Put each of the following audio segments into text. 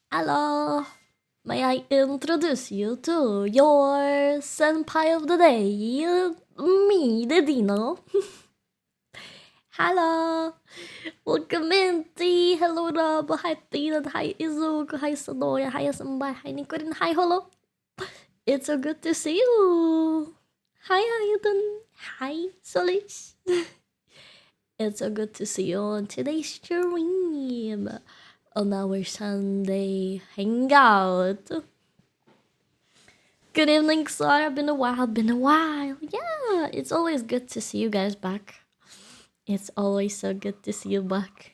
Hello, may I introduce you to your senpai of the day, me, the Dino. Hello, welcome in, hello Rob, hi Tina, hi Izuku, hi Sonoya, hi Senpai, hi Nikorin, hi Holo. It's so good to see you. Hi Ayuden, hi Solis. It's so good to see you on today's stream, on our Sunday hangout. Good evening, Saura. Been a while, been a while. Yeah, it's always good to see you guys back. It's always so good to see you back.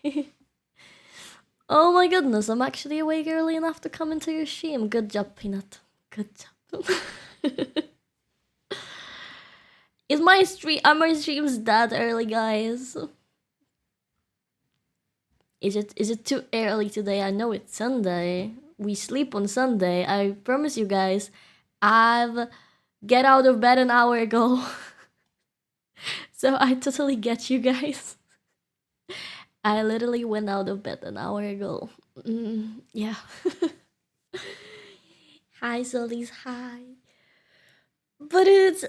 Oh my goodness, I'm actually awake early enough to come into your stream. Good job, Peanut. Good job. Are my streams that early, guys? Is it too early today? I know it's Sunday. We sleep on Sunday. I promise you guys, I've get out of bed an hour ago. So I totally get you guys. I literally went out of bed an hour ago. Yeah. Hi, Solis. Hi. But it's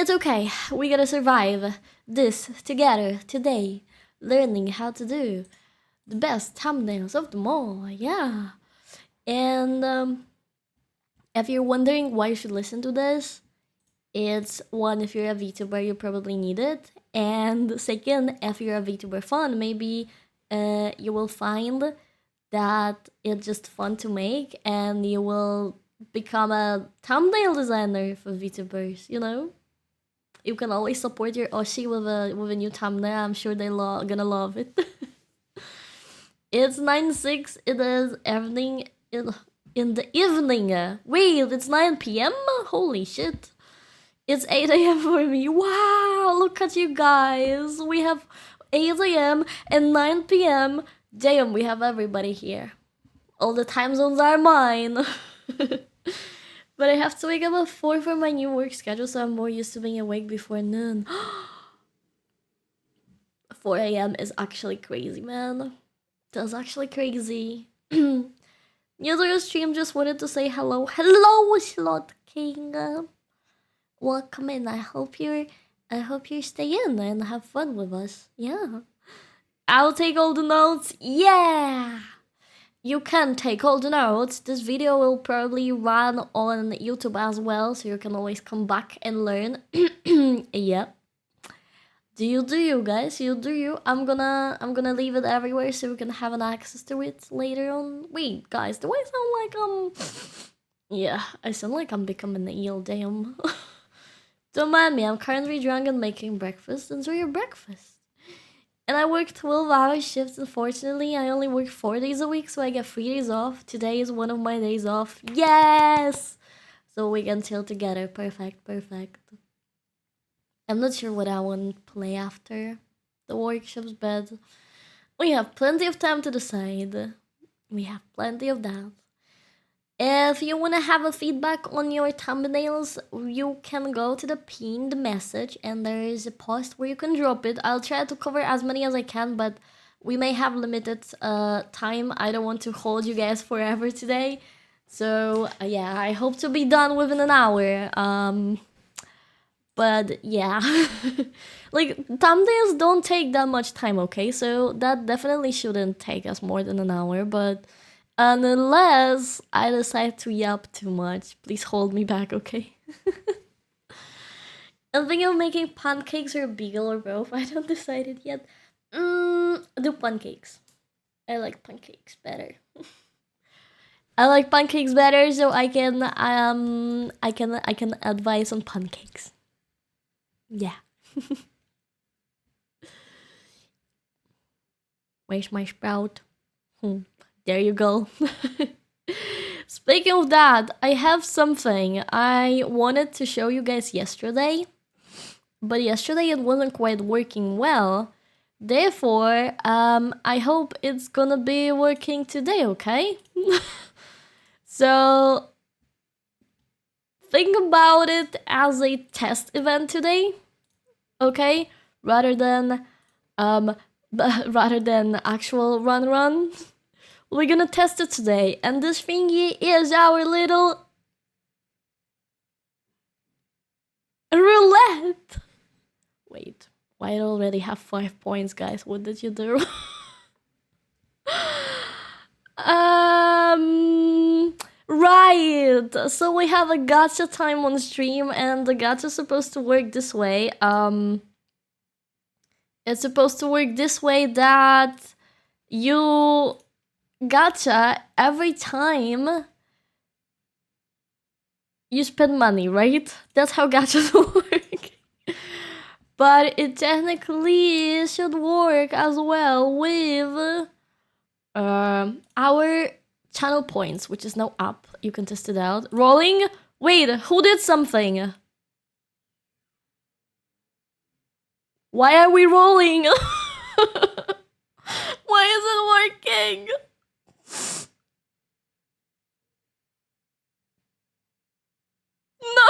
okay. We gotta survive this together today, learning how to do the best thumbnails of them all. Yeah. And if you're wondering why you should listen to this, it's one, if you're a VTuber, you probably need it. And second, if you're a VTuber fan, maybe you will find that it's just fun to make and you will become a thumbnail designer for VTubers, you know? You can always support your Oshi with a new thumbnail. I'm sure they're gonna love it. It's 9:06. It is evening in the evening. Wait, it's 9 p.m. Holy shit! It's 8 a.m. for me. Wow, look at you guys. We have 8 a.m. and 9 p.m. Damn, we have everybody here. All the time zones are mine. But I have to wake up at 4 for my new work schedule, so I'm more used to being awake before noon. 4 a.m. is actually crazy, man. That's actually crazy. New to your stream, just wanted to say hello. Hello, Slot King. Welcome in. I hope you stay in and have fun with us. Yeah. I'll take all the notes. Yeah. You can take all the notes. This video will probably run on YouTube as well, so you can always come back and learn. Yeah. Do you guys? You do you. I'm gonna leave it everywhere so you can have an access to it later on. Wait, guys, do I sound like yeah, I sound like I'm becoming an eel, damn. Don't mind me, I'm currently drunk and making breakfast. Enjoy your breakfast. And I work 12-hour shifts. Unfortunately, I only work 4 days a week, so I get 3 days off. Today is one of my days off. Yes! So we can chill together. Perfect, perfect. I'm not sure what I want to play after the workshops, but we have plenty of time to decide. We have plenty of that. If you want to have a feedback on your thumbnails, you can go to the pinned message and there is a post where you can drop it. I'll try to cover as many as I can, but we may have limited time. I don't want to hold you guys forever today. So yeah, I hope to be done within an hour. But yeah, like thumbnails don't take that much time, okay? So that definitely shouldn't take us more than an hour, but unless I decide to yap too much, please hold me back, okay? I'm thinking of making pancakes or beagle or both. I don't decide it yet. Do pancakes. I like pancakes better. I like pancakes better, so I can advise on pancakes. Yeah. Where's my sprout? There you go. Speaking of that, I have something I wanted to show you guys yesterday, but yesterday it wasn't quite working well. Therefore, I hope it's gonna be working today, okay? So, think about it as a test event today, okay? Rather than actual run. we're gonna test it today. And this thingy is our little roulette. Wait, why I already have 5 points, guys? What did you do? Right. So we have a gacha time on stream, and the gacha's supposed to work this way. It's supposed to work this way that you gacha every time you spend money, right? That's how gachas work. But it technically should work as well with our channel points, which is now up. You can test it out. Rolling. Wait, who did something? Why are we rolling? Why is it working? No.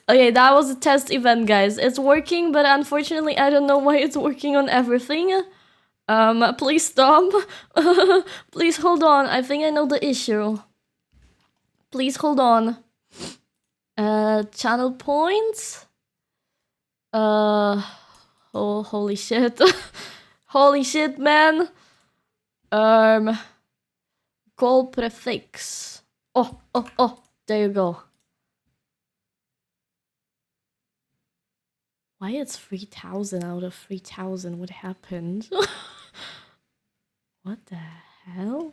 Okay, that was a test event, guys. It's working, but unfortunately, I don't know why it's working on everything. Please stop. Please hold on. I think I know the issue. Please hold on. Channel points. Oh, holy shit. Holy shit, man. Goal prefix. Oh, there you go. Why it's 3,000 out of 3,000? What happened? What the hell?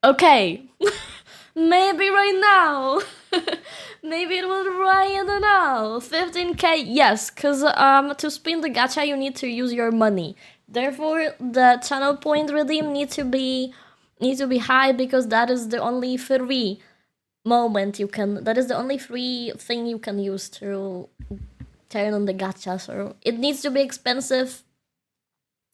Okay. Maybe right now. Maybe it will right now. 15k, yes, because to spin the gacha you need to use your money. Therefore, the channel point redeem needs to be high, because that is the only free moment you can. That is the only free thing you can use to turn on the gacha. So it needs to be expensive.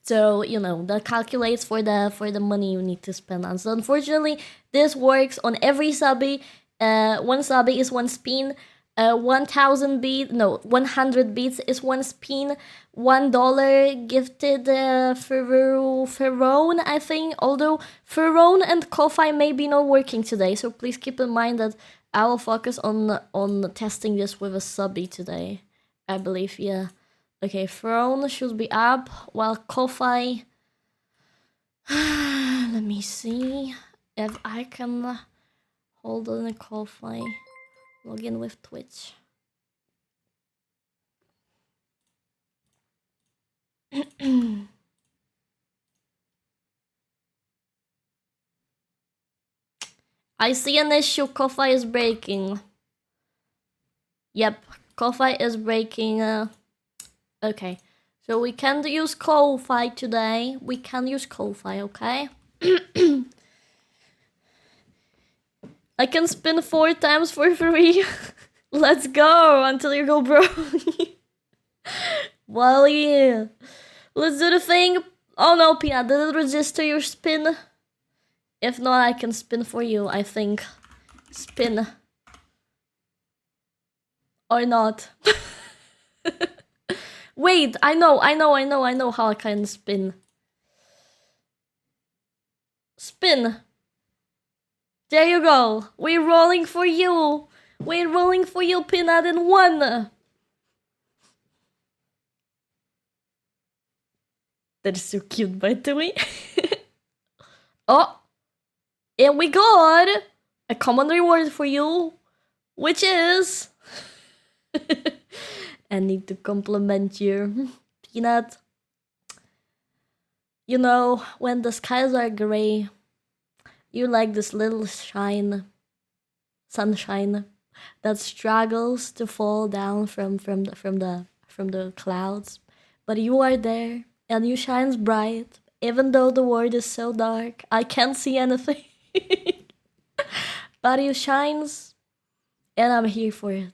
So, you know, that calculates for the money you need to spend on. So unfortunately, this works on every subby. One subby is one spin. 1,000 beats, no, 100 beats is one spin. $1 gifted Ferone, I think. Although Ferone and Ko-Fi may be not working today, so please keep in mind that I will focus on testing this with a subby today. I believe, yeah. Okay, Throne should be up, while Ko-Fi... Let me see if I can hold on a Ko-Fi. Log in with Twitch. I see an issue. Ko-Fi is breaking. Yep, Ko-Fi is breaking. Okay, so we can't use Ko-Fi today. We can use Ko-Fi, okay? I can spin 4 times for free. Let's go until you go broke. Well, yeah. Let's do the thing. Oh no, Pia, did it register your spin? If not, I can spin for you, I think. Spin. Or not. Wait, I know how I can spin. Spin. There you go. We're rolling for you. We're rolling for you, Peanut, in 1. That is so cute, by the way. Oh. And we got a common reward for you, which is... I need to compliment you, Peanut. You know, when the skies are gray, you're like this little sunshine that struggles to fall down from the clouds, but you are there and you shines bright, even though the world is so dark. I can't see anything, but you shines, and I'm here for it.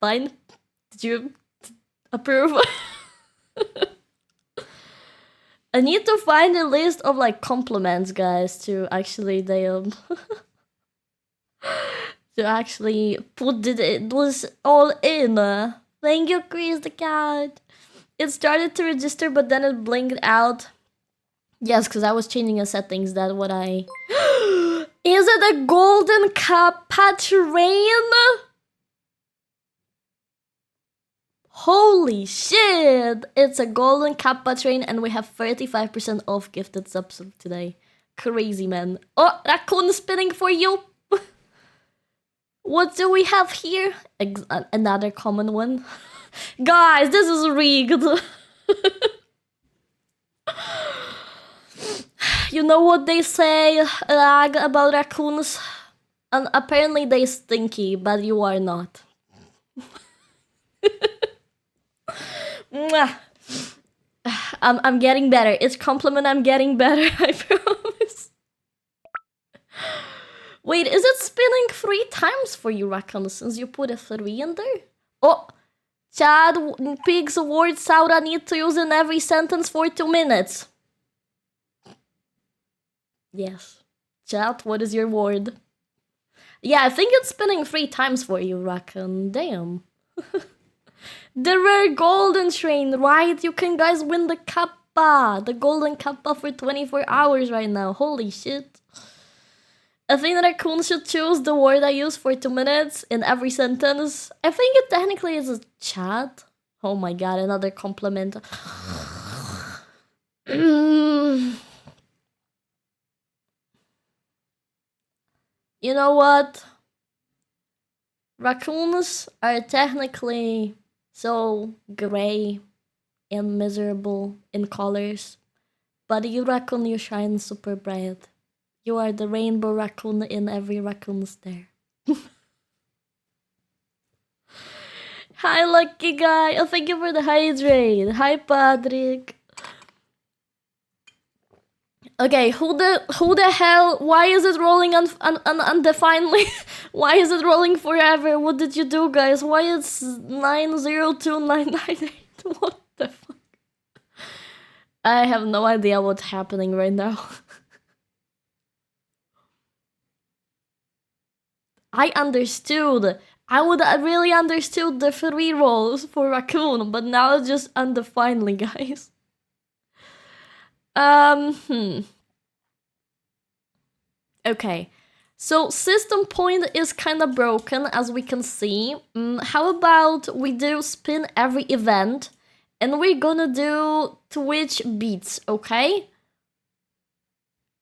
Fine. Did you approve? I need to find a list of like compliments, guys, to actually to actually put it was all in. Thank you, Chris the cat. It started to register, but then it blinked out. Yes, because I was changing the settings. That's what I. Is it a golden kappa train? Holy shit! It's a golden kappa train, and we have 35% off gifted subs today. Crazy, man. Oh, raccoon spinning for you! What do we have here? Another common one. Guys, this is rigged. You know what they say, Lag, about raccoons? And apparently they stinky, but you are not. I'm getting better. It's compliment, I'm getting better, I promise. Wait, is it spinning 3 times for you, Raccoon, since you put a 3 in there? Oh, Chad, Pig's word Saura need to use in every sentence for 2 minutes. Yes. Chat, what is your word? Yeah, I think it's spinning 3 times for you, Raccoon. Damn. The rare golden train, right? You can guys win the kappa. The golden kappa for 24 hours right now. Holy shit. I think that Raccoon should choose the word I use for 2 minutes in every sentence. I think it technically is a chat. Oh my god, another compliment. You know what? Raccoons are technically so gray and miserable in colors. But you raccoon, you shine super bright. You are the rainbow raccoon in every raccoon's there. Hi, lucky guy. Oh, thank you for the hydrate. Hi, Patrick. Okay, who the hell? Why is it rolling undefinedly? Why is it rolling forever? What did you do, guys? Why is 902998? What the fuck? I have no idea what's happening right now. I understood. I would have really understood the 3 rolls for Raccoon, but now it's just undefinedly, guys. Okay, so system point is kind of broken, as we can see. How about we do spin every event, and we're gonna do Twitch beats, okay?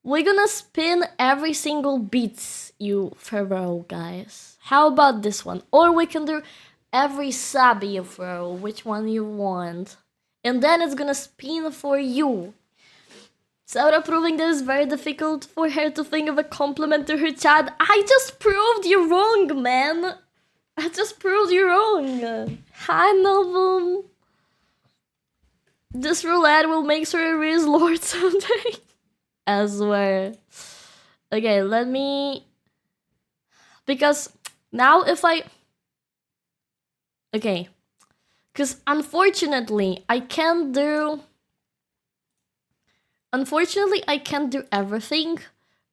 We're gonna spin every single beats, you Pharaoh guys. How about this one? Or we can do every sub, you Pharaoh, which one you want. And then it's gonna spin for you. Saura proving that it's very difficult for her to think of a compliment to her chat. I just proved you wrong, man. I just proved you wrong. Hi, Novum. This roulette will make her a Riz Lord someday. I swear. Okay, let me... Because now if I... Okay. Because unfortunately, I can't do... Unfortunately, I can't do everything.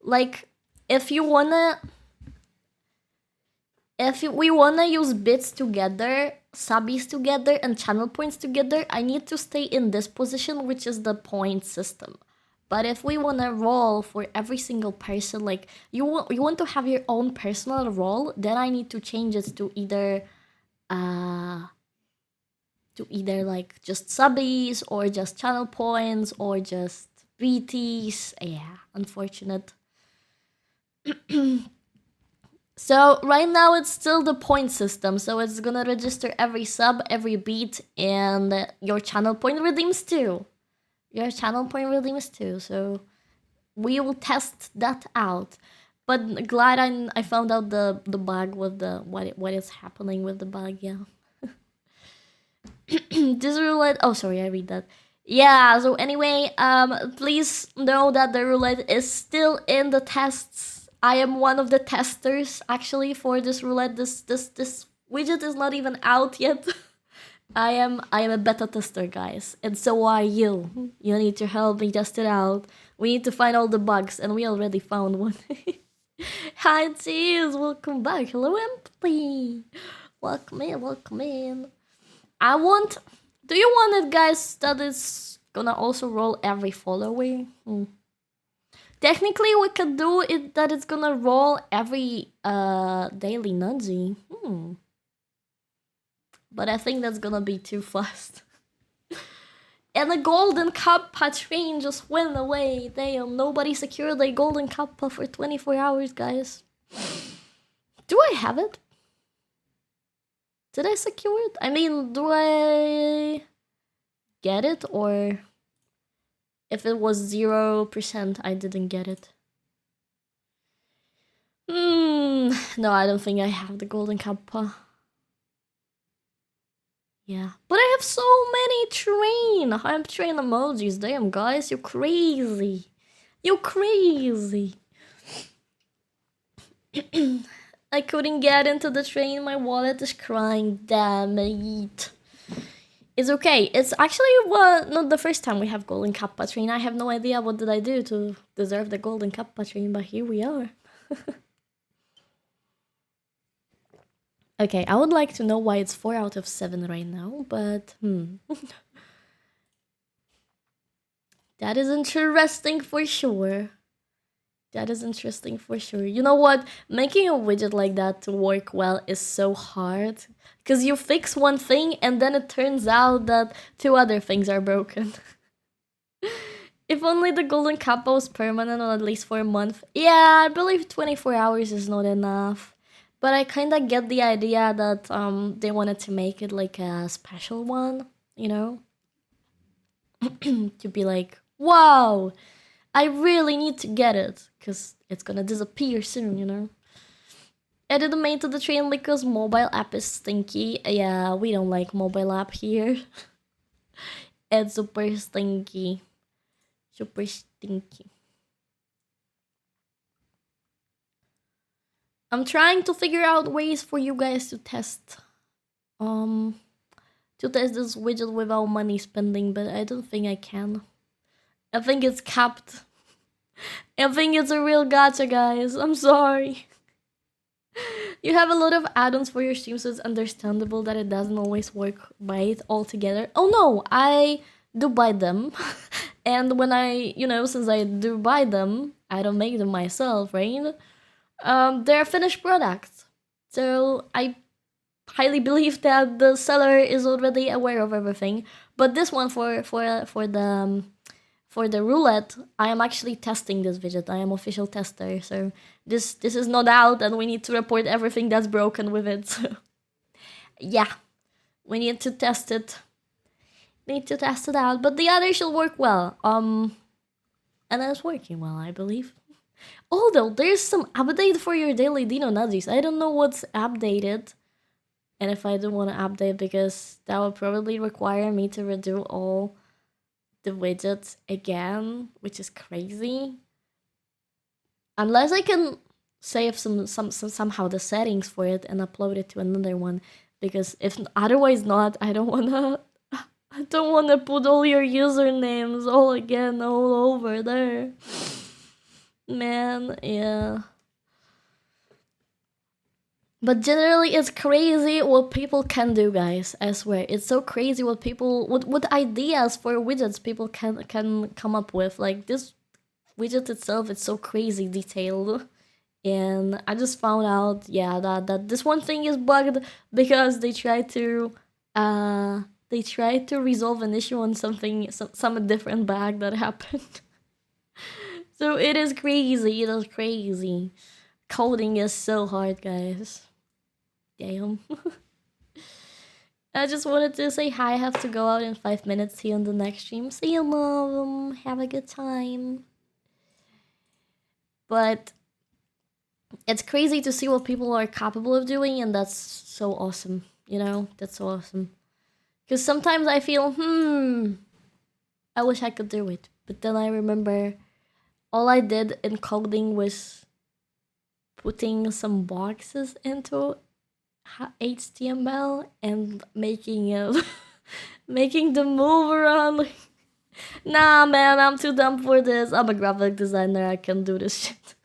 Like, if you wanna... If we wanna use bits together, subbies together, and channel points together, I need to stay in this position, which is the point system. But if we wanna roll for every single person, like, you want to have your own personal roll, then I need to change it to either... like, just subbies, or just channel points, or just... VTs, yeah, unfortunate. So right now it's still the point system, so it's gonna register every sub, every beat, and your channel point redeems too. Your channel point redeems too, so we will test that out. But glad I found out the bug with the what is happening with the bug, yeah. This roulette, oh sorry, I read that. Yeah, so anyway, please know that the roulette is still in the tests. I am one of the testers, actually, for this roulette. This widget is not even out yet. I am a beta tester, guys, and so are you. You need to help me test it out. We need to find all the bugs, and we already found one. Hi, Cheese, welcome back. Hello, Empty. Welcome in, welcome in. I want. Do you want it, guys, that it's gonna also roll every follower? Technically, we could do it that it's gonna roll every daily nudgy. But I think that's gonna be too fast. And the golden kappa train just went away. Damn, nobody secured a golden kappa for 24 hours, guys. Do I have it? Did I secure it? I mean, do I get it? Or if it was 0%, I didn't get it. No, I don't think I have the golden kappa. Yeah, but I have so many I'm train emojis. Damn, guys, you're crazy. You're crazy. I couldn't get into the train. My wallet is crying. Damn it. It's okay. It's actually not the first time we have golden kappa train. I have no idea what did I do to deserve the golden kappa train, but here we are. Okay, I would like to know why it's 4 out of 7 right now, but that is interesting for sure. That is interesting for sure. You know what? Making a widget like that to work well is so hard. Because you fix one thing and then it turns out that 2 other things are broken. If only the golden kappa was permanent or at least for a month. Yeah, I believe 24 hours is not enough. But I kind of get the idea that they wanted to make it like a special one, you know? To be like, wow, I really need to get it, because it's gonna disappear soon, you know? Added the main to the train because mobile app is stinky. Yeah, we don't like mobile app here. It's super stinky. Super stinky. I'm trying to figure out ways for you guys to test this widget without money spending, but I don't think I can. I think it's capped. I think it's a real gacha, guys. I'm sorry. You have a lot of add-ons for your stream, so it's understandable that it doesn't always work right altogether. Oh no, I do buy them. And when I, since I do buy them, I don't make them myself, right? They're finished products. So I highly believe that the seller is already aware of everything. But this one for the roulette, I am actually testing this widget. I am official tester. So this is not out and we need to report everything that's broken with it. So yeah, we need to test it. Need to test it out. But the other should work well. And it's working well, I believe. Although there's some update for your daily Dino Nudgies. I don't know what's updated. And if I don't want to update, because that would probably require me to redo all the widgets again, which is crazy. Unless I can save somehow the settings for it and upload it to another one. Because if otherwise not, I don't wanna put all your usernames all over there. Man, yeah. But generally, it's crazy what people can do, guys. I swear, it's so crazy what ideas for widgets people can come up with. Like this widget itself, it's so crazy detailed, and I just found out, yeah, that this one thing is bugged because they tried to resolve an issue on some different bug that happened. So it is crazy. It is crazy. Coding is so hard, guys. Damn. I just wanted to say hi. I have to go out in 5 minutes. See you on the next stream. See you, Mom. Have a good time. But it's crazy to see what people are capable of doing, and that's so awesome. That's so awesome. Because sometimes I feel, I wish I could do it. But then I remember all I did in coding was putting some boxes into HTML and making it making the move around. Nah, man, I'm too dumb for this. I'm a graphic designer. I can do this shit.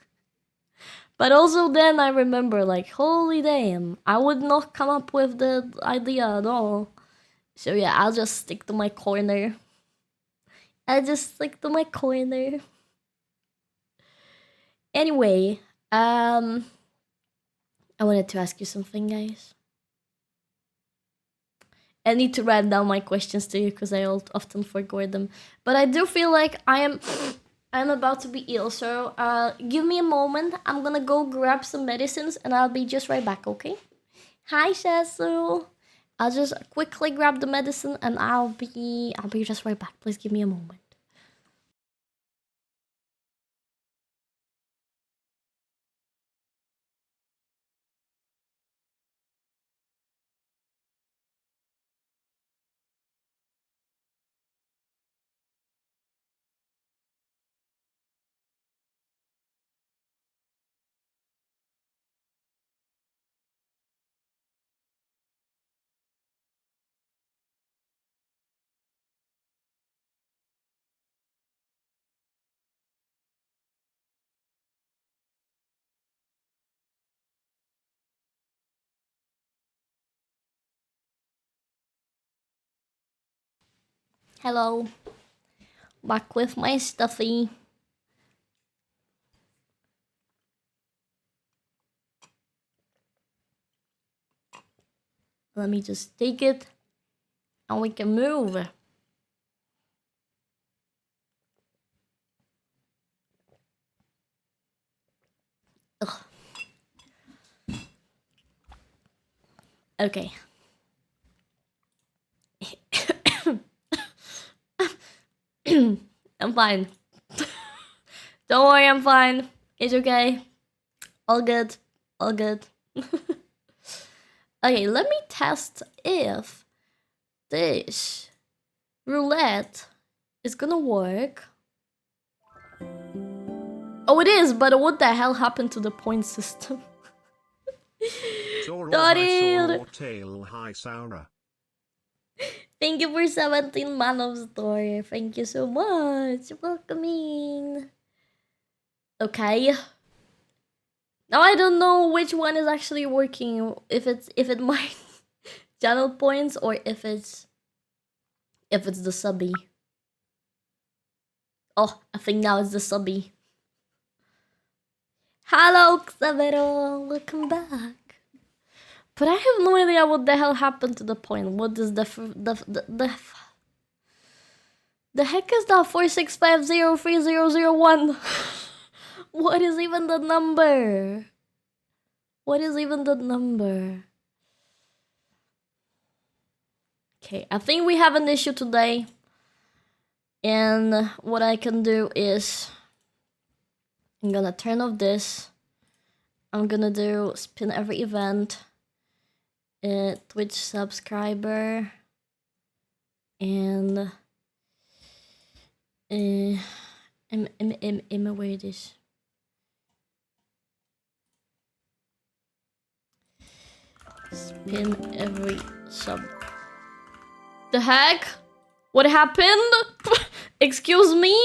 But also then I remember, like, holy damn, I would not come up with the idea at all. So yeah, I'll just stick to my corner. Anyway, I wanted to ask you something, guys. I need to write down my questions to you because I often forget them. But I do feel like I'm about to be ill, so give me a moment. I'm gonna go grab some medicines and I'll be just right back, okay? Hi, Shasu. I'll just quickly grab the medicine and I'll be just right back. Please give me a moment. Hello. Back with my stuffy. Let me just take it and we can move. Ugh. Okay. I'm fine. Don't worry, I'm fine. It's okay. All good. All good. Okay, let me test if this roulette is gonna work. Oh, it is, but what the hell happened to the point system? Hi, Saura. Thank you for 17 man of store. Thank you so much. Welcoming. Okay. Now I don't know which one is actually working. If it might channel points or if it's the subby. Oh, I think now it's the subby. Hello, Xavero. Welcome back. But I have no idea what the hell happened to the point. What is the heck is that 46503001? What is even the number? What is even the number? Okay, I think we have an issue today. And what I can do is I'm gonna turn off this. I'm gonna do spin every event. Twitch subscriber. And where it is. Spin every sub. The heck? What happened? Excuse me?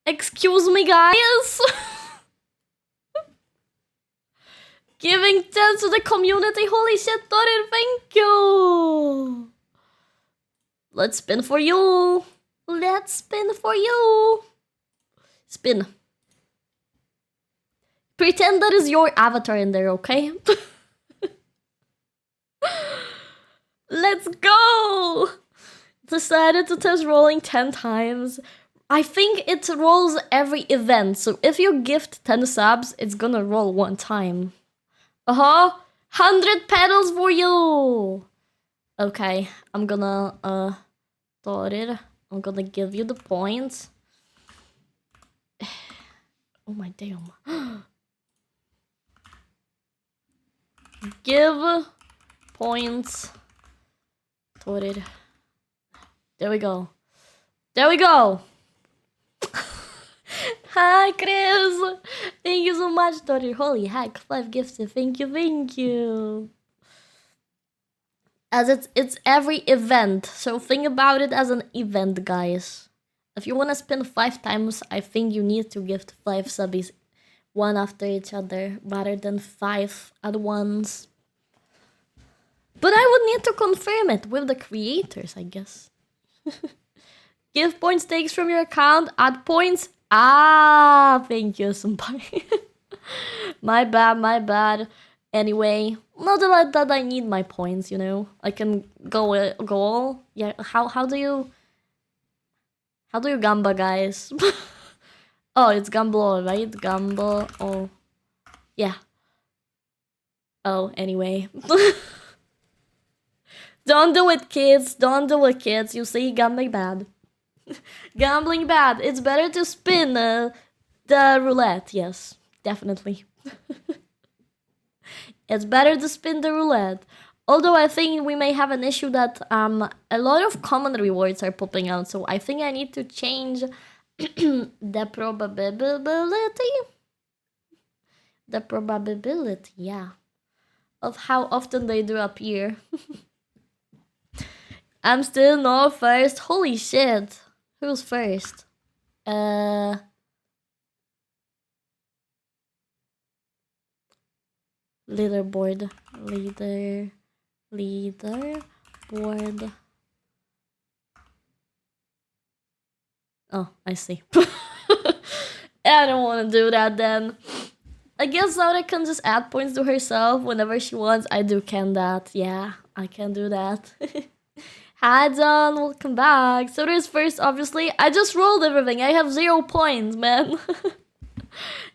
Excuse me, guys? Giving 10 to the community. Holy shit, Dorin, thank you. Let's spin for you. Let's spin for you. Spin. Pretend that is your avatar in there, okay? Let's go! Decided to test rolling 10 times. I think it rolls every event, so if you gift 10 subs, it's gonna roll one time. 100 pedals for you! Okay, I'm gonna, I'm gonna give you the points. Oh my damn. Give points. Torrid. There we go. There we go! Hi, Chris. Thank you so much, daughter. Holy heck, 5 gifted. Thank you, thank you. As it's every event, so think about it as an event, guys. If you want to spin 5 times, I think you need to gift 5 subbies, one after each other, rather than 5 at once. But I would need to confirm it with the creators, I guess. Give point stakes from your account, add points. Ah, thank you, Senpai. My bad, my bad. Anyway, not that I need my points, you know. I can go all. Yeah, how do you gamba, guys? Oh, it's gamble, right? Gamble. Oh, yeah. Oh, anyway. Don't do it, kids. Don't do it, kids. You see, gambling bad. Gambling bad. It's better to spin the roulette. Yes, definitely. It's better to spin the roulette. Although I think we may have an issue that a lot of common rewards are popping out, so I think I need to change the probability. The probability, yeah, of how often they do appear. I'm still not first. Holy shit. Who's first? Leaderboard. Leaderboard. Oh, I see. I don't want to do that then. I guess Laura can just add points to herself whenever she wants. I can that. Yeah, I can do that. Hi, Don. Welcome back. So there's first, obviously. I just rolled everything. I have 0 points, man.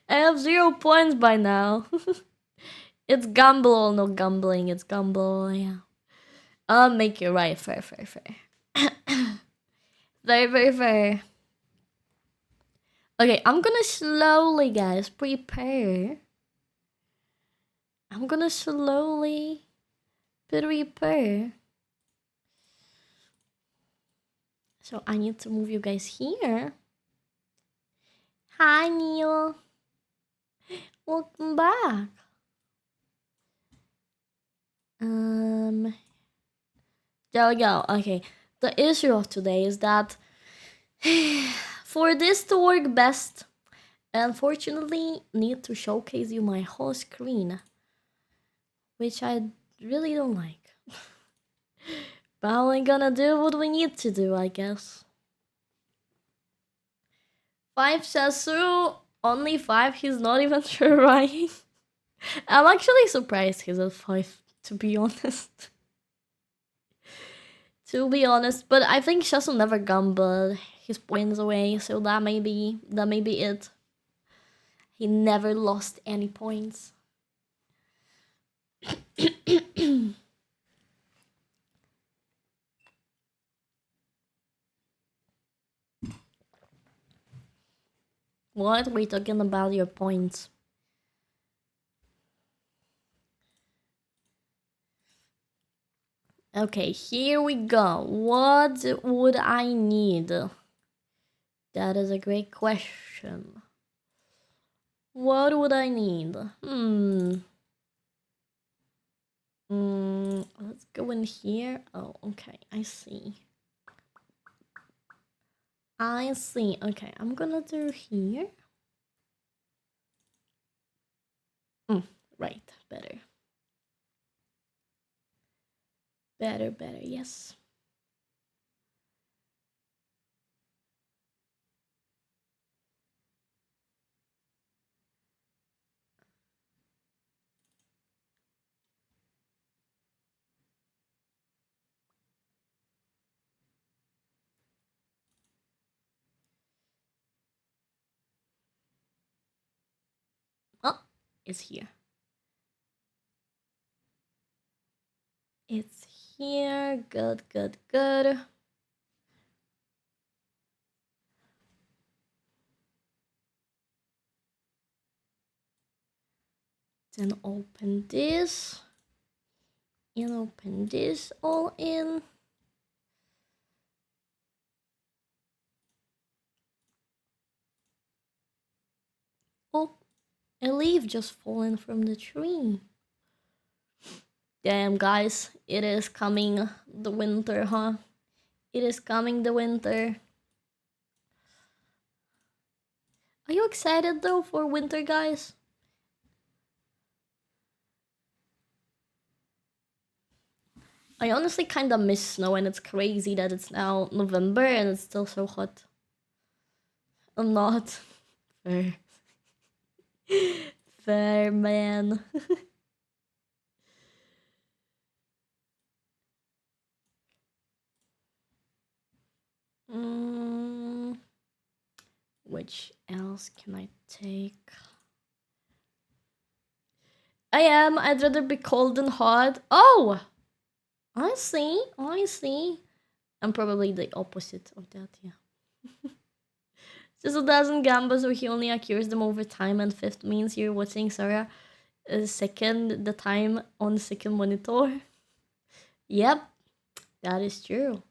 I have 0 points by now. It's gamble, no gambling. It's gamble, yeah. I'll make you right. Fair. Very fair. Okay, I'm gonna slowly, guys, prepare. I'm gonna slowly prepare. So I need to move you guys here. Hi, Neil. Welcome back. There we go. Okay. The issue of today is that for this to work best, I unfortunately need to showcase you my whole screen, which I really don't like. But how are we gonna do what we need to do, I guess. 5 Shasu, only 5, he's not even trying. I'm actually surprised he's at 5, to be honest. But I think Shasu never gambled his points away, so that may be it. He never lost any points. What? We're talking about your points. Okay, here we go. What would I need? That is a great question. What would I need? Let's go in here. Oh, okay, I see. Okay, I'm gonna do here. Right, better. Better, yes. Oh, it's here. It's here. Good. Then open this. And open this all in. A leaf just fallen from the tree. Damn, guys, it is coming the winter, huh? It is coming the winter. Are you excited though for winter, guys? I honestly kinda miss snow, and it's crazy that it's now November and it's still so hot. I'm not. Fair. Fair, man. Which else can I take? I'd rather be cold than hot. Oh! I see. I'm probably the opposite of that, yeah. Just a dozen gambas, so he only accrues them over time, and fifth means you're watching Sarah second the time on second monitor. Yep, that is true.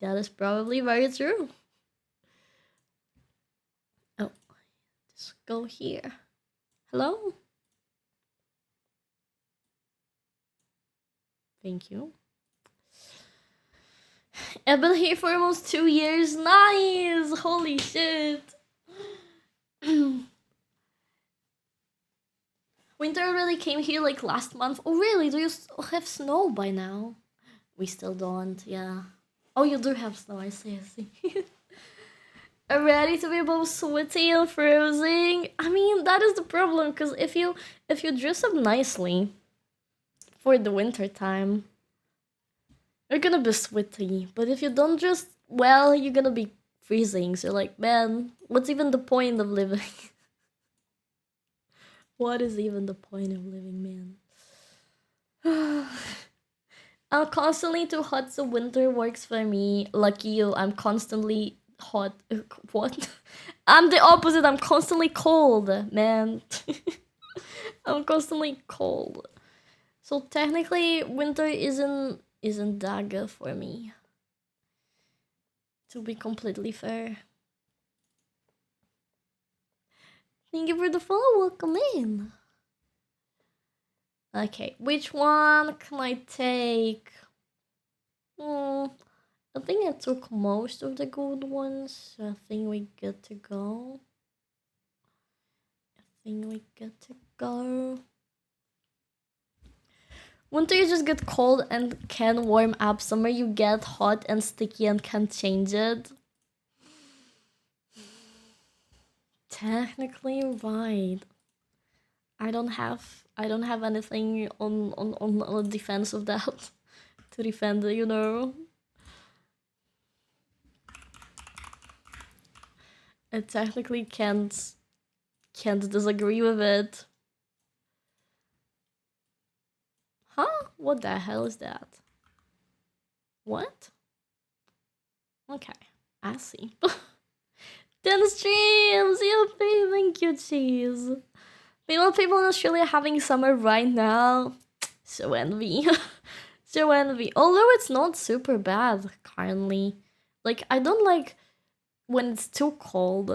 That is probably very true. Oh, let's go here. Hello? Thank you. I've been here for almost 2 years. Nice! Holy shit. Winter really came here like last month. Oh, really? Do you have snow by now? We still don't, yeah. Oh, you do have snow, I see. I'm ready to be both sweaty and frozen. I mean, that is the problem, because if you dress up nicely for the winter time, you're gonna be sweaty. But if you don't dress well, you're gonna be freezing. So like, man, what's even the point of living? What is even the point of living, man? I'm constantly too hot, so winter works for me. Lucky you, I'm constantly hot. What? I'm the opposite. I'm constantly cold, man. I'm constantly cold. So technically, winter isn't that good for me. To be completely fair. Thank you for the follow. Welcome in. Okay, which one can I take? I think I took most of the good ones. So I think we get to go. Winter you just get cold and can warm up. Summer you get hot and sticky and can't change it. Technically right. I don't have anything on defense of that to defend it, you know. I technically can't disagree with it. Huh? What the hell is that? What? Okay, I see. 10 streams! Yippee! Thank you, cheese. Meanwhile, people in Australia are having summer right now. So envy. So envy. Although it's not super bad currently. Like, I don't like when it's too cold.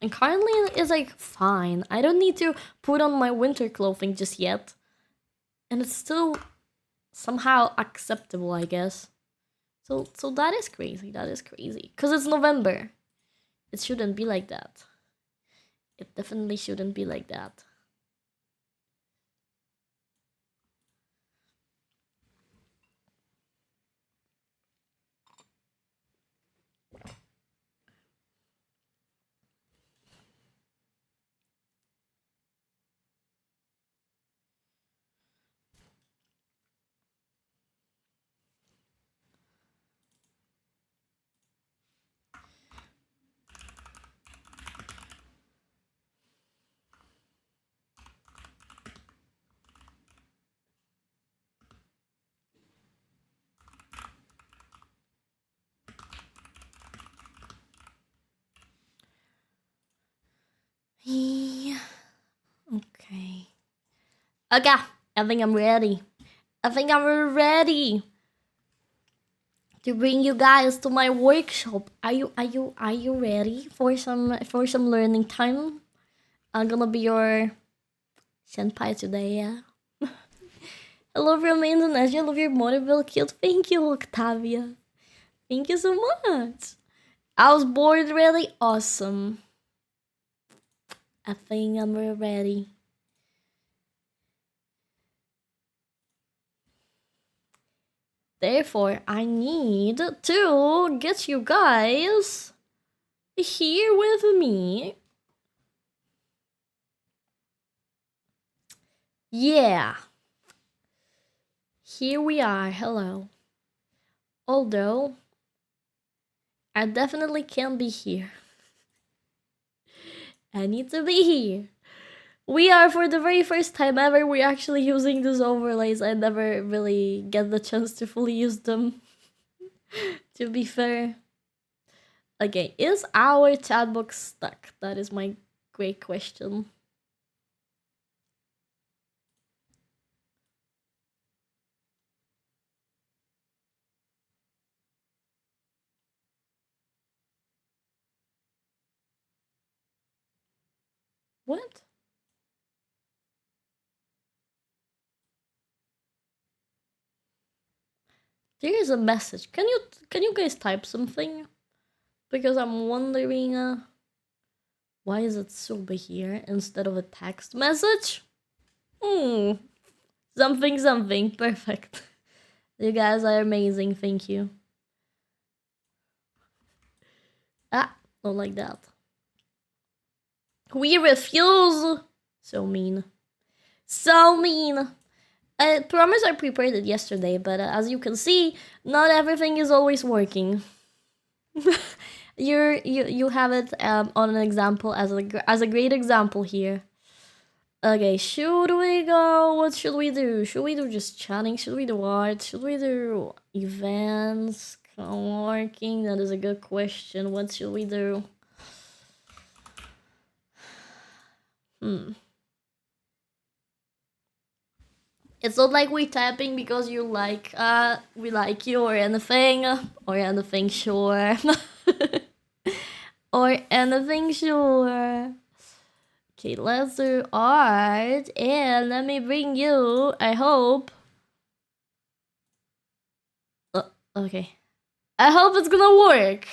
And currently it's like fine. I don't need to put on my winter clothing just yet. And it's still somehow acceptable, I guess. So that is crazy. Because it's November. It shouldn't be like that. It definitely shouldn't be like that. Yeah. Okay. Okay, I think I'm ready. To bring you guys to my workshop. Are you ready for some learning time? I'm gonna be your senpai today, yeah. Hello from Indonesia, I love your motorville cute. Thank you, Octavia. Thank you so much. I was bored really awesome. I think I'm ready. Therefore, I need to get you guys here with me. Yeah. Here we are. Hello. Although, I definitely can't be here. I need to be here. We are, for the very first time ever, we're actually using these overlays. I never really get the chance to fully use them. To be fair. Okay, is our chat box stuck? That is my great question. What? There is a message. Can you guys type something? Because I'm wondering why is it over here instead of a text message? Something. Perfect. You guys are amazing. Thank you. Ah, not like that. We refuse. So mean. So mean. I promise I prepared it yesterday, but as you can see, not everything is always working. You have it on an example as a great example here. Okay, should we go? What should we do? Should we do just chatting? Should we do art? Should we do events? Co-working? That is a good question. What should we do? It's not like we're tapping because you like we like you or anything sure. Or anything sure. Okay, let's do art and let me bring you, I hope. Okay. I hope it's gonna work.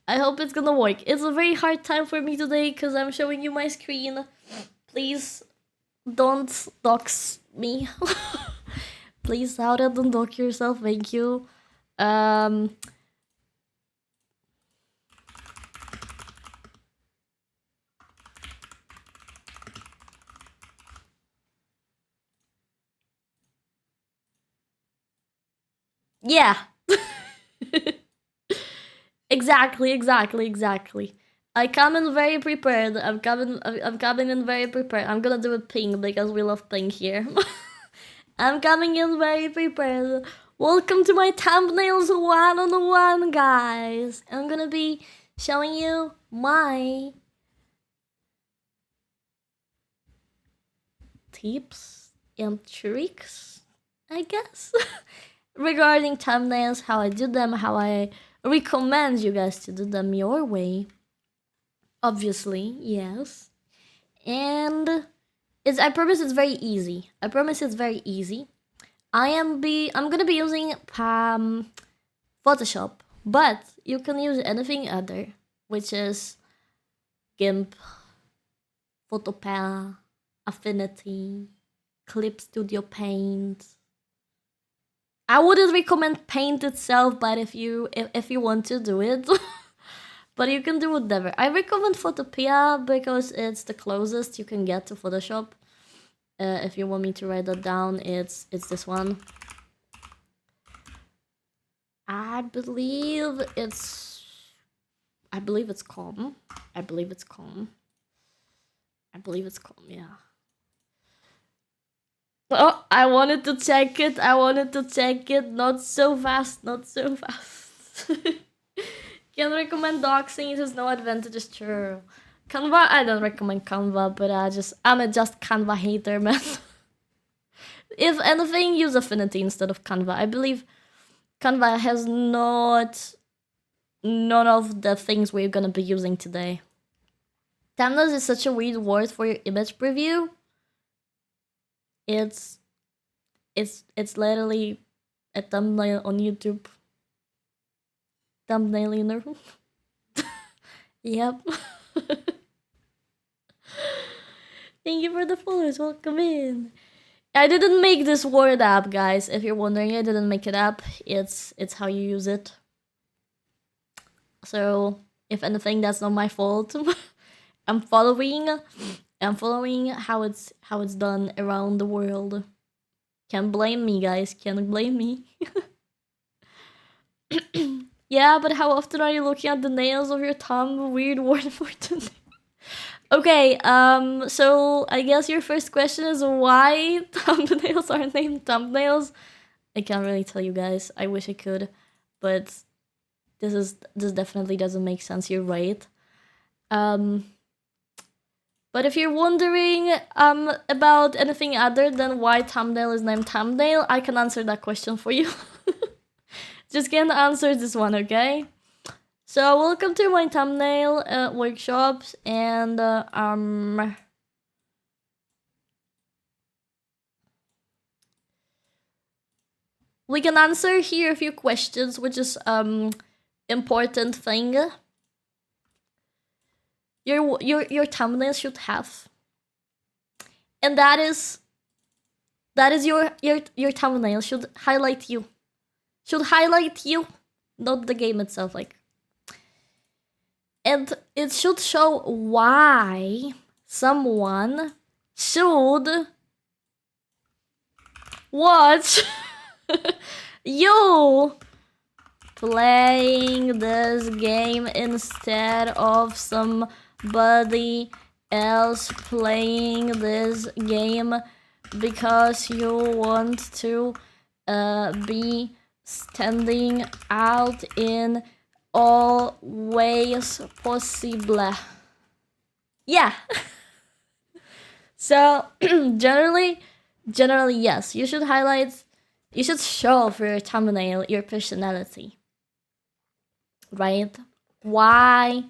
I hope it's gonna work. It's a very hard time for me today because I'm showing you my screen. Please don't dox me. Please, Saura, don't dox yourself. Thank you. Yeah. Exactly. I come in very prepared. I'm coming in very prepared. I'm gonna do a ping because we love ping here. I'm coming in very prepared. Welcome to my thumbnails 1-on-1, guys. I'm gonna be showing you my tips and tricks, I guess, regarding thumbnails, how I do them, how I recommend you guys to do them your way. Obviously, yes. And I promise it's very easy. I'm gonna be using Photoshop, but you can use anything other, which is GIMP, Photopea, Affinity, Clip Studio Paint. I wouldn't recommend Paint itself, but if you want to do it, but you can do whatever. I recommend Photopea because it's the closest you can get to Photoshop. If you want me to write that down, it's this one. I believe it's calm. Yeah. Oh, I wanted to check it. Not so fast. Can't recommend doxing. It has no advantages. True. Canva, I don't recommend Canva, but I'm a just Canva hater, man. If anything, use Affinity instead of Canva. I believe Canva has none of the things we're gonna be using today. Thumbnails is such a weird word for your image preview. It's literally a thumbnail on YouTube. Thumbnail, you know? Yep. Thank you for the followers. Welcome in. I didn't make this word up, guys. If you're wondering, I didn't make it up. It's how you use it. So, if anything, that's not my fault. I'm following how it's done around the world. Can't blame me, guys. Can't blame me. Yeah, but how often are you looking at the nails of your thumb? Weird word for today. Okay, so I guess your first question is why thumbnails are named thumbnails. I can't really tell you guys. I wish I could, but this definitely doesn't make sense. You're right. But if you're wondering about anything other than why thumbnail is named thumbnail, I can answer that question for you. Just can't answer this one, okay? So welcome to my thumbnail workshops, and we can answer here a few questions, which is important thing. Your thumbnail should have, and that is your thumbnail should highlight you. Should highlight you, not the game itself, like. And it should show why someone should watch you playing this game instead of somebody else playing this game, because you want to be standing out in all ways possible. Yeah. So generally yes, you should show for your thumbnail your personality, right? Why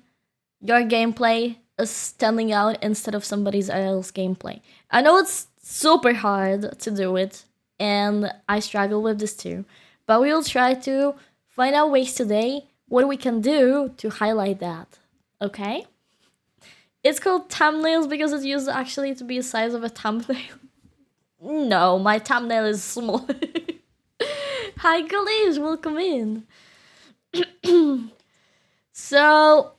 your gameplay is standing out instead of somebody else's gameplay. I know it's super hard to do it, and I struggle with this too, but we will try to find out ways today what we can do to highlight that, okay? It's called thumbnails because it's used actually to be the size of a thumbnail. No, my thumbnail is small. Hi, Kalish, welcome in. So,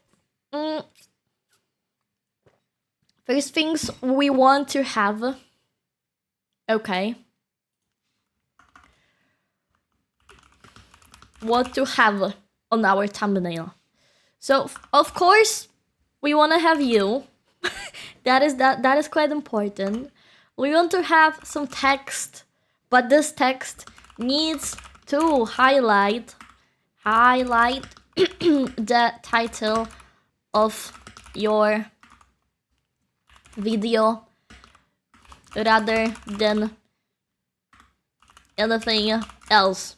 first things we want to have, okay. What to have on our thumbnail. So of course we want to have you. that is quite important. We want to have some text, but this text needs to highlight the title of your video rather than anything else.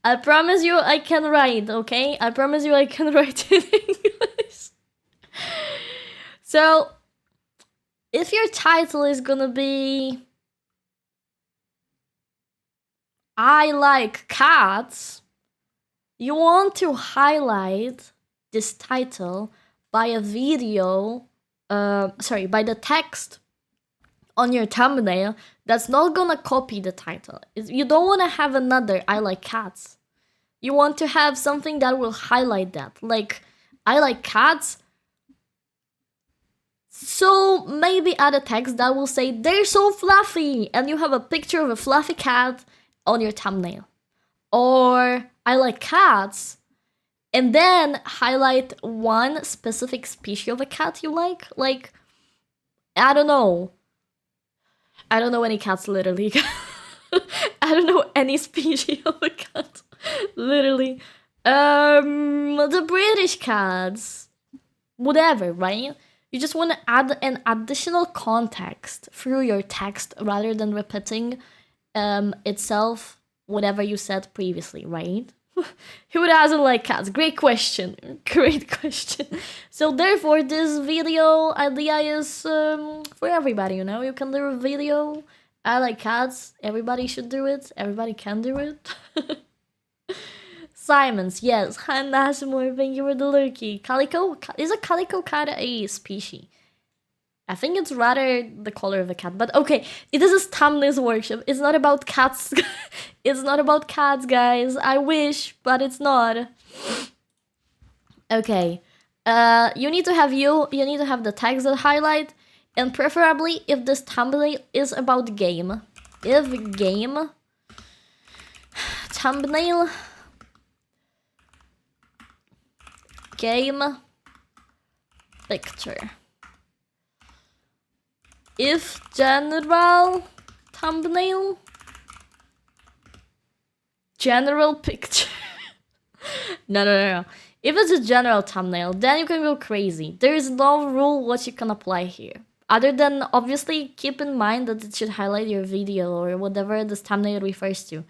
I promise you I can write, okay? I promise you I can write in English. So, if your title is gonna be I like cats, you want to highlight this title by a video, by the text on your thumbnail that's not gonna copy the title. You don't want to have another I like cats. You want to have something that will highlight that. Like, I like cats. So maybe add a text that will say, they're so fluffy. And you have a picture of a fluffy cat on your thumbnail. Or, I like cats. And then highlight one specific species of a cat you like. Like, I don't know any cats, literally. I don't know any species of a cat, literally. The British cats, whatever, right? You just want to add an additional context through your text rather than repeating itself whatever you said previously, right? Who doesn't like cats? Great question. Great question. So therefore, this video idea is for everybody, you know? You can do a video. I like cats. Everybody should do it. Everybody can do it. Simons, yes. Hi, Nasimor. Thank you for the lurky. Calico? Is a calico cat a species? I think it's rather the color of a cat, but okay, this is thumbnails workshop. It's not about cats. It's not about cats, guys. I wish, but it's not. Okay, you need to have the text that highlight, and preferably if this thumbnail is about game. If game thumbnail game picture. If general thumbnail, general picture. No. If it's a general thumbnail, then you can go crazy. There is no rule what you can apply here. Other than obviously keep in mind that it should highlight your video or whatever this thumbnail refers to.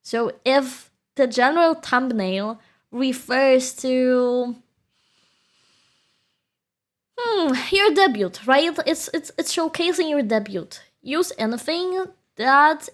So if the general thumbnail refers to your debut, right? It's showcasing your debut. Use anything that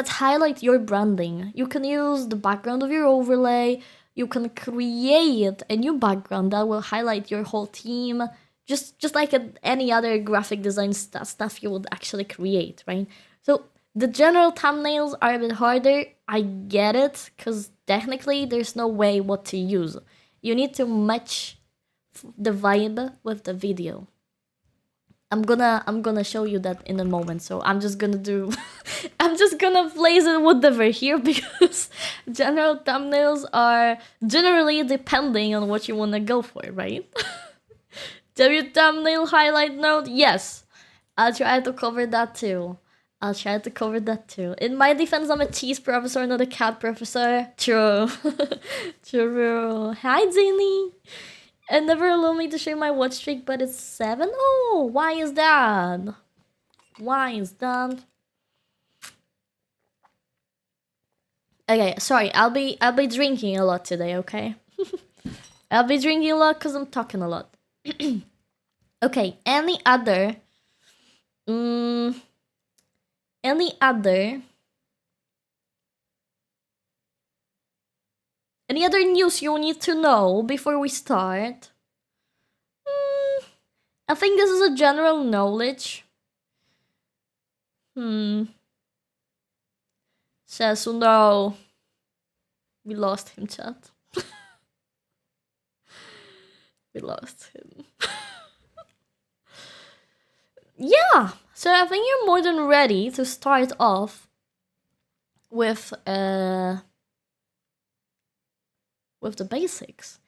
highlight your branding. You can use the background of your overlay. You can create a new background that will highlight your whole team, just like any other graphic design stuff you would actually create, right? So the general thumbnails are a bit harder. I get it, because technically there's no way what to use. You need to match the vibe with the video. I'm gonna show you that in a moment, so I'm just gonna place it whatever here, because general thumbnails are generally depending on what you wanna go for, right? W thumbnail highlight note, yes. I'll try to cover that too. In my defense, I'm a cheese professor, not a cat professor. True. True. Hi, Zini. And never allow me to share my watch streak, but it's 7. Oh, why is that? Okay, sorry. I'll be drinking a lot today. Okay. I'll be drinking a lot because I'm talking a lot. Okay. Any other news you need to know before we start? I think this is a general knowledge. Says no. We lost him, chat. We lost him. Yeah, so I think you're more than ready to start off with the basics.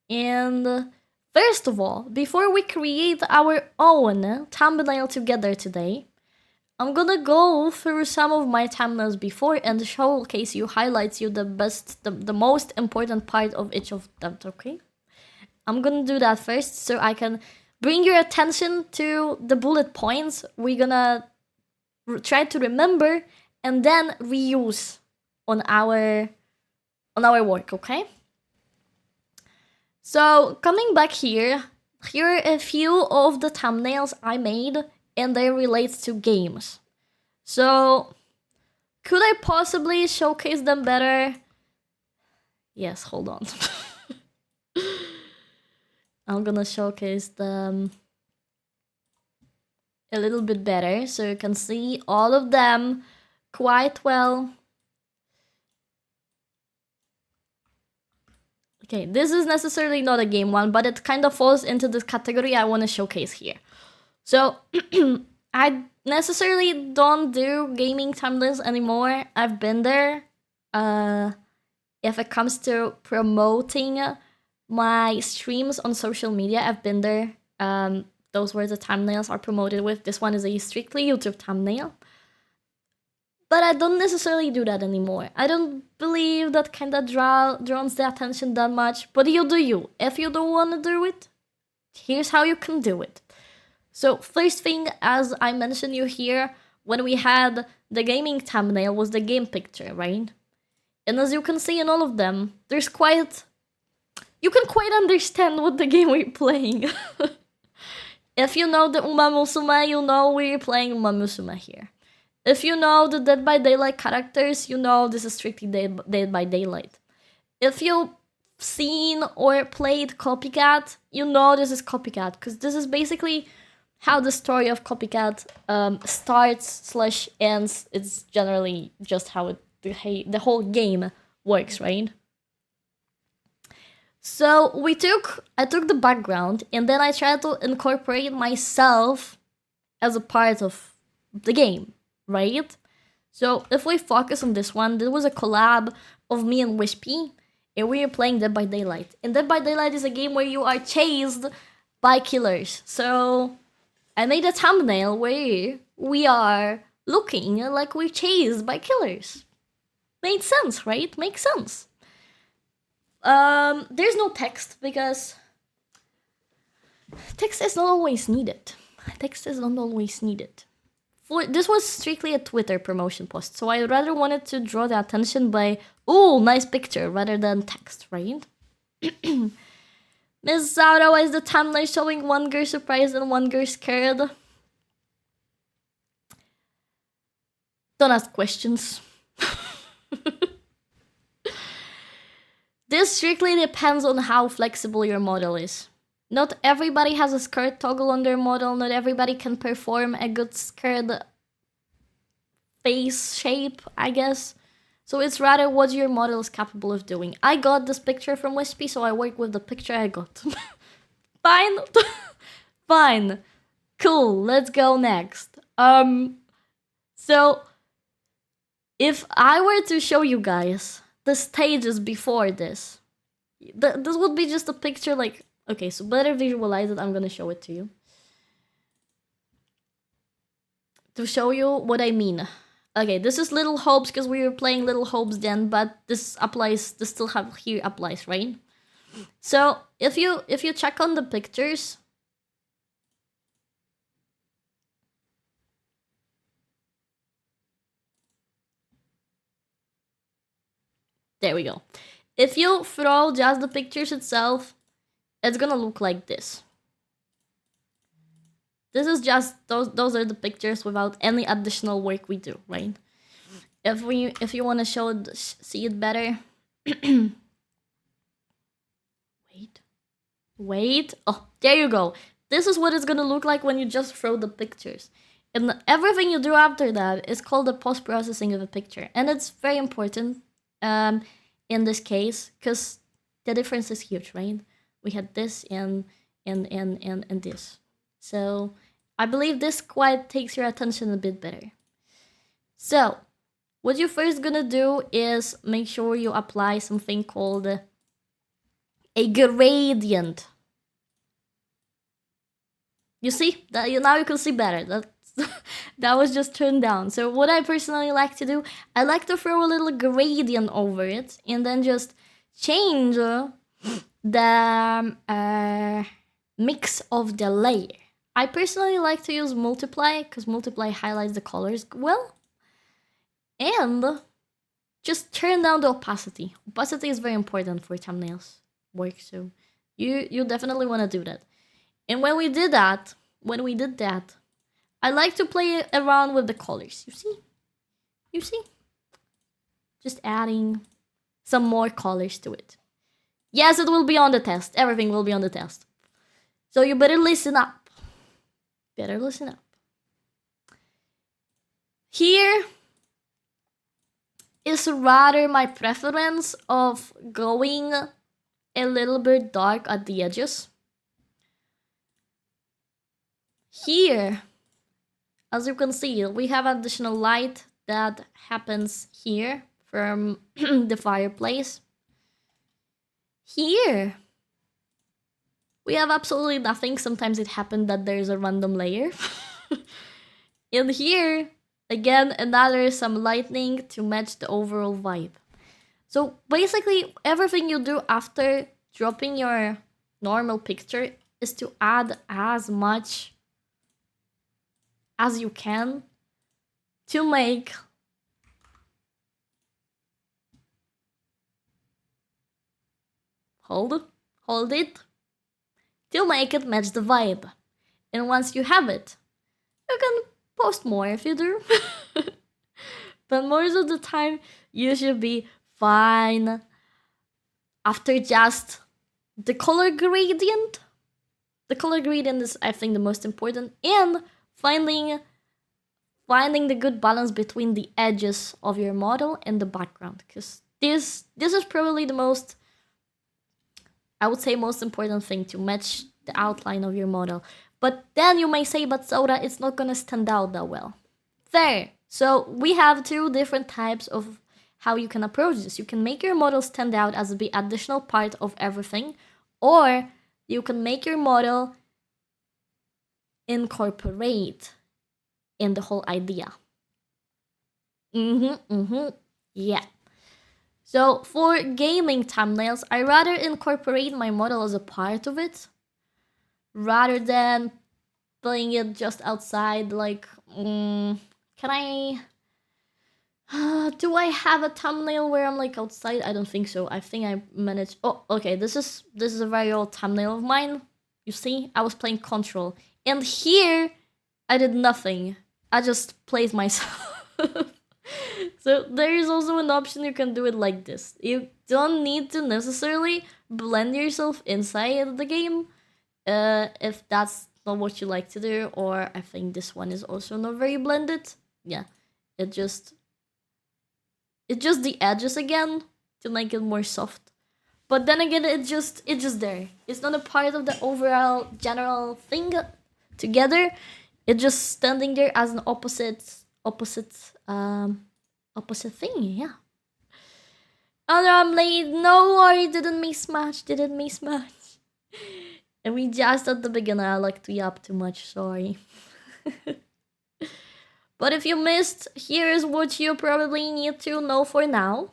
And first of all, before we create our own thumbnail together today, I'm gonna go through some of my thumbnails before and showcase you, highlights you the most important part of each of them, okay? I'm gonna do that first so I can bring your attention to the bullet points we're gonna try to remember and then reuse on our work, okay? So coming back here are a few of the thumbnails I made, and they relate to games. So could I possibly showcase them better? Yes, hold on. I'm gonna showcase them a little bit better so you can see all of them quite well. Okay, this is necessarily not a game one, but it kind of falls into this category I want to showcase here. So I necessarily don't do gaming thumbnails anymore. I've been there. If it comes to promoting my streams on social media, I've been there. Those were the thumbnails are promoted with. This one is a strictly YouTube thumbnail. But I don't necessarily do that anymore. I don't believe that kind of draws the attention that much. But you do you. If you don't want to do it, here's how you can do it. So first thing, as I mentioned you here, when we had the gaming thumbnail was the game picture, right? And as you can see in all of them, you can quite understand what the game we're playing. If you know the Uma Musume, you know we're playing Uma Musume here. If you know the Dead by Daylight characters, you know this is strictly Dead by Daylight. If you've seen or played Copycat, you know this is Copycat, because this is basically how the story of Copycat starts/ends. It's generally just how the whole game works, right? So I took the background and then I tried to incorporate myself as a part of the game, right? So if we focus on this one, there was a collab of me and Wispy, and we are playing Dead by Daylight. And Dead by Daylight is a game where you are chased by killers. So I made a thumbnail where we are looking like we're chased by killers. Made sense, right? Makes sense. There's no text because text is not always needed. Text is not always needed. This was strictly a Twitter promotion post, so I rather wanted to draw the attention by, ooh, nice picture, rather than text, right? Miss Saura, why is the thumbnail showing one girl surprised and one girl scared? Don't ask questions. This strictly depends on how flexible your model is. Not everybody has a skirt toggle on their model, not everybody can perform a good skirt face shape, I guess. So it's rather what your model is capable of doing. I got this picture from Wispy, so I work with the picture I got. Fine. Fine. Cool, let's go next. So if I were to show you guys the stages before this, this would be just a picture like, okay, so better visualize it, I'm gonna show it to you. To show you what I mean. Okay, this is Little Hopes because we were playing Little Hopes then, but this still have here applies, right? So if you check on the pictures, there we go. If you throw just the pictures itself, it's gonna look like this. This is just those are the pictures without any additional work we do, right? If you want to see it better, wait. Oh, there you go. This is what it's gonna look like when you just throw the pictures. And everything you do after that is called the post-processing of a picture, and it's very important in this case because the difference is huge, right? We had this and this. So I believe this quite takes your attention a bit better. So what you're first gonna do is make sure you apply something called a gradient. You see? Now you can see better. That was just turned down. So what I personally like to do, I like to throw a little gradient over it and then just change the mix of the layer. I personally like to use multiply because multiply highlights the colors well. And just turn down the opacity. Opacity is very important for thumbnails work, so you definitely want to do that. And when we did that, I like to play around with the colors. You see? Just adding some more colors to it. Yes, it will be on the test. Everything will be on the test. So you better listen up. Here is rather my preference of going a little bit dark at the edges. Here, as you can see, we have additional light that happens here from the fireplace. Here, we have absolutely nothing. Sometimes it happened that there's a random layer. And here, again, another some lightning to match the overall vibe. So basically, everything you do after dropping your normal picture is to add as much as you can to make hold it, to make it match the vibe. And once you have it, you can post more if you do. But most of the time, you should be fine. After just the color gradient. The color gradient is, I think, the most important. And finding the good balance between the edges of your model and the background. Because this is probably the most, I would say, most important thing, to match the outline of your model. But then you may say, but Saura, it's not gonna stand out that well. Fair. So we have two different types of how you can approach this. You can make your model stand out as the additional part of everything, or you can make your model incorporate in the whole idea. Yeah. So for gaming thumbnails, I rather incorporate my model as a part of it, rather than playing it just outside. Like, can I... do I have a thumbnail where I'm like outside? I don't think so. I think I managed... Oh, okay, this is a very old thumbnail of mine. You see, I was playing Control. And here, I did nothing. I just played myself. So there is also an option you can do it like this. You don't need to necessarily blend yourself inside the game. If that's not what you like to do, or I think this one is also not very blended. Yeah, it's just the edges again to make it more soft. But then again, it's just there. It's not a part of the overall general thing together. It's just standing there as an opposite thing. Yeah. Oh no, I'm late. No worry, didn't mismatch. And we just at the beginning, I like to yap too much. Sorry. But if you missed, here's what you probably need to know for now.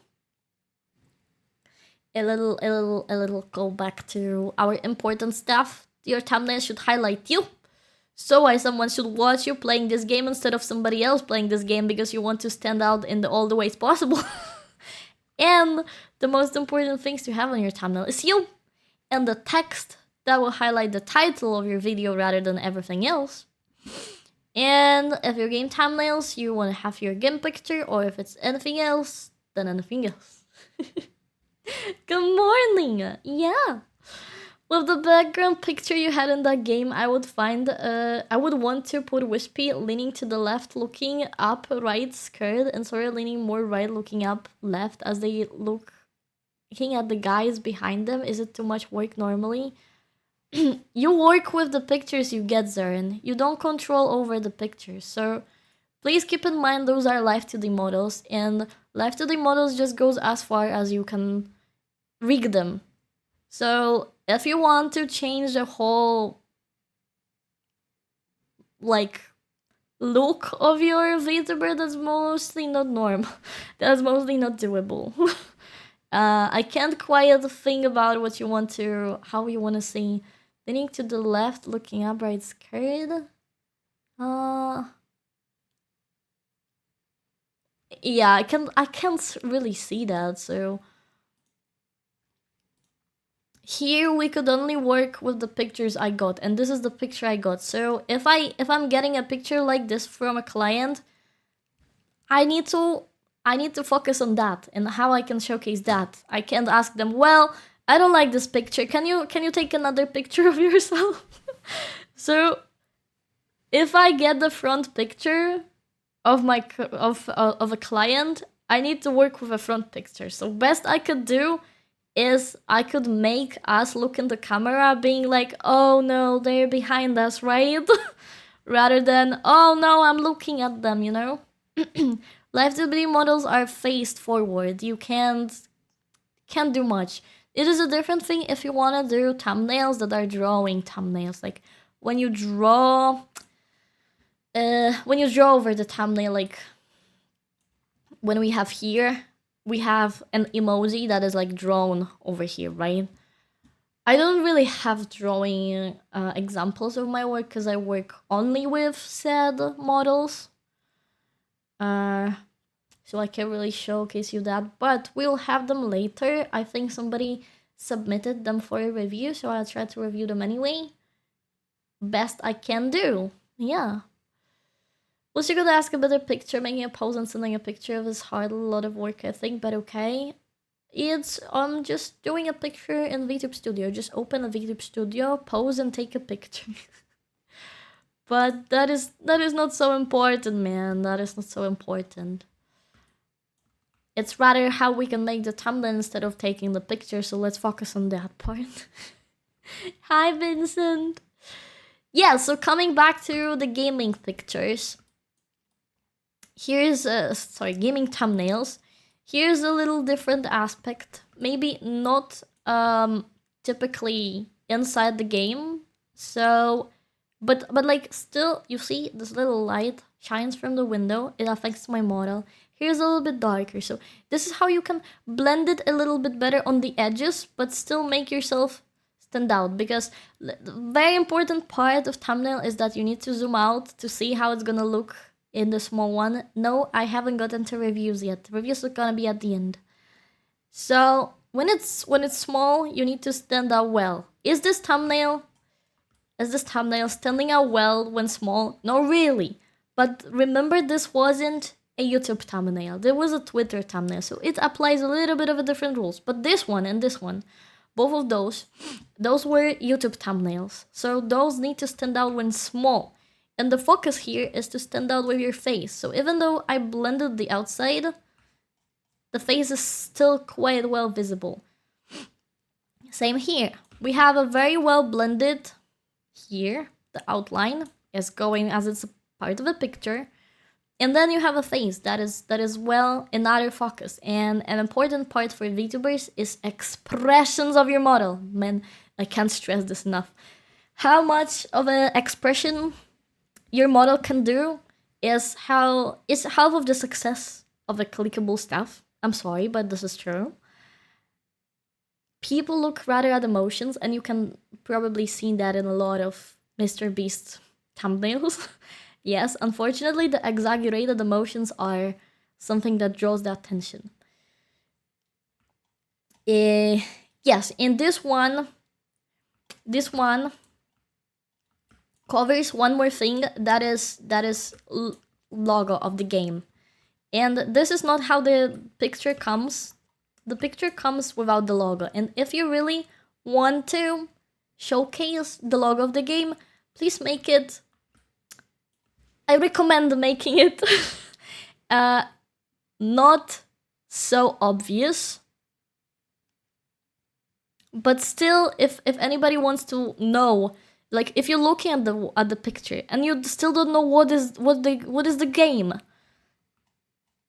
A little go back to our important stuff. Your thumbnail should highlight you. So why someone should watch you playing this game instead of somebody else playing this game, because you want to stand out in all the ways possible. And the most important things to have on your thumbnail is you and the text that will highlight the title of your video rather than everything else. And if your game thumbnails, you want to have your game picture, or if it's anything else, then anything else. Good morning! Yeah! With the background picture you had in that game, I would want to put Wispy leaning to the left, looking up, right, scared, and Sora leaning more right, looking up, left, as they looking at the guys behind them. Is it too much work normally? You work with the pictures you get, Zarin. You don't control over the pictures, so please keep in mind those are live 2D models, and live 2D models just goes as far as you can rig them. So if you want to change the whole like look of your VTuber, that's mostly not normal. That's mostly not doable. I can't quite think about what you want to, how you want to see. Leaning to the left, looking up, right, scared. Yeah, I can't really see that. So here we could only work with the pictures I got, and this is the picture I got. So if I'm getting a picture like this from a client, I need to focus on that and how I can showcase that. I can't ask them, well, I don't like this picture. Can you take another picture of yourself? So if I get the front picture of a client, I need to work with a front picture. So best I could do is I could make us look in the camera being like, oh no, they're behind us, right? Rather than, oh no, I'm looking at them, you know? Live 2D models are faced forward. You can't do much. It is a different thing if you want to do thumbnails that are drawing thumbnails. Like when you draw over the thumbnail, like when we have here, we have an emoji that is like drawn over here, right? I don't really have drawing examples of my work because I work only with said models. So I can't really showcase you that, but we'll have them later. I think somebody submitted them for a review, so I'll try to review them anyway. Best I can do. Yeah. Was you gonna ask about a picture? Making a pose and sending a picture of is hard. A lot of work, I think, but okay. It's just doing a picture in VTube Studio. Just open a VTube Studio, pose, and take a picture. But that is not so important, man. That is not so important. It's rather how we can make the thumbnail instead of taking the picture, so let's focus on that part. Hi, Vincent! Yeah, so coming back to the gaming pictures. Here's, gaming thumbnails. Here's a little different aspect. Maybe not typically inside the game. So, but like still, you see this little light shines from the window. It affects my model. Here's a little bit darker. So this is how you can blend it a little bit better on the edges, but still make yourself stand out. Because the very important part of thumbnail is that you need to zoom out to see how it's gonna look in the small one. No, I haven't gotten to reviews yet. Reviews are gonna be at the end. So when it's small, you need to stand out well. Is this thumbnail standing out well when small? No, really. But remember, this wasn't a YouTube thumbnail. There was a Twitter thumbnail, so it applies a little bit of a different rules. But this one and this one, both of those were YouTube thumbnails. So those need to stand out when small. And the focus here is to stand out with your face. So even though I blended the outside, the face is still quite well visible. Same here. We have a very well blended here. The outline is going as it's a part of a picture. And then you have a face that is well another focus. And an important part for VTubers is expressions of your model. Man, I can't stress this enough. How much of an expression your model can do is half of the success of the clickable stuff. I'm sorry, but this is true. People look rather at emotions, and you can probably see that in a lot of Mr. Beast thumbnails. Yes, unfortunately, the exaggerated emotions are something that draws the attention. Yes, in this one covers one more thing that is logo of the game. And this is not how the picture comes. The picture comes without the logo. And if you really want to showcase the logo of the game, please make it... I recommend making it not so obvious. But still, if anybody wants to know, like if you're looking at the picture and you still don't know what is the game,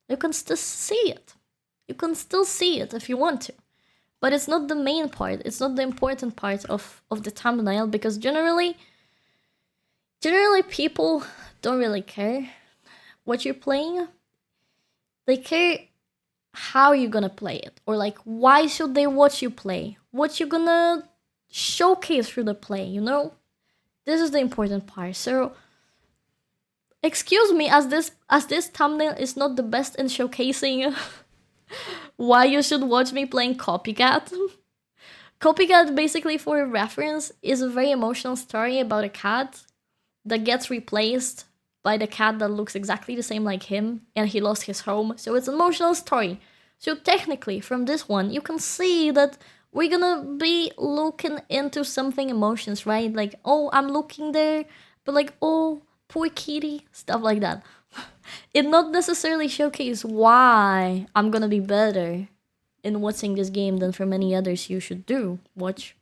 you can still see it. You can still see it if you want to. But it's not the main part. It's not the important part of the thumbnail, because generally people don't really care what you're playing. They care how you're gonna play it, or like why should they watch you play, what you're gonna showcase through the play, you know? This is the important part. So excuse me, as this thumbnail is not the best in showcasing why you should watch me playing Copycat. Copycat, basically for a reference, is a very emotional story about a cat that gets replaced by the cat that looks exactly the same like him, and he lost his home. So it's an emotional story. So technically, from this one, you can see that we're gonna be looking into something emotions, right? Like, oh, I'm looking there, but like, oh, poor kitty, stuff like that. It not necessarily showcase why I'm gonna be better in watching this game than for many others you should watch.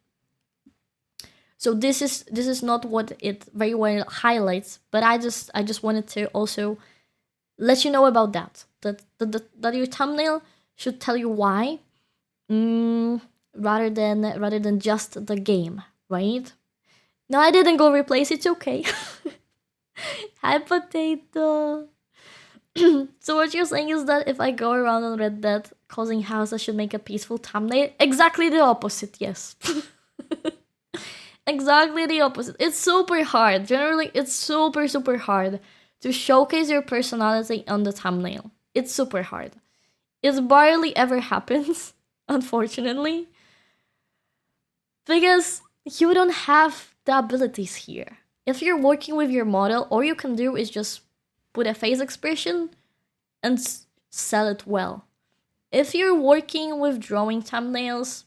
So this is not what it very well highlights, but I just wanted to also let you know about that your thumbnail should tell you why, rather than just the game, right? No, I didn't go replace. It's okay. Hi, potato. So what you're saying is that if I go around on Red Dead causing house, I should make a peaceful thumbnail? Exactly the opposite, yes. Exactly the opposite. It's super hard. Generally, it's super hard to showcase your personality on the thumbnail. It's super hard. It barely ever happens, unfortunately. Because you don't have the abilities here. If you're working with your model, all you can do is just put a face expression and sell it well. If you're working with drawing thumbnails,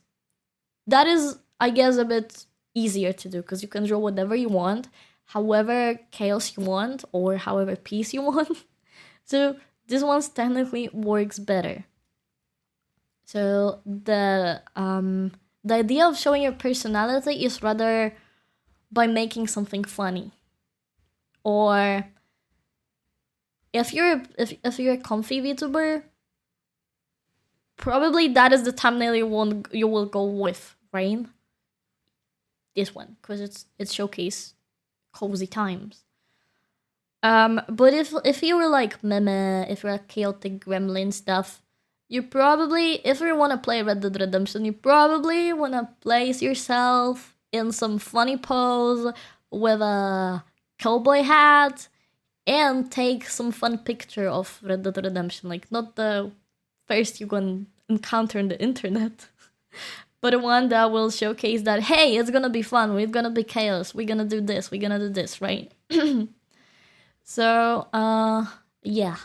that is, I guess, a bit easier to do because you can draw whatever you want, however chaos you want, or however peace you want. So this one technically works better. So the idea of showing your personality is rather by making something funny, or if you're a comfy VTuber, probably that is the thumbnail you will go with, right? This one, because it's showcase cozy times. But if you were like meme, if you're a chaotic gremlin stuff, you probably, if you want to play Red Dead Redemption, you probably want to place yourself in some funny pose with a cowboy hat and take some fun picture of Red Dead Redemption. Like, not the first you're gonna encounter on the internet, but one that will showcase that, hey, it's gonna be fun, we're gonna be chaos, we're gonna do this, right? So, yeah.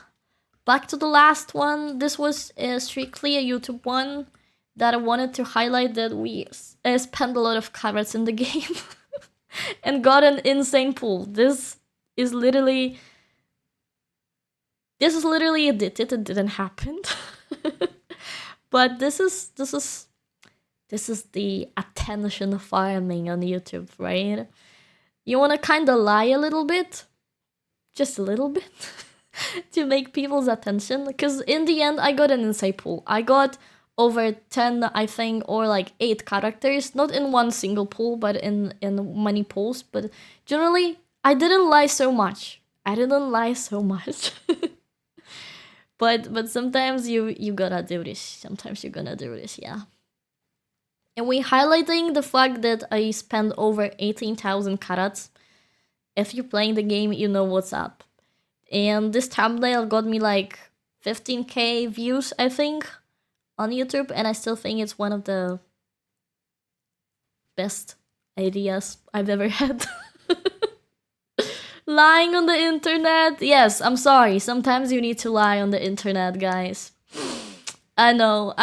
Back to the last one. This was strictly a YouTube one that I wanted to highlight that we spent a lot of carrots in the game and got an insane pool. This is literally it. It didn't happen. But this is the attention farming on YouTube, right? You want to kind of lie a little bit, just a little bit, to make people's attention. Because in the end, I got an insane pool. I got over 10, I think, or like 8 characters, not in one single pool, but in many pools. But generally, I didn't lie so much. But sometimes you gotta do this. Sometimes you're gonna do this, yeah. And we highlighting the fact that I spent over 18,000 carats. If you're playing the game, you know what's up. And this thumbnail got me like 15k views, I think, on YouTube, and I still think it's one of the best ideas I've ever had. Lying on the internet. Yes, I'm sorry. Sometimes you need to lie on the internet, guys. I know.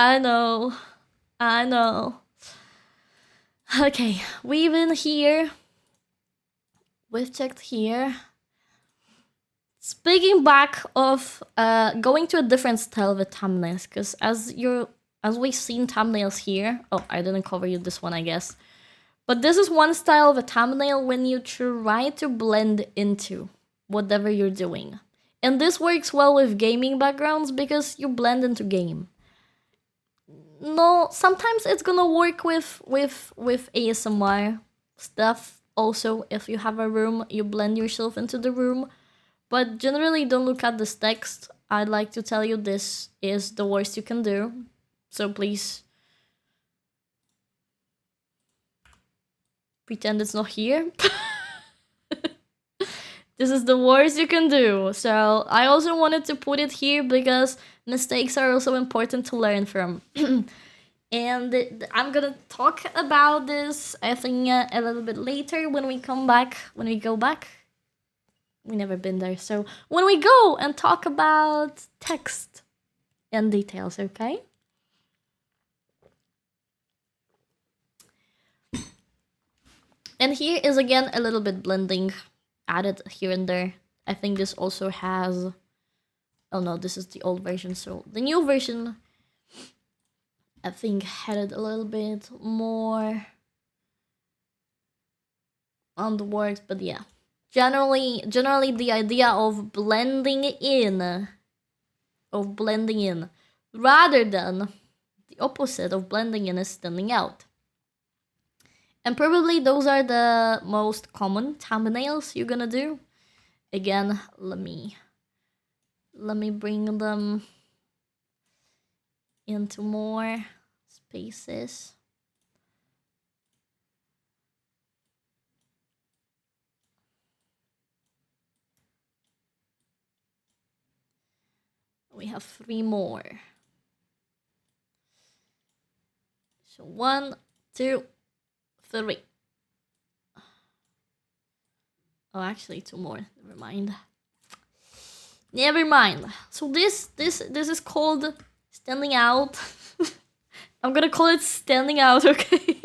Okay, we've been here. We've checked here. Speaking back of going to a different style with thumbnails, because as we've seen thumbnails here. Oh, I didn't cover you this one, I guess. But this is one style of a thumbnail when you try to blend into whatever you're doing. And this works well with gaming backgrounds because you blend into game. No, sometimes it's gonna work with ASMR stuff. Also, if you have a room, you blend yourself into the room. But generally, don't look at this text. I'd like to tell you this is the worst you can do. So please pretend it's not here. This is the worst you can do. So I also wanted to put it here because mistakes are also important to learn from. And I'm gonna talk about this, I think, a little bit later when we go back. We never been there. So when we go and talk about text and details, okay? And here is again a little bit blending added here and there. I think this also has... Oh no, this is the old version. So the new version, I think, had it a little bit more on the works. But yeah, generally the idea of blending in, rather than the opposite of blending in is standing out. And probably those are the most common thumbnails you're gonna do. Again, let me bring them into more spaces. We have 3 more. So 1, 2, 3. Oh, actually 2 more. Never mind. Never mind. So this is called standing out. I'm gonna call it standing out, okay?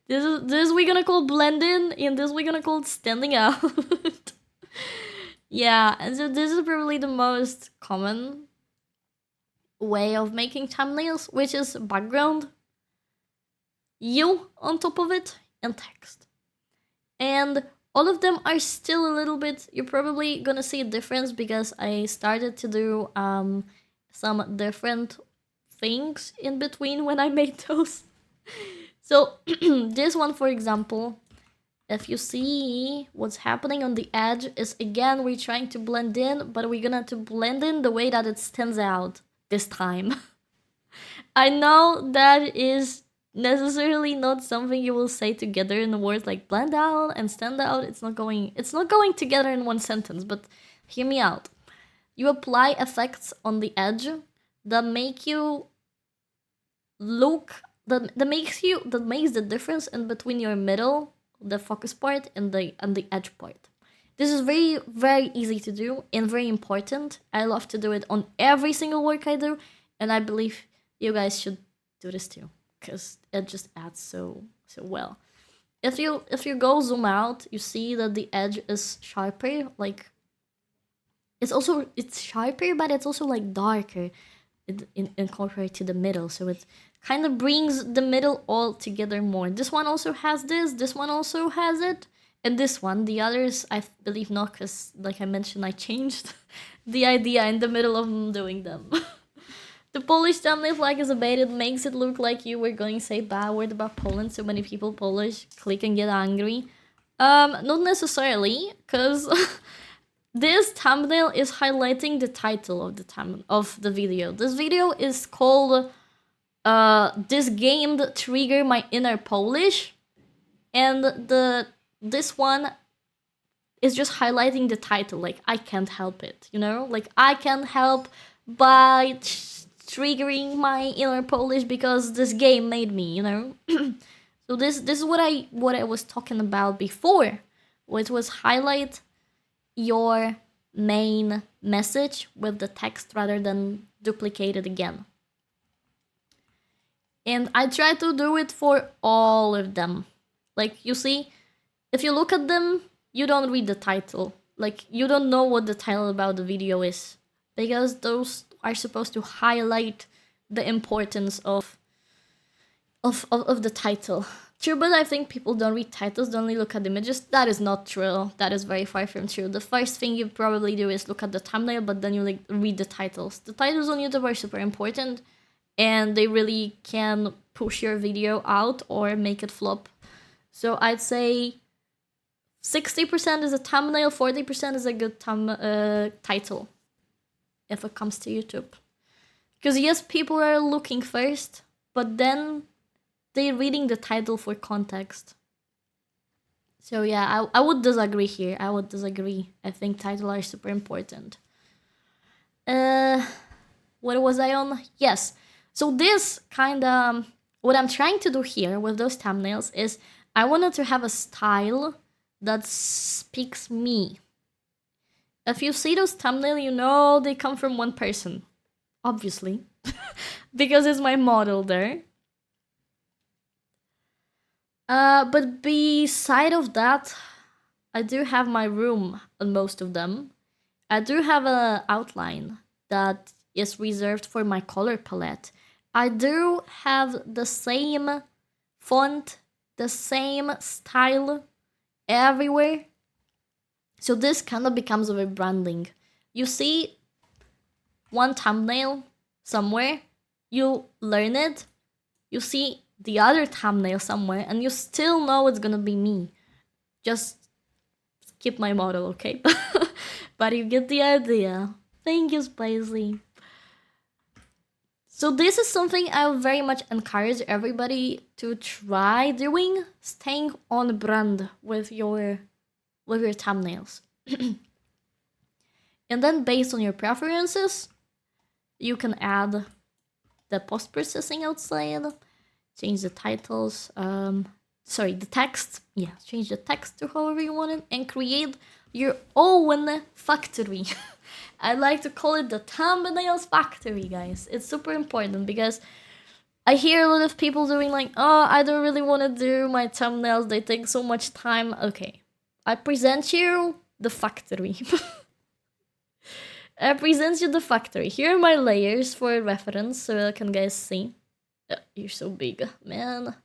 this we're gonna call blend in, and this we're gonna call it standing out. Yeah, and so this is probably the most common way of making thumbnails, which is background, you on top of it, and text. And all of them are still a little bit, you're probably gonna see a difference because I started to do some different things in between when I made those. So this one, for example, if you see what's happening on the edge is, again, we're trying to blend in, but we're gonna to blend in the way that it stands out this time. I know that is necessarily not something you will say together in the words like blend out and stand out. It's not going together in one sentence, but hear me out. You apply effects on the edge that make you look that makes the difference in between your middle, the focus part, and the edge part. This is very, very easy to do and very important. I love to do it on every single work I do, and I believe you guys should do this too, because it just adds so well. If you go zoom out, you see that the edge is sharper. Like it's sharper, but it's also like darker in compared to the middle. So it kind of brings the middle all together more. This one also has this one also has it, and this one, the others, I believe not, because like I mentioned, I changed the idea in the middle of doing them. The Polish thumbnail flag is abated, makes it look like you were going to say bad word about Poland, so many people Polish click and get angry. Not necessarily, because this thumbnail is highlighting the title of the video. This video is called "This game trigger my inner Polish," and this one is just highlighting the title. Like, I can't help it, you know? Like, I can't help by triggering my inner Polish because this game made me, you know? So this is what I was talking about before, which was highlight your main message with the text rather than duplicate it again. And I try to do it for all of them. Like, you see, if you look at them, you don't read the title. Like, you don't know what the title about the video is, because those are supposed to highlight the importance of the title. True, but I think people don't read titles, they only look at images. That is not true. That is very far from true. The first thing you probably do is look at the thumbnail, but then you read the titles. The titles on YouTube are super important, and they really can push your video out or make it flop. So I'd say 60% is a thumbnail, 40% is a good title if it comes to YouTube. Because yes, people are looking first, but then they're reading the title for context. So yeah, I would disagree here. I would disagree. I think titles are super important. What was I on? Yes. So this kind of, what I'm trying to do here with those thumbnails is I wanted to have a style that speaks me. If you see those thumbnails, you know they come from one person, obviously, because it's my model there. But beside of that, I do have my room on most of them. I do have an outline that is reserved for my color palette. I do have the same font, the same style everywhere. So this kind of becomes a branding. You see one thumbnail somewhere, you learn it, you see the other thumbnail somewhere, and you still know it's gonna be me. Just skip my model, okay? But you get the idea. Thank you, Spicy. So this is something I very much encourage everybody to try doing, staying on brand with your thumbnails. And then based on your preferences, you can add the post-processing outside, change the titles. sorry, the text. Yeah, change the text to however you want it and create your own factory. I like to call it the thumbnails factory, guys. It's super important because I hear a lot of people doing like, oh, I don't really want to do my thumbnails. They take so much time. Okay, I present you the factory. I present you the factory. Here are my layers for reference so I can guys see. You're so big, man.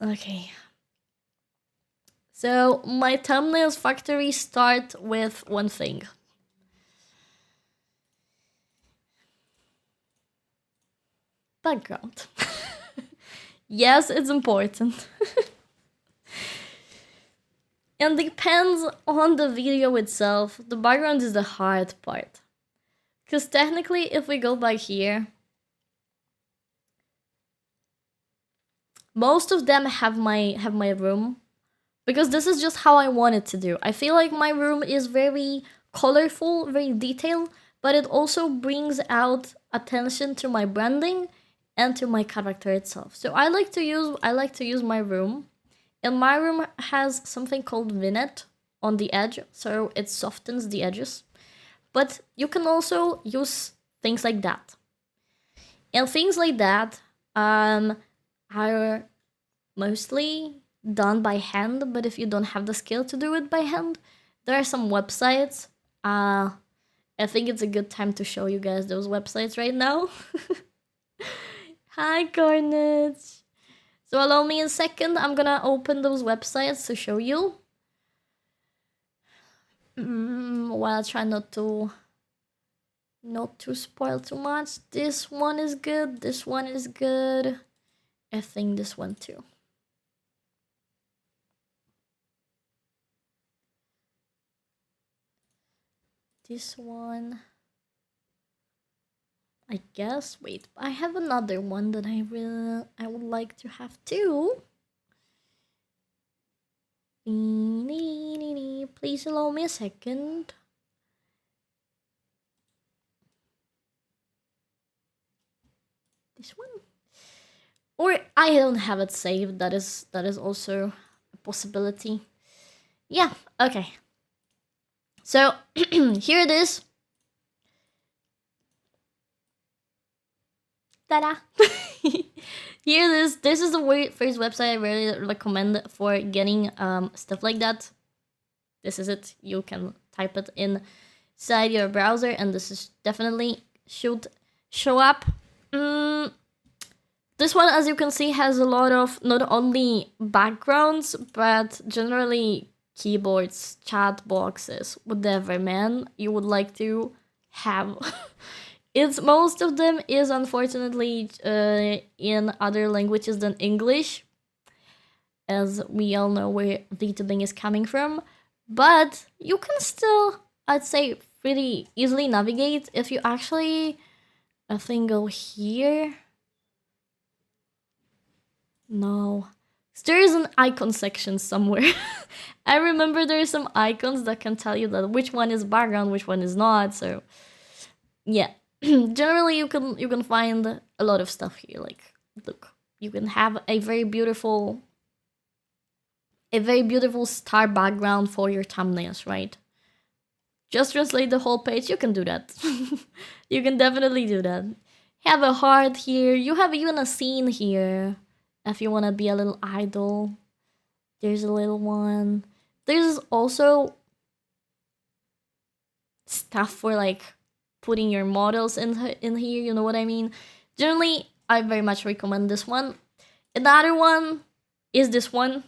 Okay. So my thumbnails factory start with one thing. Background. Yes, it's important. And depends on the video itself. The background is the hard part. Because technically, if we go back here, most of them have my room. Because this is just how I want it to do. I feel like my room is very colorful, very detailed, but it also brings out attention to my branding and to my character itself. So I like to use my room. And my room has something called vignette on the edge, so it softens the edges. But you can also use things like that. And things like that are mostly done by hand, but if you don't have the skill to do it by hand, there are some websites. I think it's a good time to show you guys those websites right now. Hi, Carnage. So allow me a second, I'm gonna open those websites to show you. While I try not to spoil too much. This one is good, this one is good. I think this one too. This one. I guess, wait, I have another one that I would like to have too. Please allow me a second. This one? Or I don't have it saved, that is also a possibility. Yeah, okay. So, here it is. Ta-da! Here it is. This is the first website I really recommend for getting stuff like that. This is it. You can type it inside your browser and this is definitely should show up. This one, as you can see, has a lot of not only backgrounds, but generally keyboards, chat boxes, whatever, man, you would like to have. It's most of them is unfortunately in other languages than English, as we all know where VTubing is coming from. But you can still, I'd say, pretty easily navigate if you actually, I think, go here. No, there is an icon section somewhere. I remember there are some icons that can tell you that which one is background, which one is not. So, yeah. Generally you can find a lot of stuff here. Like, look, you can have a very beautiful star background for your thumbnails, right? Just translate the whole page. You can do that. You can definitely do that. Have a heart here. You have even a scene here if you want to be a little idol. There's a little one. There's also stuff for like putting your models in here, you know what I mean? Generally, I very much recommend this one. Another one is this one.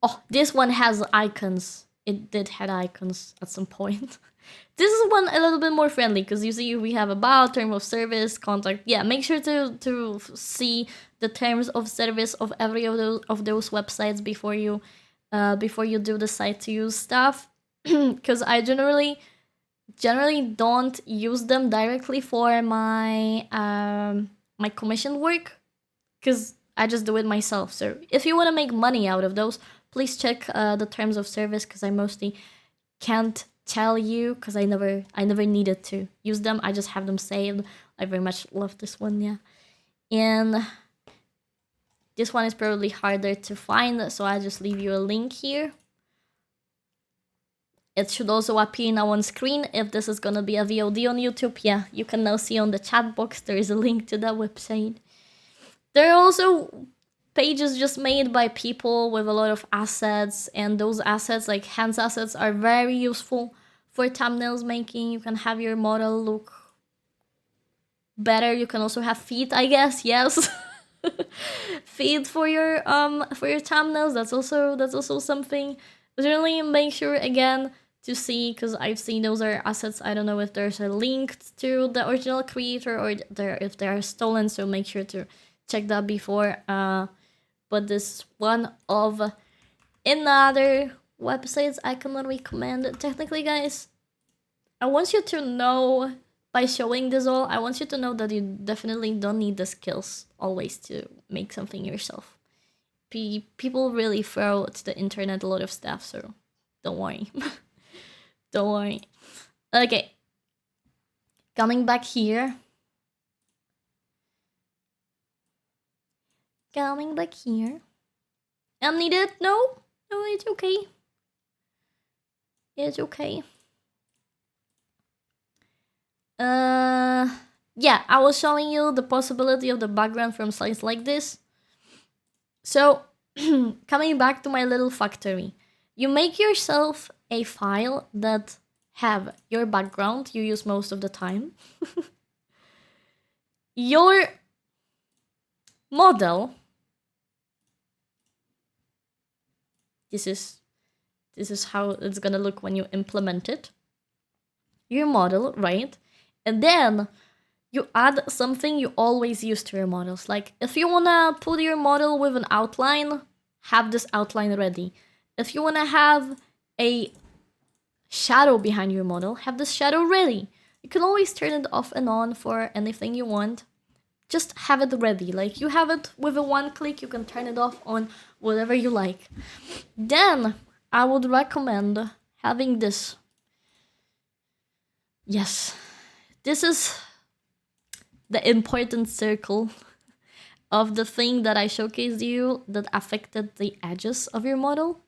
Oh, this one has icons. It did have icons at some point. This is one a little bit more friendly because you see we have about, term of service, contact. Yeah, make sure to see the terms of service of every of those websites before you decide to use stuff. Because I generally don't use them directly for my my commission work, because I just do it myself. So if you want to make money out of those, please check the terms of service, because I mostly can't tell you because I never needed to use them. I just have them saved. I very much love this one, yeah. And This one is probably harder to find, so I just leave you a link here. It should also appear now on screen if this is gonna be a VOD on YouTube. Yeah, you can now see on the chat box there is a link to that website. There are also pages just made by people with a lot of assets, and those assets, like hands assets, are very useful for thumbnails making. You can have your model look better. You can also have feet, I guess. Yes. Feed for your thumbnails. That's also something. Generally make sure again to see, because I've seen those are assets. I don't know if there's a link to the original creator or if they are stolen, so make sure to check that before. But this one of another websites I cannot recommend. Technically, guys, I want you to know, by showing this all, I want you to know that you definitely don't need the skills always to make something yourself. People really throw to the internet a lot of stuff, so don't worry. Don't worry. Okay. Coming back here. Unneeded? No, it's okay. It's okay. Yeah, I was showing you the possibility of the background from slides like this. So, coming back to my little factory, you make yourself a file that have your background you use most of the time, your model. This is how it's gonna look when you implement it. Your model, right? And then you add something you always use to your models. Like, if you wanna put your model with an outline, have this outline ready. If you wanna have a shadow behind your model, have this shadow ready. You can always turn it off and on for anything you want. Just have it ready. Like, you have it with a one click, you can turn it off on whatever you like. Then I would recommend having this. Yes, this is the important circle of the thing that I showcased you that affected the edges of your model.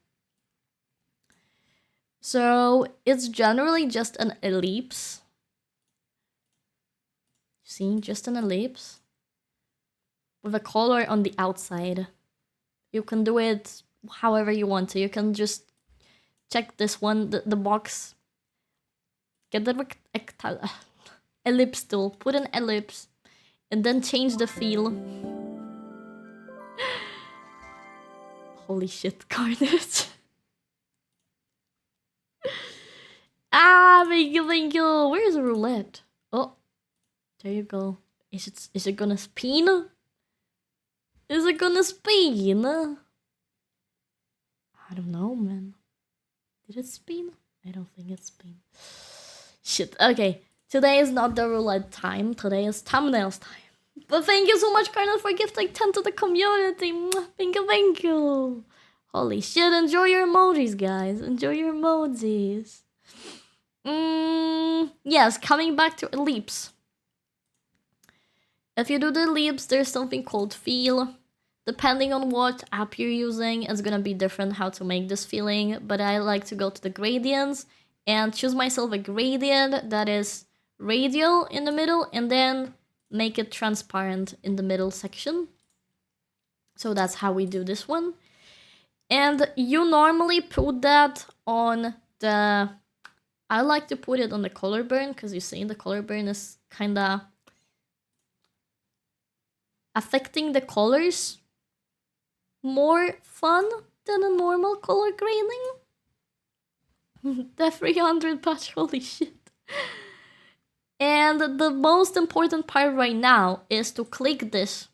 So it's generally just an ellipse. See, just an ellipse with a color on the outside. You can do it however you want to. You can just check this one, the box. Get the ellipse tool, put an ellipse, and then change the feel. Holy shit, Carnage. Thank you. Where's the roulette? Oh, there you go. Is it gonna spin? Is it gonna spin? I don't know, man. Did it spin? I don't think it spin. Shit, okay. Today is not the roulette time. Today is thumbnails time. But thank you so much, Colonel, for gifting 10 to the community. Thank you. Holy shit, enjoy your emojis, guys. Enjoy your emojis. Yes, coming back to ellipse. If you do the ellipse, there's something called feel. Depending on what app you're using, it's gonna be different how to make this feeling. But I like to go to the gradients and choose myself a gradient that is radial in the middle, and then make it transparent in the middle section. So that's how we do this one. And you normally put that on the... I like to put it on the color burn, because you see the color burn is kinda affecting the colors more fun than a normal color grading. The 300 patch, holy shit. And the most important part right now is to click this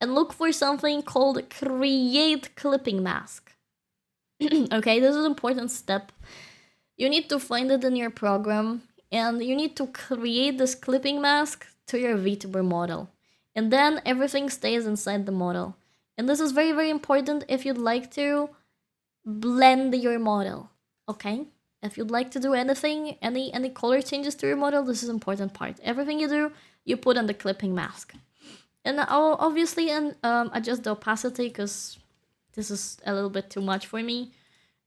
and look for something called Create Clipping Mask. Okay, this is an important step. You need to find it in your program, and you need to create this clipping mask to your VTuber model. And then everything stays inside the model. And this is very, very important if you'd like to blend your model, okay? If you'd like to do anything, any color changes to your model, this is an important part. Everything you do, you put on the clipping mask. And I'll obviously adjust the opacity because this is a little bit too much for me.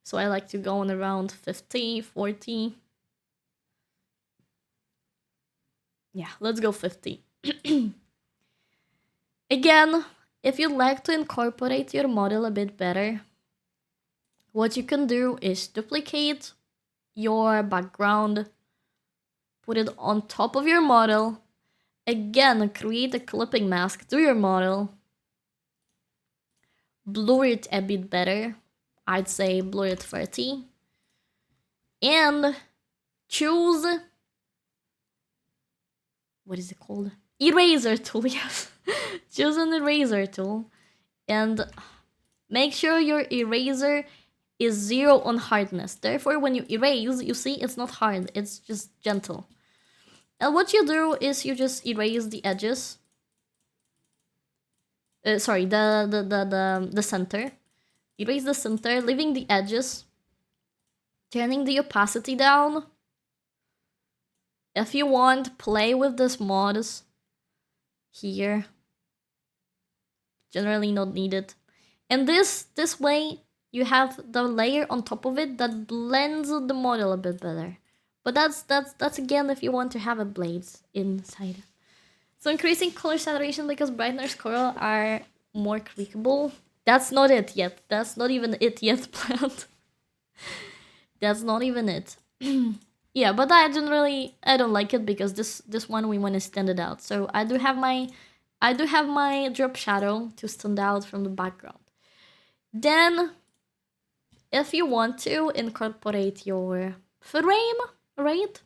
So I like to go on around 50, 40. Yeah, let's go 50. Again, if you'd like to incorporate your model a bit better, what you can do is duplicate your background, put it on top of your model. Again, create a clipping mask to your model. Blur it a bit better. I'd say blur it 30. And choose... what is it called? Eraser tool, yes. Choose an eraser tool. And make sure your eraser is 0 on hardness. Therefore, when you erase, you see it's not hard. It's just gentle. And what you do is you just erase the edges. Sorry, the center. Erase the center, leaving the edges. Turning the opacity down. If you want, play with this mods here. Generally not needed. And this way, you have the layer on top of it that blends the model a bit better. But that's again if you want to have a blades inside. So increasing color saturation because brightness coral are more clickable. That's not it yet. That's not even it yet, plant. That's not even it. Yeah, but I don't like it because this one we want to stand it out. So I do have my drop shadow to stand out from the background. Then, if you want to incorporate your frame, right?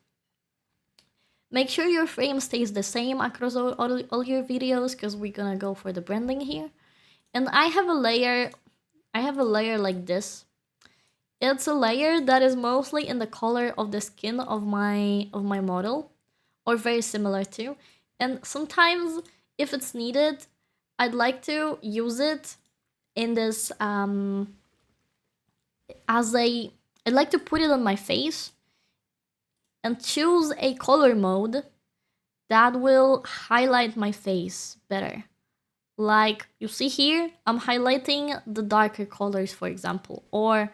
Make sure your frame stays the same across all your videos because we're gonna go for the branding here. And I have a layer like this. It's a layer that is mostly in the color of the skin of my model, or very similar to. And sometimes, if it's needed, I'd like to use it in this I'd like to put it on my face and choose a color mode that will highlight my face better. Like you see here, I'm highlighting the darker colors, for example, or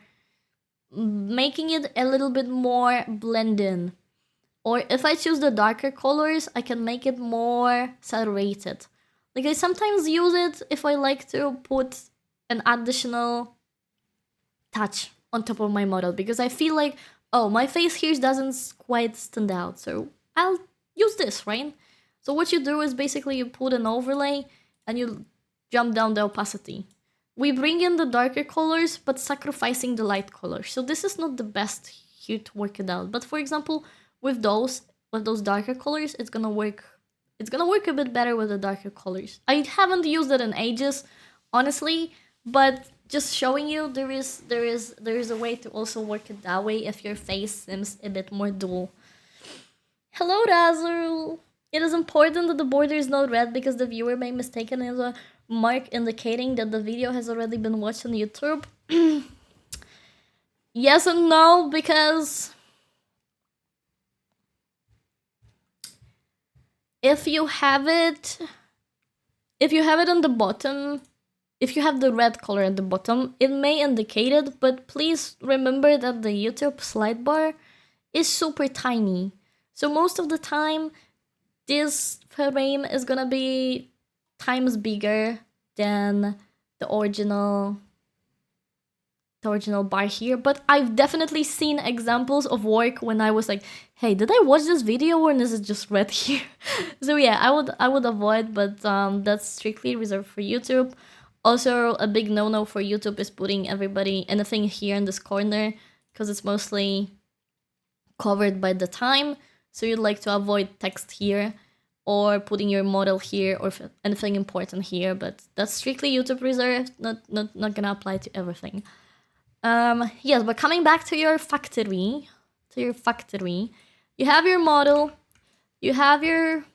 making it a little bit more blend in. Or if I choose the darker colors, I can make it more saturated. Like I sometimes use it if I like to put an additional touch on top of my model because I feel like, oh, my face here doesn't quite stand out, so I'll use this, right? So what you do is basically you put an overlay and you jump down the opacity. We bring in the darker colors, but sacrificing the light colors. So this is not the best here to work it out. But for example, with those darker colors, it's gonna work a bit better with the darker colors. I haven't used it in ages, honestly, but just showing you there is a way to also work it that way if your face seems a bit more dull. Hello, Razul. It is important that the border is not red because the viewer may mistake it as a mark indicating that the video has already been watched on YouTube. Yes and no, because if you have it on the bottom, if you have the red color at the bottom, it may indicate it, but please remember that the YouTube slide bar is super tiny. So most of the time, this frame is gonna be times bigger than the original bar here, but I've definitely seen examples of work when I was like, hey, did I watch this video or is it just red here? So yeah, I would avoid, but that's strictly reserved for YouTube. Also, a big no-no for YouTube is putting anything here in this corner because it's mostly covered by the time, so you'd like to avoid text here or putting your model here or anything important here, but that's strictly YouTube reserved, not gonna apply to everything. Yes, but coming back to your factory, you have your model, you have your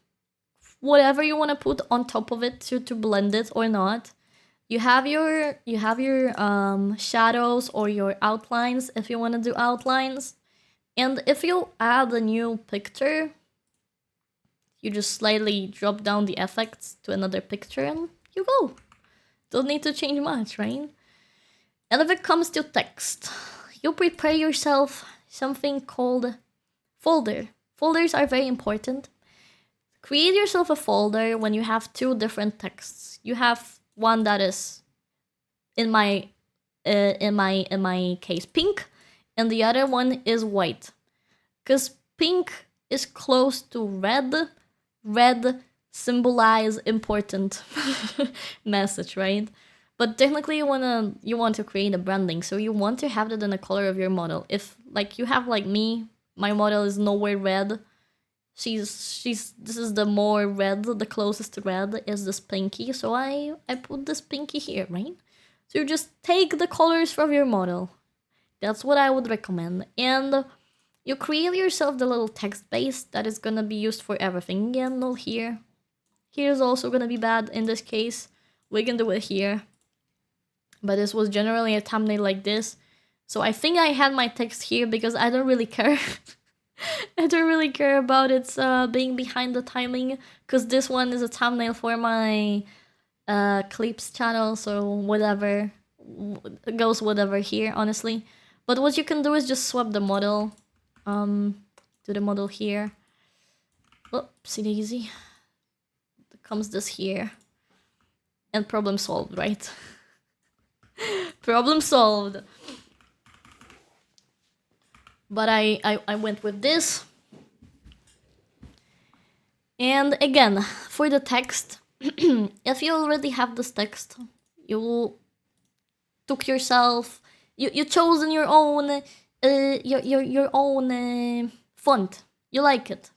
whatever you want to put on top of it to blend it or not. You have your shadows or your outlines if you want to do outlines. And if you add a new picture, You just slightly drop down the effects to another picture and you go. Don't need to change much, right? And if it comes to text, you prepare yourself something called folder. Folders are very important. Create yourself a folder when you have two different texts. You have one that is, in my case, pink, and the other one is white. Because pink is close to red. Red symbolize important message, right? But technically you want to create a branding, so you want to have that in the color of your model. If like you have like me, my model is nowhere red. This is the more red, the closest to red is this pinky, so I put this pinky here, right? So you just take the colors from your model. That's what I would recommend. And you create yourself the little text base that is gonna be used for everything. Again, no here. Here is also gonna be bad in this case. We can do it here. But this was generally a thumbnail like this. So I think I had my text here because I don't really care. I don't really care about it being behind the timing. Because this one is a thumbnail for my clips channel. So whatever. Goes whatever here, honestly. But what you can do is just swap the model. Do the model here. Oopsie daisy. Comes this here. And problem solved, right? Problem solved. But I went with this. And again, for the text, if you already have this text, you took yourself, you chosen your own your own font. You like it.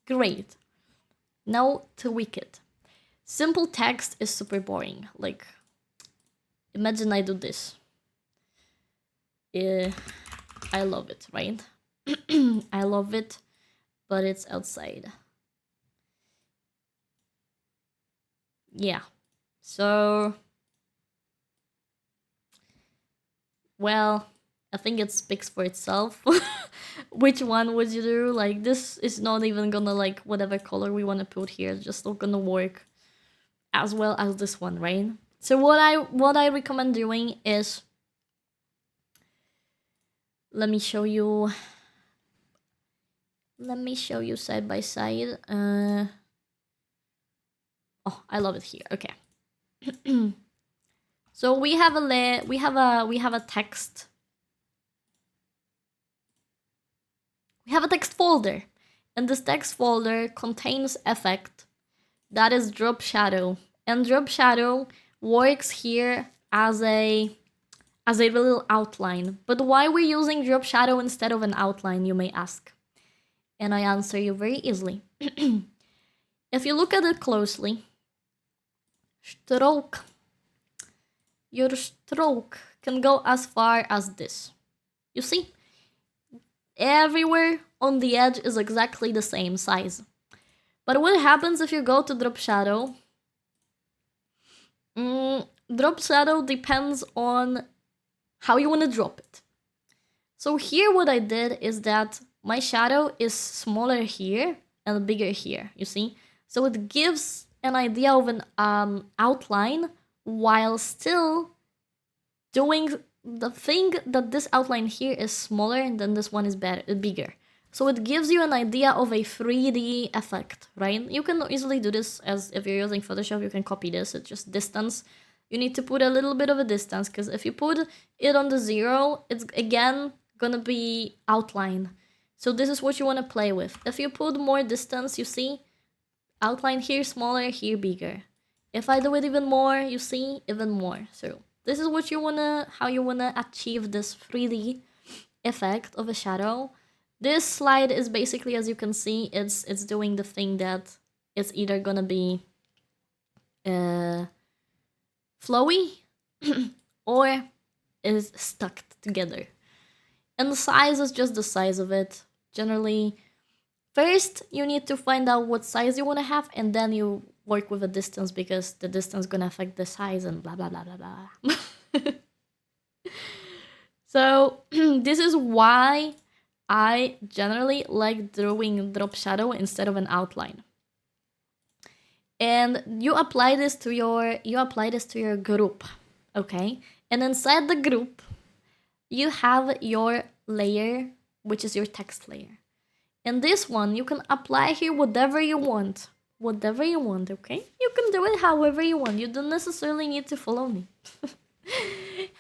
Great. Now tweak it. Simple text is super boring. Like, imagine I do this. I love it, right? I love it, but it's outside. Yeah. So, well, I think it speaks for itself. Which one would you do? Like, this is not even gonna, like, whatever color we want to put here, it's just not gonna work as well as this one, right? So what I recommend doing is, let me show you side by side. Oh, I love it here. Okay. So we have a text. We have a text folder, and this text folder contains effect that is drop shadow, and drop shadow works here as a little outline. But why we're using drop shadow instead of an outline, you may ask. And I answer you very easily. If you look at it closely, your stroke can go as far as this. You see? Everywhere on the edge is exactly the same size. But what happens if you go to drop shadow? Drop shadow depends on how you want to drop it. So here what I did is that my shadow is smaller here and bigger here, you see? So it gives an idea of an outline while still doing the thing that this outline here is smaller and then this one is bigger. So it gives you an idea of a 3D effect, right? You can easily do this as if you're using Photoshop, you can copy this, it's just distance. You need to put a little bit of a distance because if you put it on the 0, it's again gonna be outline. So this is what you want to play with. If you put more distance, you see, outline here smaller, here bigger. If I do it even more, you see, even more. So this is what how you wanna achieve this 3D effect of a shadow. This slide is basically, as you can see, it's doing the thing that it's either gonna be flowy or is stuck together. And the size is just the size of it. Generally, first you need to find out what size you want to have, and then you work with a distance because the distance gonna affect the size and blah blah blah blah blah. So this is why I generally like drawing drop shadow instead of an outline. and you apply this to your group, okay? And inside the group, you have your layer, which is your text layer. And this one, you can apply here whatever you want. Whatever you want, okay? You can do it however you want. You don't necessarily need to follow me.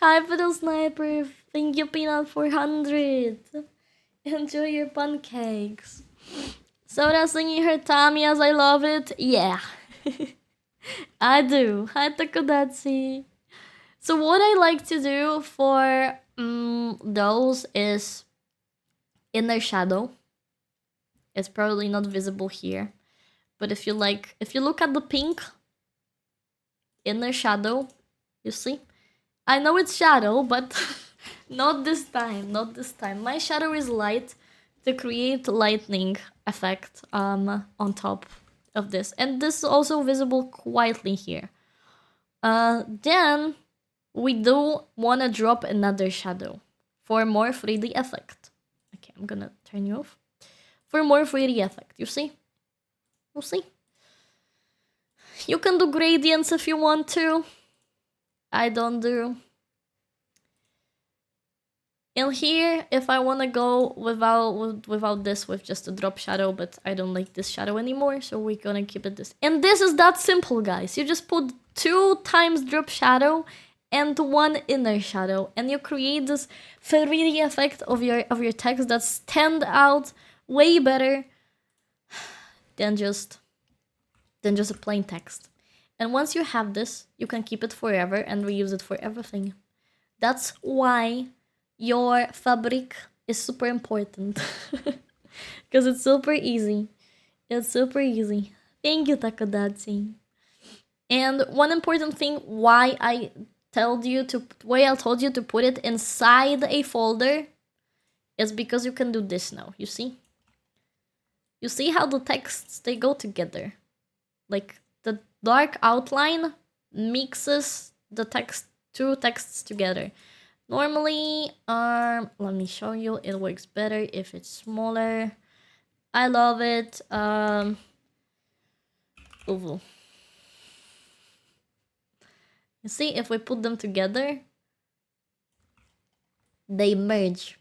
Hi, Fiddle Sniper. Thank you, Peanut 400. Enjoy your pancakes. Saura singing her Tommy as I love it. Yeah. I do. Hi, Takodachi. So what I like to do for those is inner shadow. It's probably not visible here. But if you look at the pink inner shadow, you see? I know it's shadow, but not this time, not this time. My shadow is light to create lightning effect on top of this. And this is also visible quietly here. Then we do want to drop another shadow for more 3D effect. Okay, I'm gonna turn you off. For more 3D effect, you see? We'll see. You can do gradients if you want to. I don't do. And here, if I want to go without this, with just a drop shadow, but I don't like this shadow anymore, so we're gonna keep it this. And this is that simple, guys. You just put 2 times drop shadow and 1 inner shadow, and you create this 3D effect of your text that stand out way better than just a plain text. And once you have this, you can keep it forever and reuse it for everything. That's why your fabric is super important. Because it's super easy. It's super easy. Thank you, Takodachi. And one important thing why I told you to put it inside a folder is because you can do this now. You see? You see how the texts, they go together. Like the dark outline mixes the two texts together. Normally, let me show you. It works better if it's smaller. I love it. Ooh. You see, if we put them together, they merge.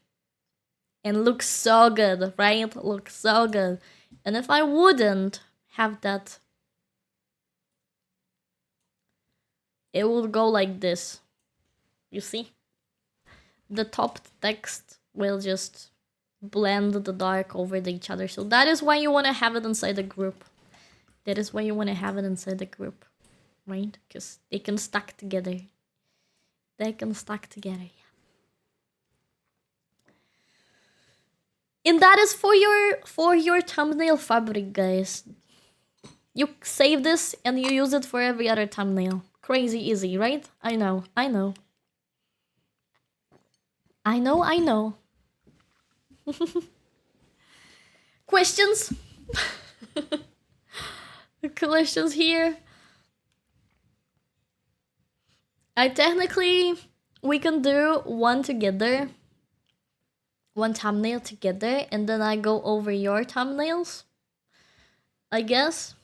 And look so good, right? Looks so good. And if I wouldn't have that, it would go like this. You see? The top text will just blend the dark over each other. So that is why you want to have it inside the group. That is why you want to have it inside the group. Right? Because they can stack together. They can stack together. And that is for your thumbnail fabric, guys. You save this and you use it for every other thumbnail. Crazy easy, right? I know. Questions? Questions here? We can do one together. One thumbnail together, and then I go over your thumbnails, I guess.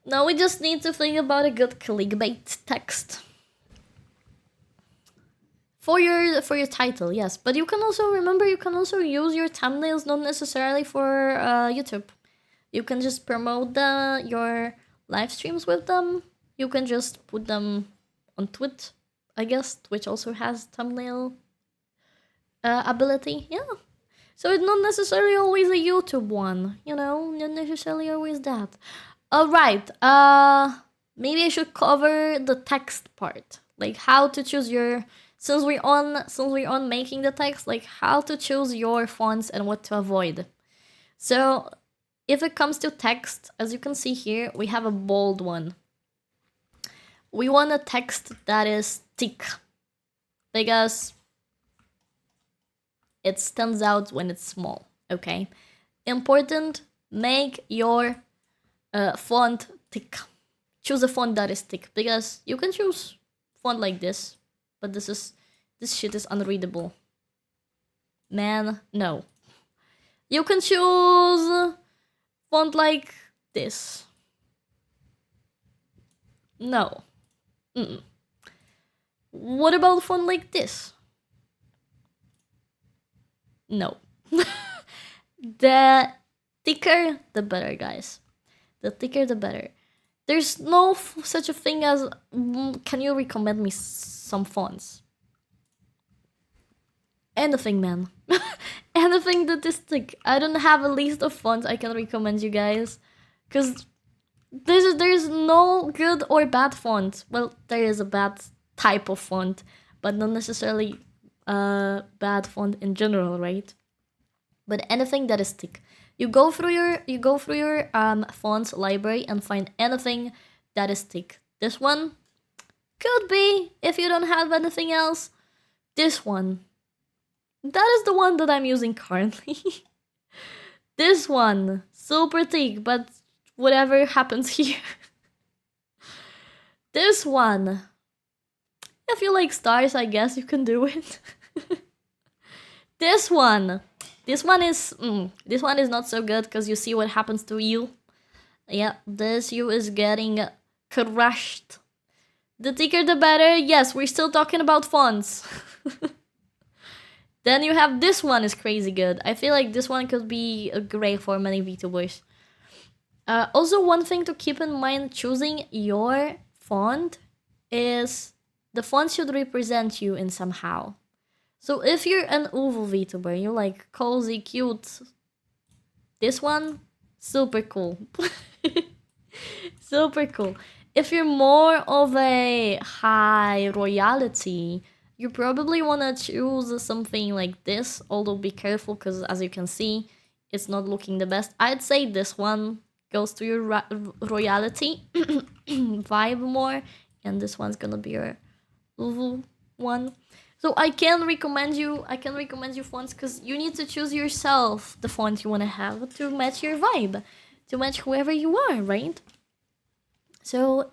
Now we just need to think about a good clickbait text for your title, yes. But you can also use your thumbnails not necessarily for YouTube. You can just promote your live streams with them. You can just put them on Twitch. I guess Twitch also has thumbnail ability, yeah. So it's not necessarily always a YouTube one, you know, not necessarily always that. Alright, maybe I should cover the text part, like how to choose your, since we're on making the text, like how to choose your fonts and what to avoid. So if it comes to text, as you can see here, we have a bold one. We want a text that is thick, because it stands out when it's small, okay? Important, make your font thick. Choose a font that is thick, because you can choose font like this, but this shit is unreadable. Man, no. You can choose font like this. No. Mm-mm. What about font like this? No. The thicker, the better, guys. The thicker, the better. There's no such a thing as, can you recommend me some fonts? Anything, man. Anything that is thick. I don't have a list of fonts I can recommend you guys. Because there's no good or bad font. Well, there is a bad type of font, but not necessarily a bad font in general, right? But anything that is thick. You go through your fonts library and find anything that is thick. This one could be, if you don't have anything else. This one. That is the one that I'm using currently. This one, super thick, but whatever happens here. This one. If you like stars, I guess you can do it. This one. This one is not so good because you see what happens to you. Yeah, this you is getting crushed. The thicker the better. Yes, we're still talking about fonts. Then you have this one is crazy good. I feel like this one could be great for many VTubers. Also, one thing to keep in mind choosing your font is the font should represent you in somehow. So if you're an oval VTuber, you're like cozy, cute. This one, super cool. Super cool. If you're more of a high royalty, you probably want to choose something like this, although be careful because as you can see, it's not looking the best. I'd say this one goes to your royalty vibe more, and this one's gonna be your oval one. So I can recommend you fonts because you need to choose yourself the font you want to have to match your vibe, to match whoever you are, right? So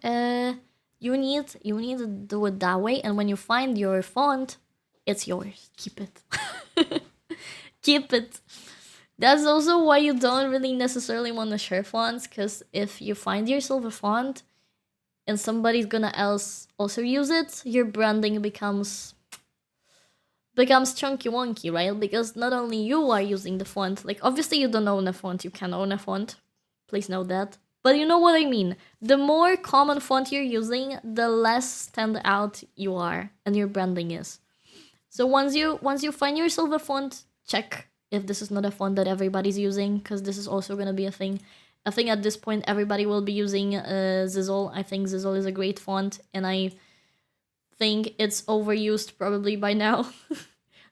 you need to do it that way, and when you find your font, it's yours. Keep it. Keep it. That's also why you don't really necessarily want to share fonts, because if you find yourself a font and somebody's gonna else also use it, your branding becomes chunky wonky, right? Because not only you are using the font, like obviously you don't own a font, you can own a font. Please know that. But you know what I mean. The more common font you're using, the less stand out you are and your branding is. So once you find yourself a font, check if this is not a font that everybody's using, because this is also gonna be a thing. I think at this point everybody will be using Zizzle. I think Zizzle is a great font, and I think it's overused probably by now.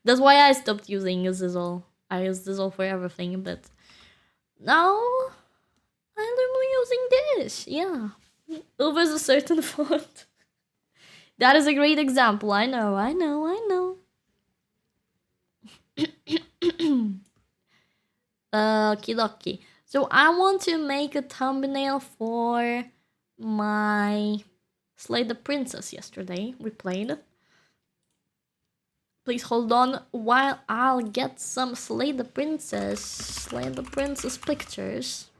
That's why I stopped using Zizzle. I use Zizzle for everything, but now I'm using this. Yeah, over a certain font. That is a great example. I know. Okie dokie. So I want to make a thumbnail for my Slay the Princess yesterday we played. Please hold on while I'll get some Slay the Princess pictures.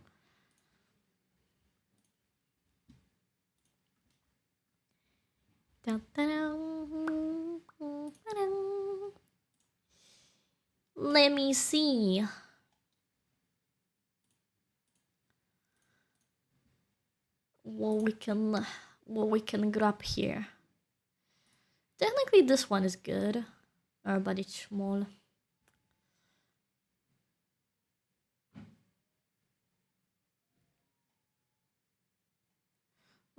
Let me see. What we can grab here. Technically this one is good. But it's small.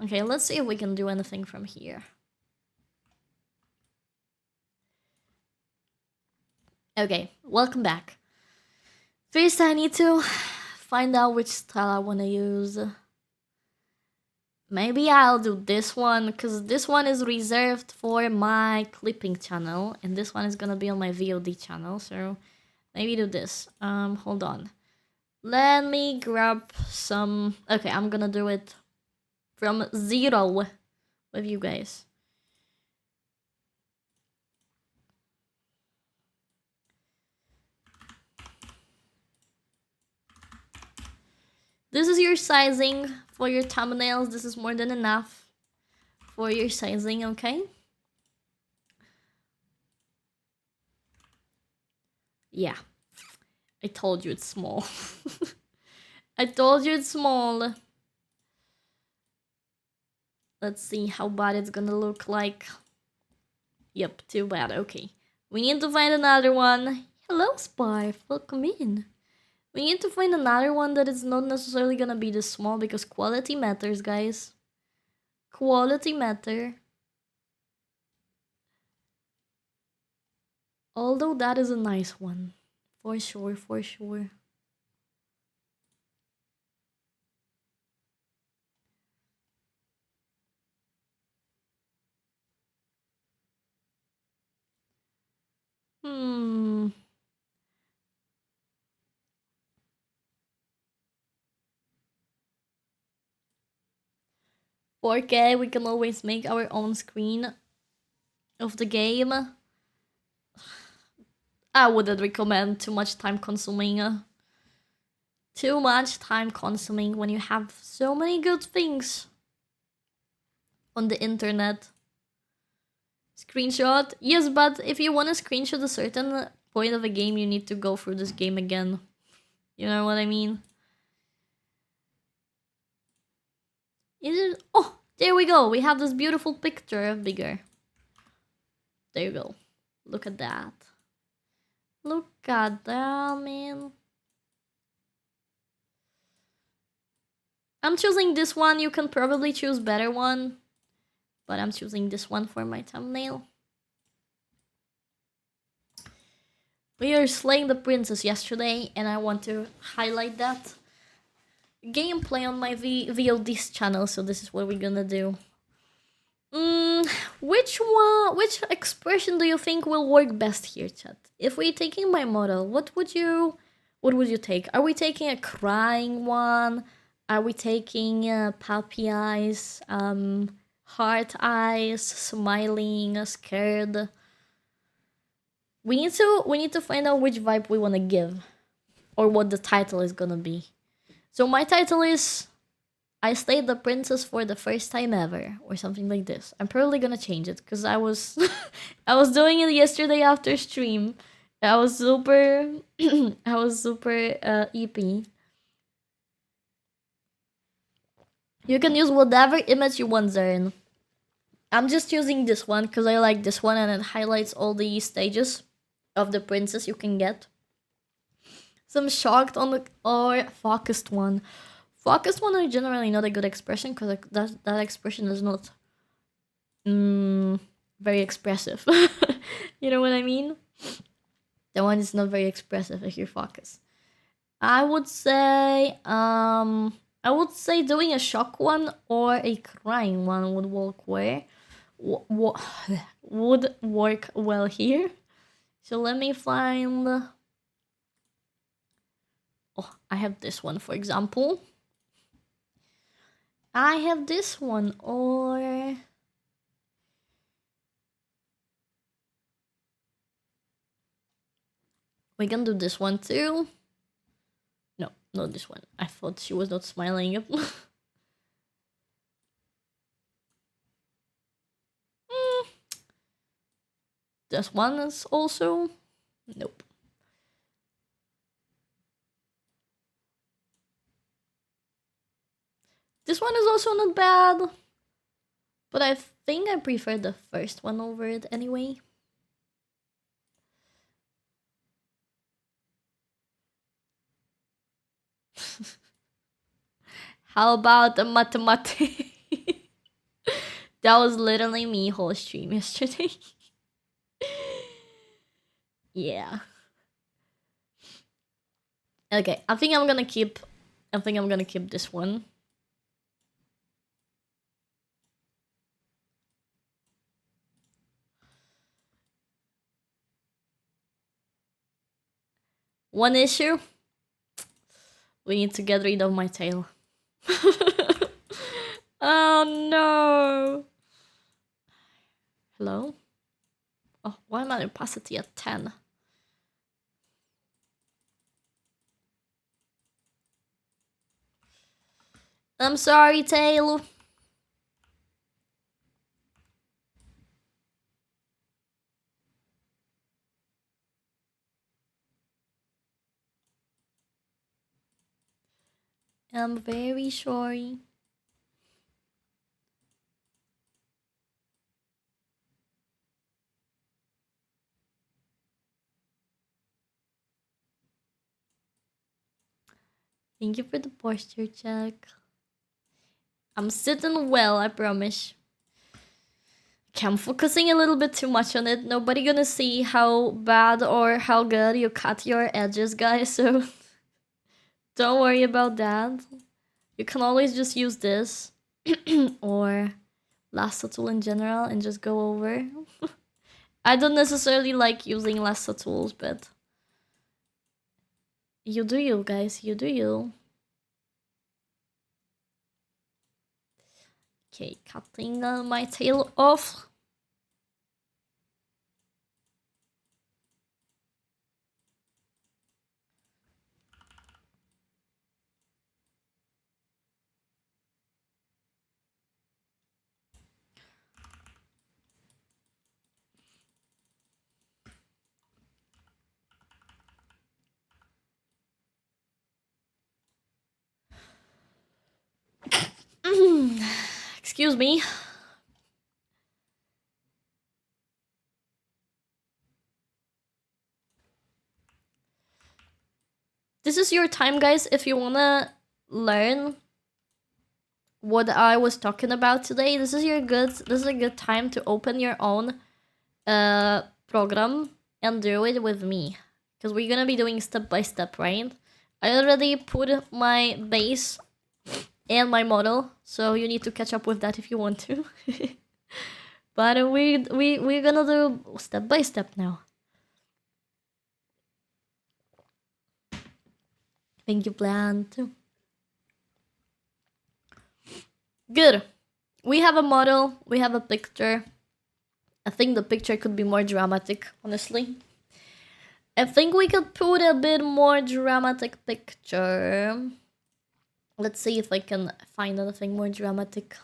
Okay, let's see if we can do anything from here. Okay, welcome back. First I need to find out which style I want to use. Maybe I'll do this one, because this one is reserved for my clipping channel, and this one is gonna be on my VOD channel, so maybe do this. Hold on. Let me grab some... Okay, I'm gonna do it from 0 with you guys. This is your sizing for your thumbnails. This is more than enough for your sizing, okay? Yeah. I told you it's small. I told you it's small. Let's see how bad it's gonna look like. Yep, too bad. Okay. We need to find another one. Hello, Spy. Welcome in. We need to find another one that is not necessarily gonna be this small because quality matters, guys. Quality matter. Although that is a nice one. For sure, for sure. Hmm. 4K, we can always make our own screen of the game. I wouldn't recommend too much time consuming. Too much time consuming when you have so many good things on the internet. Screenshot? Yes, but if you want to screenshot a certain point of a game, you need to go through this game again. You know what I mean? Is it? Oh, there we go. We have this beautiful picture bigger. There you go. Look at that. Look at that, man. I'm choosing this one. You can probably choose better one. But I'm choosing this one for my thumbnail. We are slaying the princess yesterday, and I want to highlight that gameplay on my VOD's channel, so this is what we're gonna do. Which expression do you think will work best here, chat? If we're taking my model, what would you take? Are we taking a crying one? Are we taking puppy eyes, heart eyes, smiling, scared? We need to find out which vibe we want to give, or what the title is gonna be. So my title is I slayed the princess for the first time ever, or something like this. I'm probably gonna change it because I was I was doing it yesterday after stream. I was super EP. You can use whatever image you want, Zern. I'm just using this one because I like this one and it highlights all the stages of the princess you can get. Some shocked on the or focused one. Focused one are generally not a good expression because that expression is not very expressive. You know what I mean? That one is not very expressive if you're focused. I would say doing a shock one or a crying one would work would work well here. So let me find. Oh, I have this one, for example. I have this one, or we can do this one too. No, not this one. I thought she was not smiling. This one is also... Nope. This one is also not bad. But I think I prefer the first one over it anyway. How about the mathematics? That was literally me whole stream yesterday. Yeah. Okay, I think I'm gonna keep this one. One issue. We need to get rid of my tail. Oh no. Hello? Oh, why am I opacity at 10? I'm sorry, Tail. I'm very sorry. Thank you for the posture check. I'm sitting well, I promise. Okay, I'm focusing a little bit too much on it. Nobody gonna see how bad or how good you cut your edges, guys, so don't worry about that. You can always just use this or lasso tool in general and just go over. I don't necessarily like using lasso tools, but you do you, guys. You do you. Okay, cutting my tail off. Excuse me. This is your time, guys, if you wanna learn what I was talking about today. This is a good time to open your own program and do it with me. Because we're gonna be doing step by step, right? I already put my base and my model, so you need to catch up with that if you want to. But we're gonna do step by step now. Thank you, Plant. Good. We have a model, we have a picture. I think the picture could be more dramatic, honestly. I think we could put a bit more dramatic picture. Let's see if I can find anything more dramatic.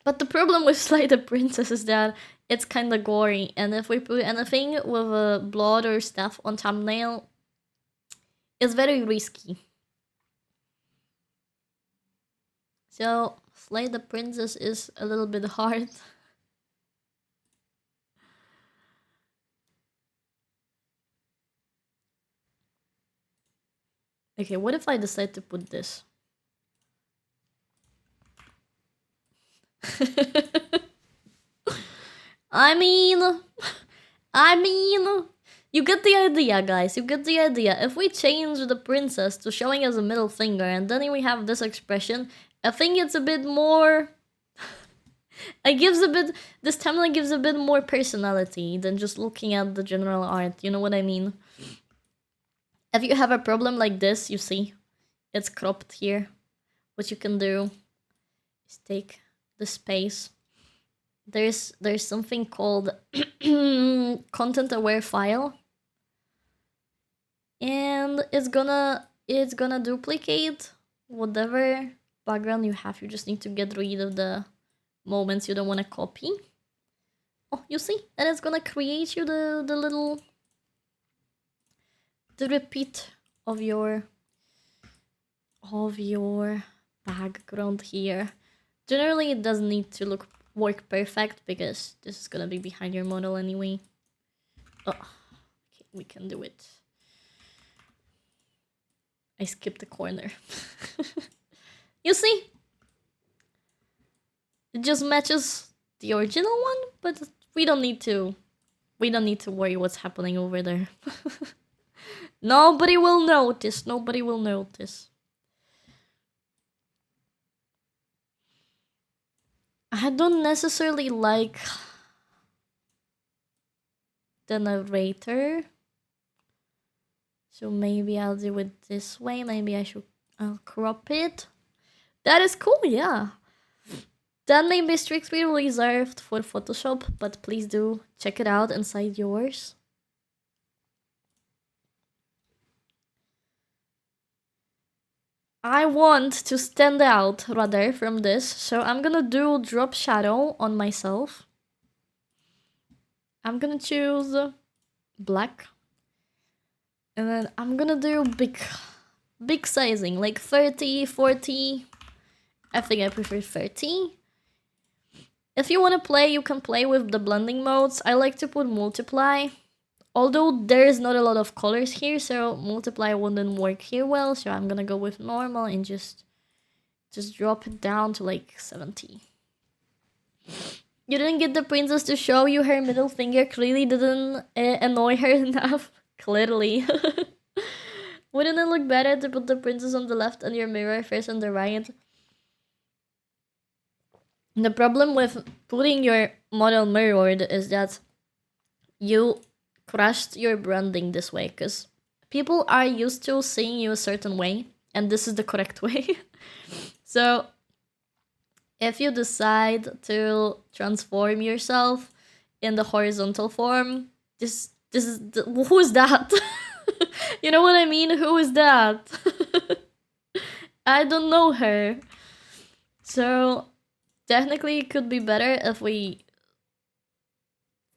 But the problem with Slay the Princess is that it's kind of gory, and if we put anything with blood or stuff on thumbnail, it's very risky. So Slay the Princess is a little bit hard. Okay, what if I decide to put this? I mean, you get the idea, guys. You get the idea. If we change the princess to showing us a middle finger and then we have this expression, I think it's a bit more. This timeline gives a bit more personality than just looking at the general art. You know what I mean? If you have a problem like this, you see, it's cropped here. What you can do is take the space. There's something called content aware file, and it's gonna duplicate whatever background you have. You just need to get rid of the moments you don't want to copy. Oh, you see, and it's gonna create you the little repeat of your background here. Generally, it doesn't need to work perfect because this is gonna be behind your model anyway. Oh, okay, we can do it. I skipped the corner. You see? It just matches the original one, but we don't need to worry what's happening over there. Nobody will notice. Nobody will notice. I don't necessarily like the narrator. So maybe I'll do it this way. Maybe I'll crop it. That is cool, yeah. That may be strictly reserved for Photoshop, but please do check it out inside yours. I want to stand out rather from this, so I'm gonna do drop shadow on myself. I'm gonna choose black. And then I'm gonna do big sizing, like 30, 40. I think I prefer 30. If you want to play, you can play with the blending modes. I like to put multiply. Although there is not a lot of colors here, so multiply wouldn't work here well. So I'm gonna go with normal and just drop it down to like 70. You didn't get the princess to show you her middle finger. Clearly didn't annoy her enough. Clearly. Wouldn't it look better to put the princess on the left and your mirror first on the right? The problem with putting your model mirrored is that you crushed your branding this way, because people are used to seeing you a certain way, and this is the correct way. So if you decide to transform yourself in the horizontal form, this is who is that? You know what I mean? Who is that? I don't know her. So technically it could be better if we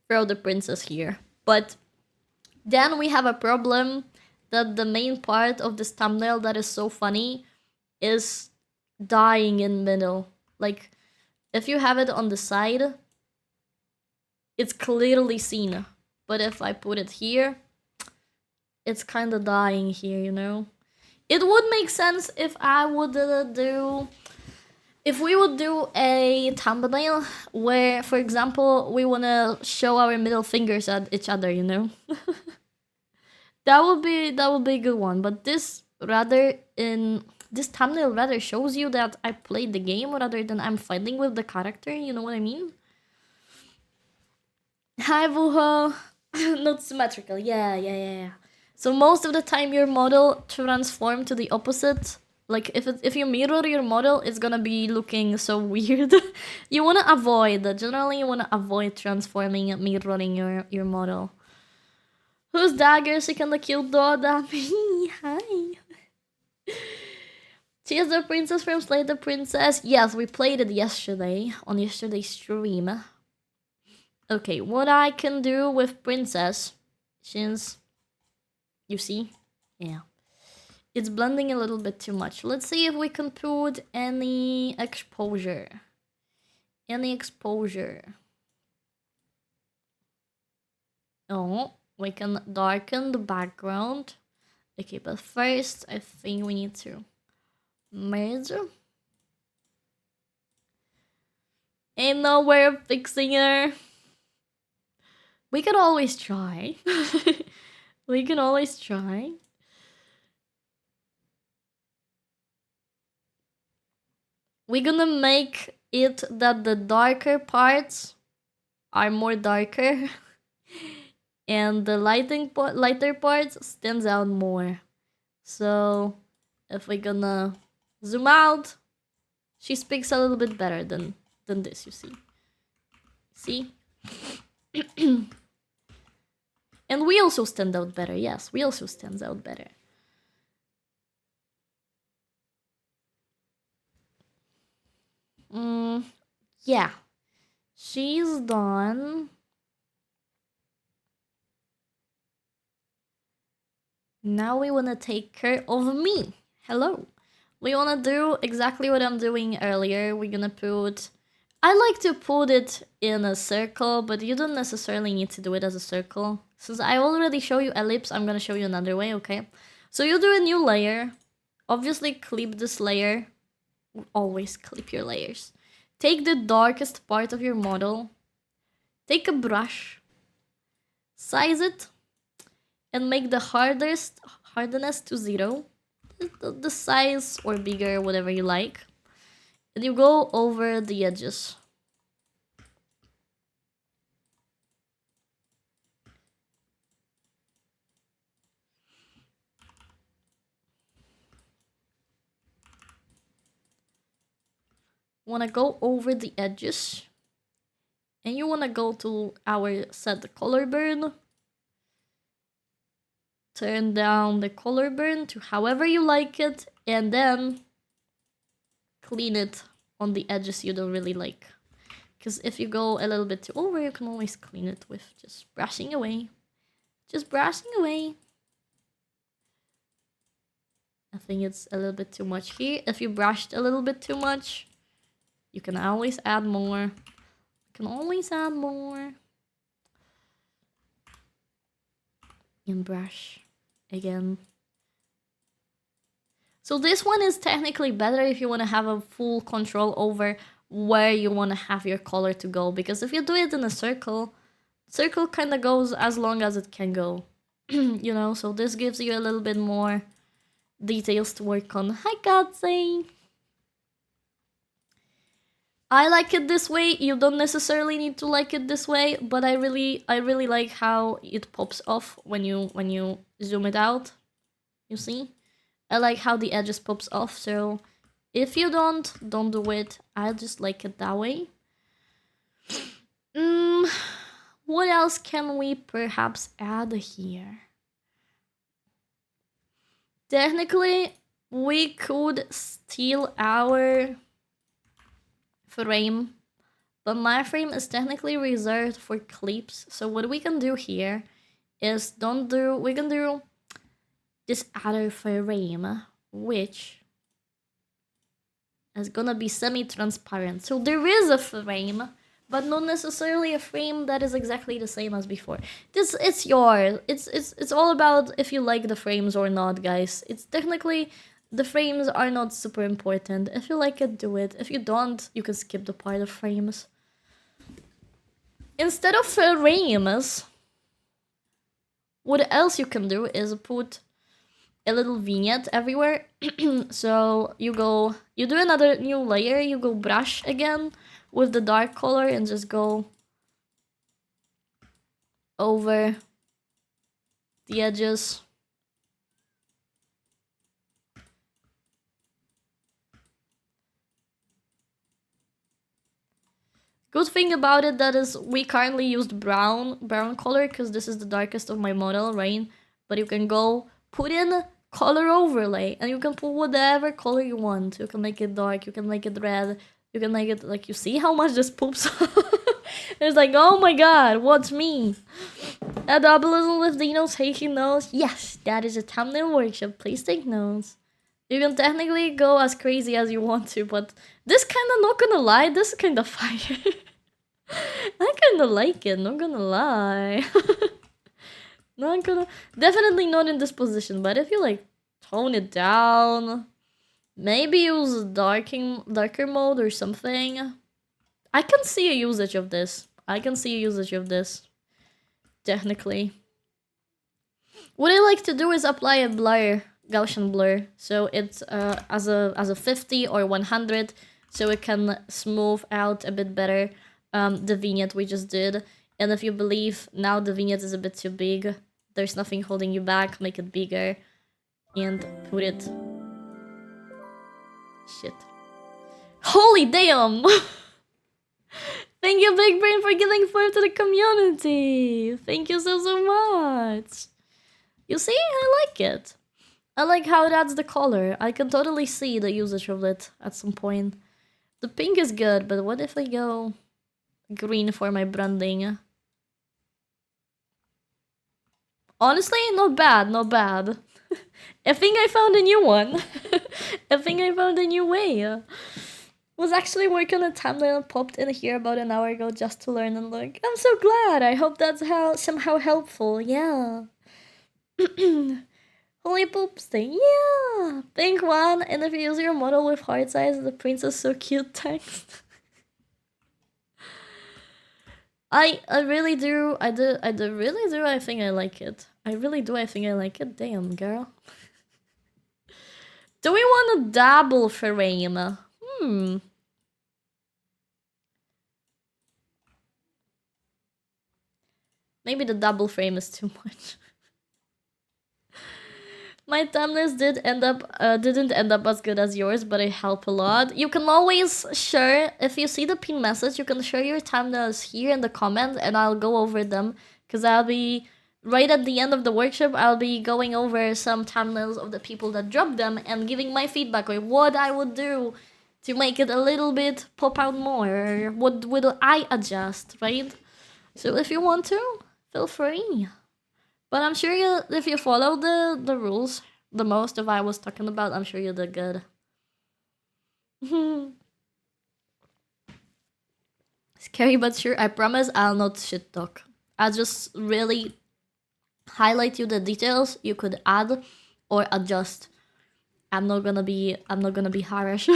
throw the princess here. But then we have a problem that the main part of this thumbnail that is so funny is dying in middle. Like, if you have it on the side, it's clearly seen. But if I put it here, it's kind of dying here, you know? It would make sense if I would if we would do a thumbnail where, for example, we want to show our middle fingers at each other, you know? that would be a good one. But this thumbnail rather shows you that I played the game rather than I'm fighting with the character, you know what I mean? Hi, Vuho. Not symmetrical. Yeah. So most of the time your model transform to the opposite. Like, if you mirror your model, it's gonna be looking so weird. You wanna avoid that. Generally, you wanna avoid transforming and mirroring your model. Who's Dagger? She can the cute dog. Me. Hi. She is the princess from Slay the Princess. Yes, we played it yesterday, on yesterday's stream. Okay, what I can do with princess, since, you see? Yeah. It's blending a little bit too much. Let's see if we can put any exposure. Oh, we can darken the background. Okay, but first I think we need to merge. Ain't no way of fixing her. We can always try. We can always try. We're gonna make it that the darker parts are more darker and the lighter parts stands out more. So if we're gonna zoom out, she speaks a little bit better than this, you see. See? And we also stand out better. Yes, we also stand out better. Yeah. She's done. Now we want to take care of me. Hello. We want to do exactly what I'm doing earlier. We're gonna put... I like to put it in a circle, but you don't necessarily need to do it as a circle. Since I already show you ellipse, I'm gonna show you another way, okay? So you do a new layer. Obviously clip this layer. Always clip your layers. Take the darkest part of your model. Take a brush. Size it. And make the hardness to 0. The size or bigger, whatever you like. And you go over the edges. Want to go over the edges. And you want to go to our set color burn. turn down the color burn to however you like it, and then clean it on the edges you don't really like. Because if you go a little bit too over, you can always clean it with just brushing away. Just brushing away. I think it's a little bit too much here. If you brushed a little bit too much, you can always add more. You can always add more. And brush again. So this one is technically better if you want to have a full control over where you want to have your color to go. Because if you do it in a circle, circle kind of goes as long as it can go. You know, so this gives you a little bit more details to work on. Hi, Katze! I like it this way. You don't necessarily need to like it this way, but I really like how it pops off when you zoom it out. You see? I like how the edges pops off, so if you don't do it. I just like it that way. What else can we perhaps add here? Technically, we could steal our frame, but my frame is technically reserved for clips. So what we can do here is we can do this other frame, which is gonna be semi-transparent. So there is a frame, but not necessarily a frame that is exactly the same as before. It's yours. It's all about if you like the frames or not, guys. It's technically, the frames are not super important. If you like it, do it. If you don't, you can skip the part of frames. Instead of frames, what else you can do is put a little vignette everywhere. So you do another new layer, you go brush again with the dark color and just go over the edges. Good thing about it that is we currently used brown color because this is the darkest of my model, right? But you can go put in color overlay and you can put whatever color you want. You can make it dark, you can make it red, you can make it like, you see how much this poops. It's like, oh my god, what's me? A doubleism with Dino taking notes. Yes, that is a thumbnail workshop. Please take notes. You can technically go as crazy as you want to, but this kind of, not gonna lie, this is kind of fire. I kind of like it, not gonna lie. Definitely not in this position, but if you like tone it down, maybe use darker mode or something. I can see a usage of this. Technically. What I like to do is apply a blur, Gaussian blur. So it's as a 50 or 100, so it can smooth out a bit better the vignette we just did. And if you believe now the vignette is a bit too big, there's nothing holding you back, make it bigger and put it. Shit. Holy damn! Thank you, Big Brain, for giving forth to the community. Thank you so much. You see, I like it. I like how it adds the color. I can totally see the usage of it at some point. The pink is good, but what if I go green for my branding? Honestly, not bad, not bad. I think I found a new one. I think I found a new way. Was actually working on a thumbnail, popped in here about an hour ago just to learn and look. I'm so glad. I hope that's somehow helpful. Yeah. Holy poops thing. Yeah. Pink one. And if you use your model with heart size, the princess so cute text. I really do. I really do. I think I like it. I really do. I think I like it. Damn, girl. Do we want a double frame? Maybe the double frame is too much. My thumbnails didn't end up as good as yours, but it helped a lot. You can always share, if you see the pin message, you can share your thumbnails here in the comment and I'll go over them. Because I'll be right at the end of the workshop, I'll be going over some thumbnails of the people that dropped them and giving my feedback on what I would do to make it a little bit pop out more. What would I adjust, right? So if you want to, feel free. But I'm sure if you follow the rules, the most of I was talking about, I'm sure you did good. Scary but sure, I promise I'll not shit talk. I'll just really highlight you the details you could add or adjust. I'm not gonna be harsh.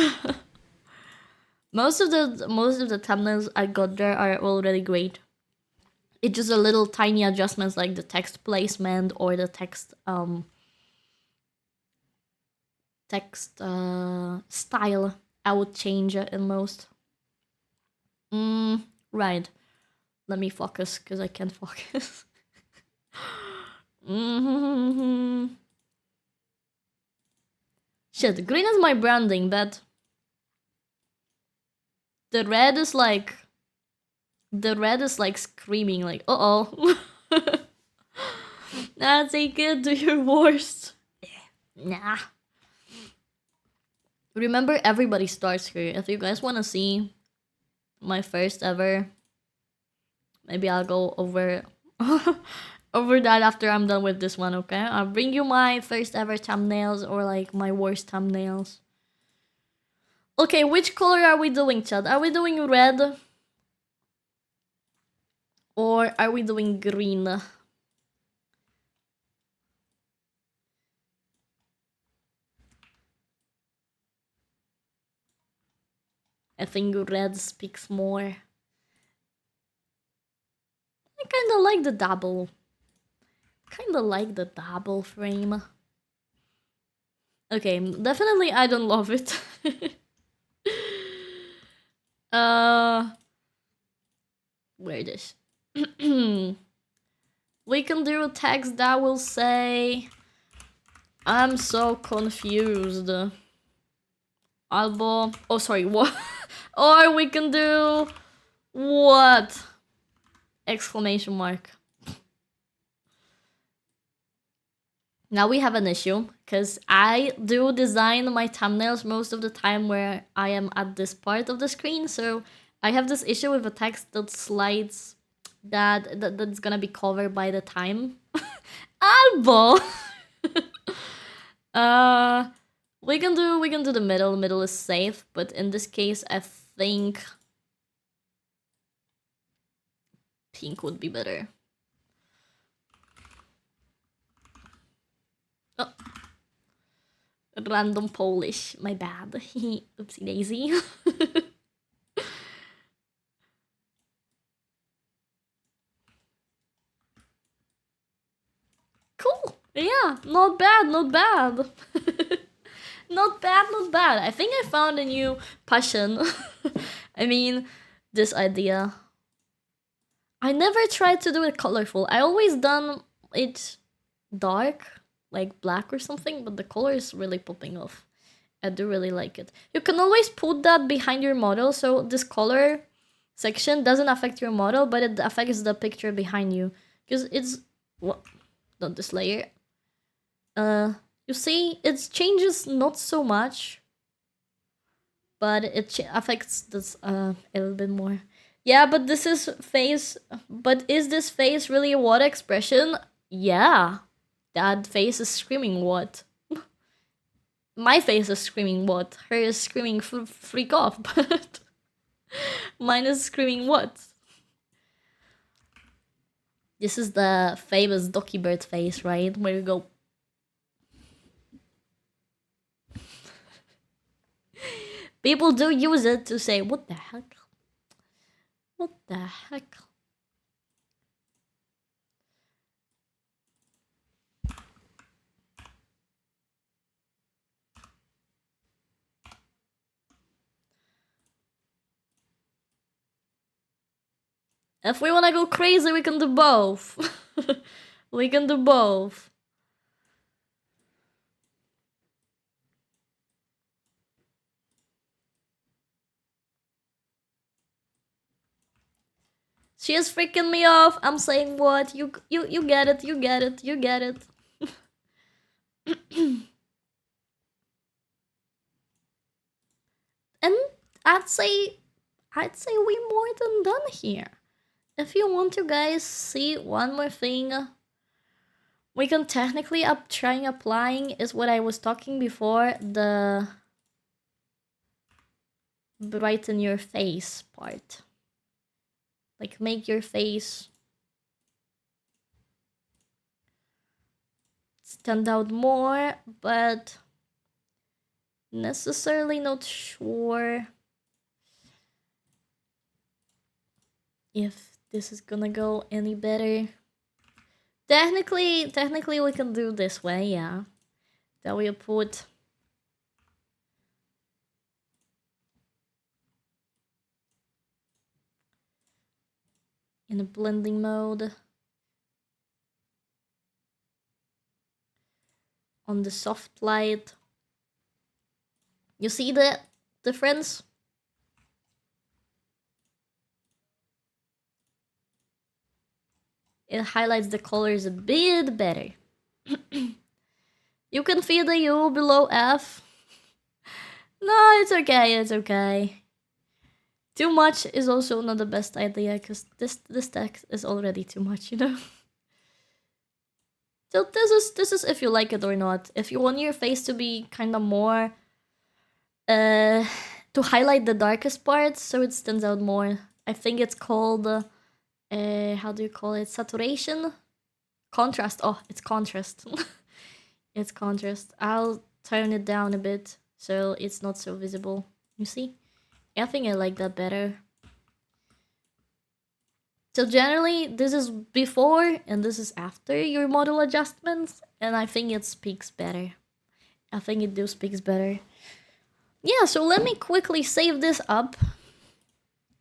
most of the thumbnails I got there are already great. It's just a little tiny adjustments like the text placement or the text style I would change it in most. Right. Let me focus because I can't focus. Shit, green is my branding, but the red is like screaming like, uh-oh. Nah, take it, do your worst. Nah. Remember, everybody starts here. If you guys want to see my first ever, maybe I'll go over over that after I'm done with this one, okay? I'll bring you my first ever thumbnails or like my worst thumbnails. Okay, which color are we doing, Chad? Are we doing red? Or are we doing green? I think red speaks more. I kinda like the double. Frame. Okay, definitely I don't love it. Where this? We can do a text that will say, I'm so confused. Albo. Oh, sorry, what? Or we can do what? Exclamation mark. Now we have an issue, because I do design my thumbnails most of the time where I am at this part of the screen, so I have this issue with a text that slides that's gonna be covered by the time. Albo! We can do the middle. Middle is safe, but in this case I think pink would be better. Oh. Random Polish, my bad. Oopsie daisy. Cool. Yeah, not bad, not bad. Not bad, not bad. I think I found a new passion. I mean, this idea. I never tried to do it colorful. I always done it dark, like black or something, but the color is really popping off. I do really like it. You can always put that behind your model, so this color section doesn't affect your model, but it affects the picture behind you. Because it's... what? Not this layer. You see, it changes not so much, but it affects this a little bit more. Yeah, but this is face. But is this face really a what expression? Yeah, that face is screaming what. My face is screaming what. Her is screaming freak off, but mine is screaming what. This is the famous Docky Bird face, right? Where you go. People do use it to say, what the heck? What the heck? If we wanna go crazy, we can do both. We can do both. She is freaking me off. I'm saying what? You get it, you get it, you get it. And I'd say we more than done here. If you want to guys see one more thing, we can technically trying applying is what I was talking before, the brighten your face part. Like make your face stand out more, but necessarily not sure if this is gonna go any better. Technically we can do this way, yeah. That we put in a blending mode on the soft light. You see the difference? It highlights the colors a bit better. You can feel the U below F. No, it's okay, it's okay. Too much is also not the best idea, because this text is already too much, you know? So this is if you like it or not. If you want your face to be kind of more to highlight the darkest parts so it stands out more, I think it's called how do you call it? Saturation? Contrast. Oh, it's contrast. It's contrast. I'll turn it down a bit so it's not so visible. You see? I think I like that better. So generally, this is before and this is after your model adjustments, and I think it speaks better. I think it do speaks better. Yeah, so let me quickly save this up,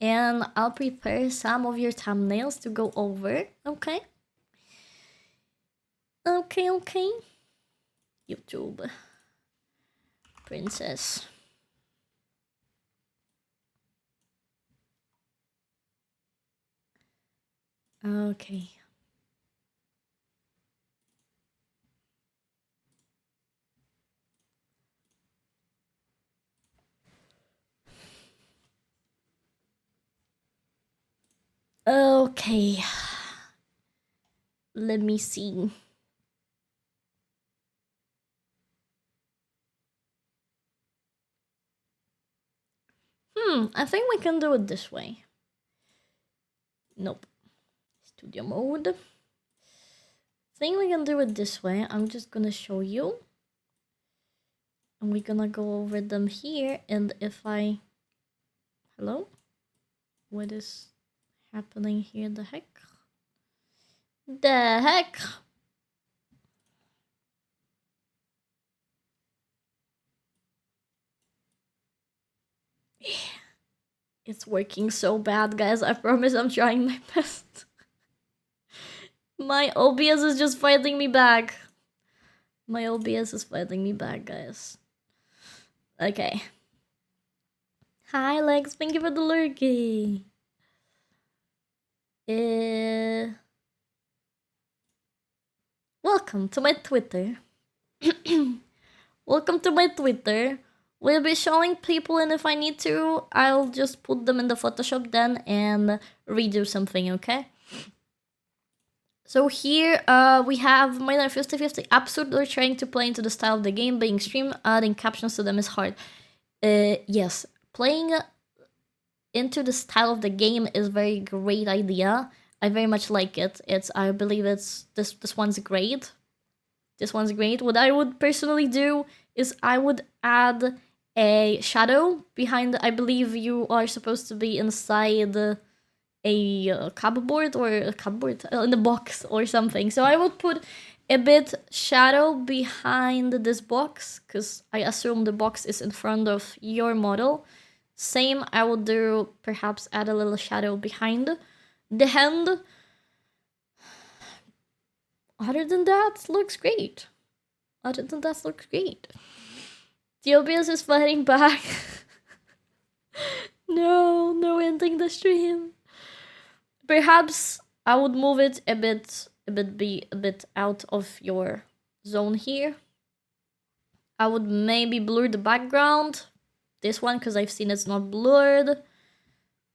and I'll prepare some of your thumbnails to go over, okay? Okay. YouTube. Princess. Okay. Okay. Let me see. I think we can do it this way. Nope. Studio mode. I think we can do it this way. I'm just gonna show you. And we're gonna go over them here. And if I... Hello? What is happening here? The heck? The heck? It's working so bad, guys. I promise I'm trying my best. My OBS is just fighting me back. My OBS is fighting me back, guys. Okay. Hi, Lex. Thank you for the lurky. Welcome to my Twitter. Welcome to my Twitter. We'll be showing people, and if I need to, I'll just put them in the Photoshop then and redo something, okay? So here we have minor 50-50 absurd or trying to play into the style of the game, being extreme, adding captions to them is hard. Yes, playing into the style of the game is a very great idea. I very much like it. I believe it's this one's great. This one's great. What I would personally do is I would add a shadow behind. I believe you are supposed to be inside a cupboard or a cupboard in a box or something. So I would put a bit shadow behind this box, because I assume the box is in front of your model. Same, I would do, perhaps add a little shadow behind the hand. Other than that, looks great. The OBS is fighting back. No ending the stream. Perhaps I would move it a bit out of your zone here. I would maybe blur the background. This one, because I've seen it's not blurred.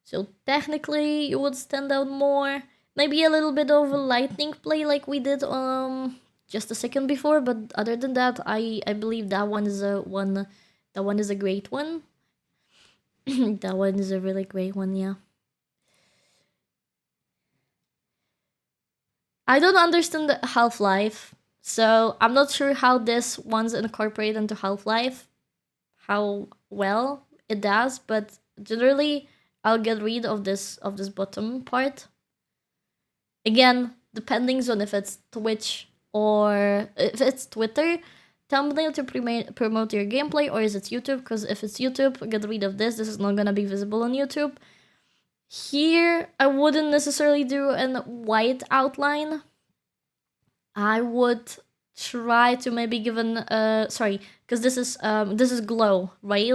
So technically, you would stand out more. Maybe a little bit of a lightning play like we did just a second before, but other than that, I believe that one is a great one. That one is a really great one, yeah. I don't understand the Half-Life, so I'm not sure how this one's incorporated into Half-Life, how well it does, but generally I'll get rid of this bottom part. Again, depending on if it's Twitch or if it's Twitter, thumbnail to promote your gameplay, or is it YouTube? Because if it's YouTube, get rid of this. This is not gonna be visible on YouTube. Here, I wouldn't necessarily do a white outline. I would try to maybe give an sorry, because this is glow, right?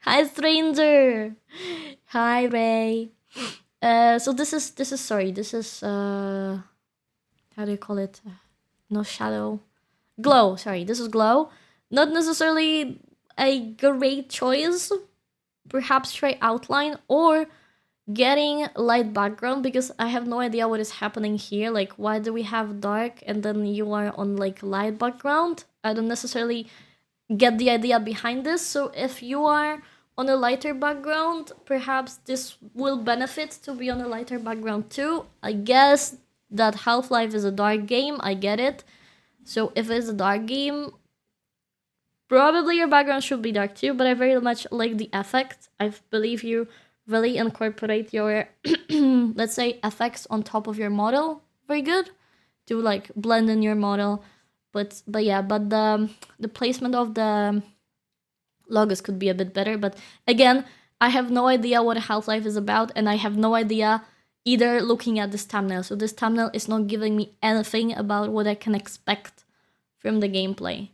Hi, stranger. Hi, Ray. So this is how do you call it? No shadow. Glow, sorry, this is glow. Not necessarily a great choice. Perhaps try outline or getting light background, because I have no idea what is happening here. Like, why do we have dark and then you are on like light background? I don't necessarily get the idea behind this. So if you are on a lighter background, perhaps this will benefit to be on a lighter background too. I guess that Half-Life is a dark game, I get it. So if it's a dark game, probably your background should be dark too, but I very much like the effect. I believe you really incorporate your, let's say, effects on top of your model very good to like blend in your model. But the placement of the logos could be a bit better. But again, I have no idea what Half-Life is about, and I have no idea either looking at this thumbnail. So this thumbnail is not giving me anything about what I can expect from the gameplay.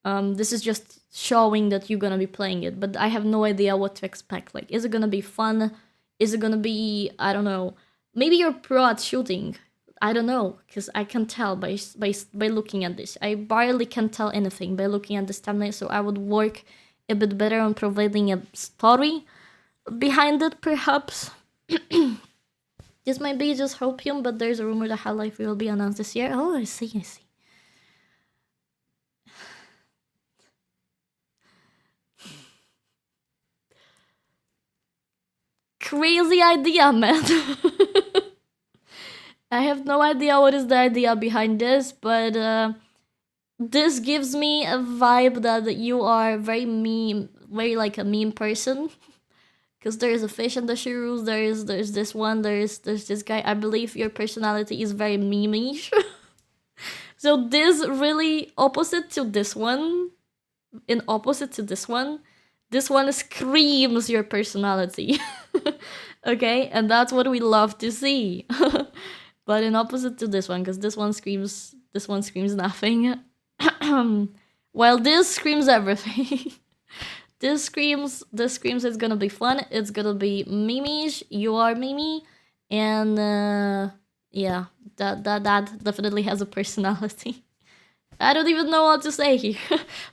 This is just showing that you're gonna be playing it, but I have no idea what to expect. Like, is it gonna be fun? Is it gonna be, I don't know, maybe you're pro at shooting? I don't know, because I can tell by looking at this. I barely can tell anything by looking at this thumbnail, so I would work a bit better on providing a story behind it, perhaps. This might be just hopium, but there's a rumor that Half-Life will be announced this year. Oh, I see. Crazy idea, man. I have no idea what is the idea behind this, but this gives me a vibe that you are very meme, very like a meme person. Because there is a fish in the shoes, there's this one, there's this guy. I believe your personality is very meme-ish. So this really opposite to this one, this one screams your personality. Okay, and that's what we love to see. But in opposite to this one, because this one screams nothing. While this screams everything. This screams it's gonna be fun, it's gonna be meme-ish, you are Mimi, and yeah, that definitely has a personality. I don't even know what to say here.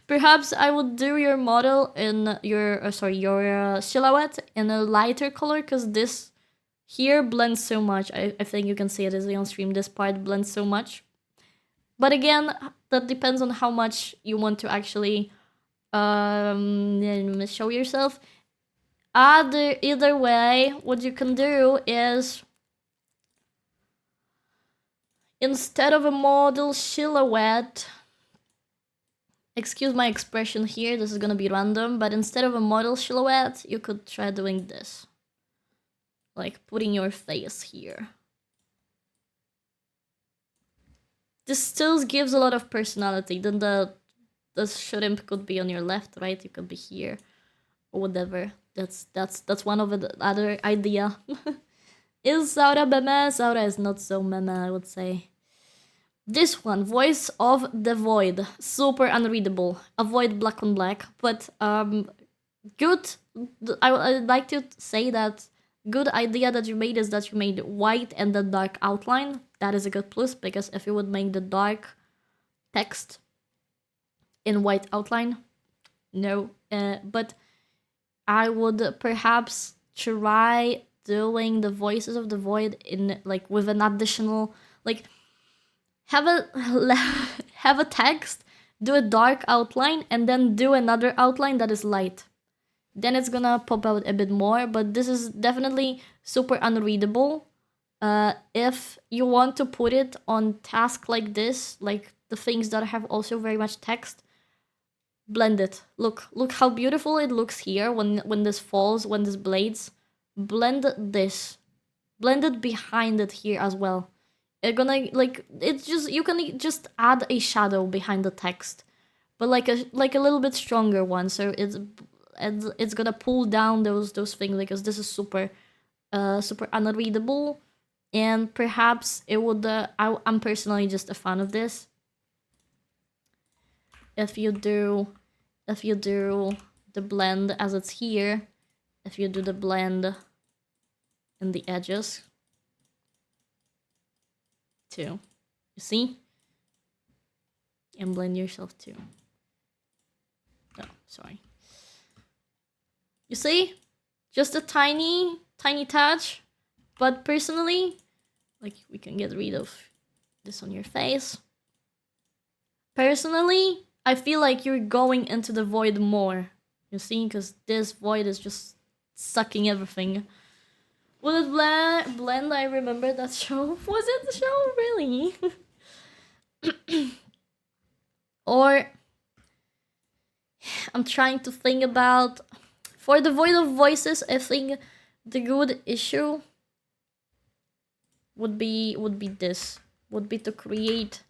Perhaps I would do your model in your silhouette in a lighter color, because this here blends so much. I think you can see it as on stream. This part blends so much. But again, that depends on how much you want to actually show yourself. Either way, what you can do is, instead of a model silhouette, excuse my expression here, this is gonna be random, but instead of a model silhouette, you could try doing this. Like putting your face here. This still gives a lot of personality. Then the shrimp could be on your left, right? You could be here, or whatever. That's one of the other idea. Is Saura meme? Saura is not so meme, I would say. This one, Voice of the Void, super unreadable. Avoid black on black, but good. I'd like to say that good idea that you made is that you made white and the dark outline. That is a good plus, because if you would make the dark text in white outline, no. But I would perhaps try doing the voices of the void in like with an additional, like have a text, do a dark outline, and then do another outline that is light. Then it's gonna pop out a bit more, but this is definitely super unreadable. If you want to put it on task like this, like the things that have also very much text, blend it. Look how beautiful it looks here when this falls, when this blades. Blend this. Blend it behind it here as well. It's gonna, like, it's just, you can just add a shadow behind the text, but like a little bit stronger one, so it's gonna pull down those things, because this is super unreadable. And perhaps it would I'm personally just a fan of this. If you do the blend as it's here, if you do the blend in the edges too, you see, and blend yourself too. Oh, sorry. You see, just a tiny touch. But personally, like, we can get rid of this on your face. Personally, I feel like you're going into the void more. You see, because this void is just sucking everything. Will it blend? I remember that show. Was it the show? Really? Or I'm trying to think about, for the void of voices, I think the good issue would be to create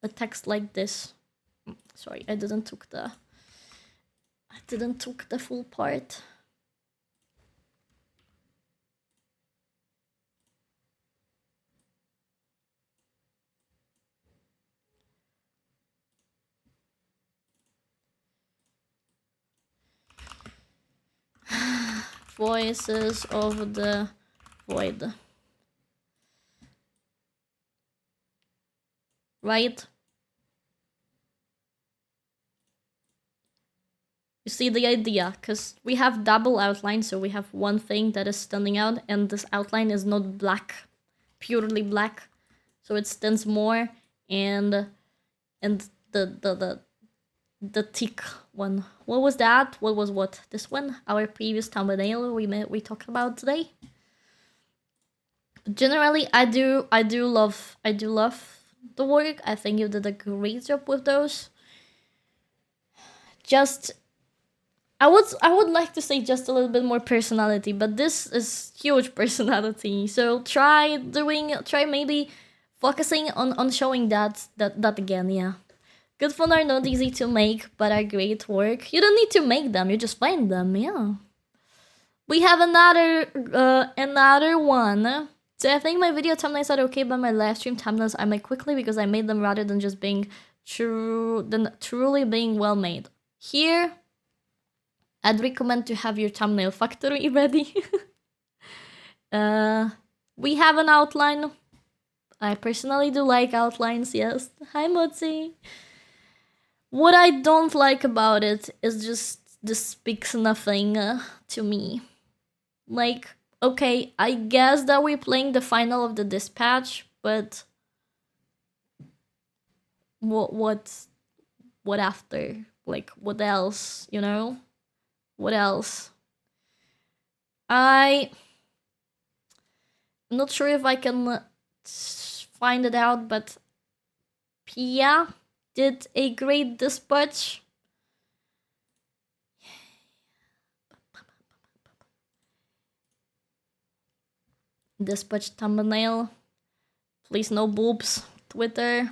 a text like this. Sorry, I didn't took the full part. Voices of the void. Right? You see the idea, because we have double outline, so we have one thing that is standing out, and this outline is not black, purely black, so it stands more, and the thick one. What was that? What was what? This one? Our previous thumbnail we talked about today. Generally, I do love the work. I think you did a great job with those. Just, I would like to say just a little bit more personality, but this is huge personality. So try maybe focusing on showing that again. Yeah, good fun are not easy to make, but are great work. You don't need to make them; you just find them. Yeah. We have another one. So I think my video thumbnails are okay, but my live stream thumbnails I make quickly because I made them rather than just being truly being well made. Here, I'd recommend to have your thumbnail factory ready. We have an outline. I personally do like outlines, yes. Hi, Motzi. What I don't like about it is just this speaks nothing to me. Like, okay, I guess that we're playing the final of the dispatch, but what after? Like, what else, you know? What else? I'm not sure if I can find it out, but Pia did a great dispatch. Dispatch thumbnail. Please no boobs. Twitter.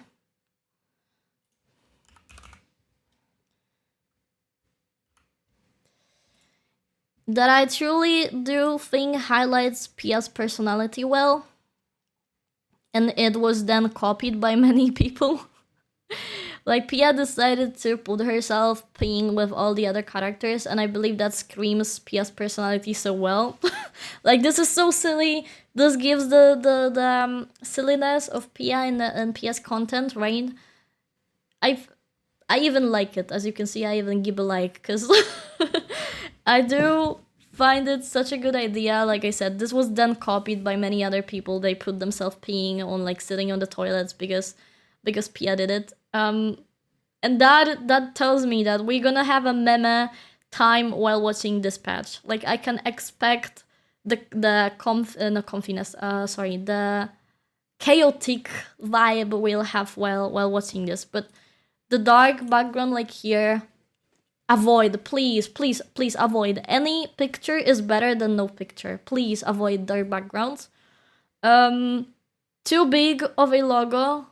That I truly do think highlights Pia's personality well. And it was then copied by many people. Like, Pia decided to put herself peeing with all the other characters, and I believe that screams Pia's personality so well. Like, this is so silly. This gives the silliness of Pia and Pia's content, right? I even like it. As you can see, I even give a like, because I do find it such a good idea. Like I said, this was then copied by many other people. They put themselves peeing on, like, sitting on the toilets because Pia did it. And that tells me that we're gonna have a meme time while watching this patch. Like, I can expect the chaotic vibe we'll have while watching this. But the dark background, like here, avoid, please avoid. Any picture is better than no picture. Please avoid dark backgrounds. Too big of a logo,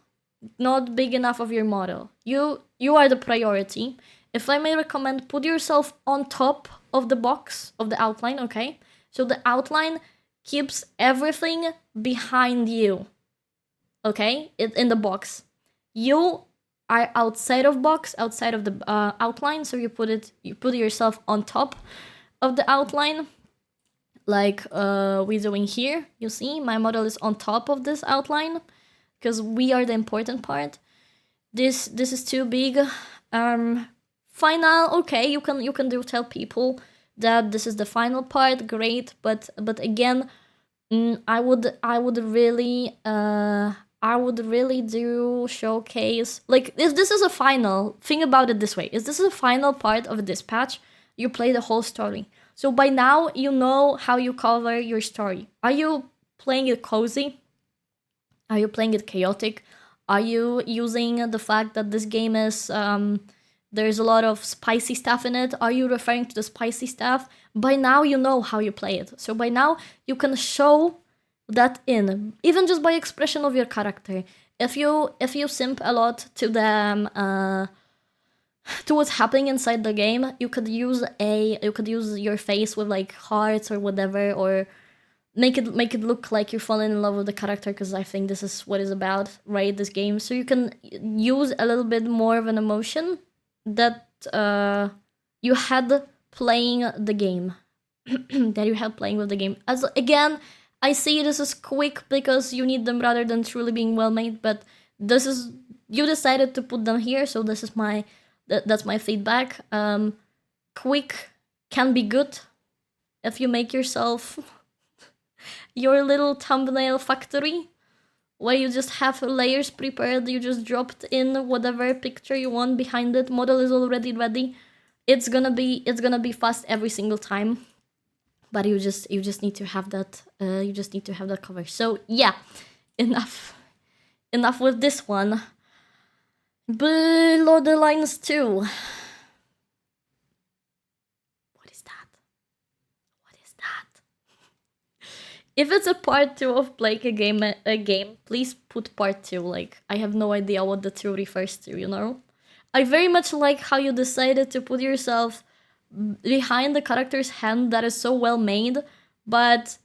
not big enough of your model. You are the priority. If I may recommend, put yourself on top of the box, of the outline, okay? So the outline keeps everything behind you, okay? In the box. You are outside of box, outside of the outline, so you put yourself on top of the outline, like we're doing here. You see, my model is on top of this outline, because we are the important part. This is too big. Final, okay, you can tell people that this is the final part, great, but again, I would really do showcase, like, if this is a final, think about it this way, if this is a final part of this patch, you play the whole story. So by now, you know how you cover your story. Are you playing it cozy? Are you playing it chaotic? Are you using the fact that this game is, there's a lot of spicy stuff in it? Are you referring to the spicy stuff? By now, you know how you play it. So by now, you can show that in, even just by expression of your character. If you simp a lot to them, to what's happening inside the game, you could use your face with, like, hearts or whatever, or make it look like you're falling in love with the character, because I think this is what it's about, right? This game. So you can use a little bit more of an emotion that you had playing the game, that you had playing with the game. As again, I see this as quick because you need them rather than truly being well made, but this is, you decided to put them here, so this is that's my feedback. Quick can be good if you make yourself your little thumbnail factory, where you just have layers prepared, you just dropped in whatever picture you want behind it, model is already ready. It's gonna be fast every single time, but you just need to have that cover. So yeah, enough with this one. Below the lines 2. What is that? If it's a part 2 of playing a game, please put part 2. Like, I have no idea what the 2 refers to, you know? I very much like how you decided to put yourself behind the character's hand. That is so well made, but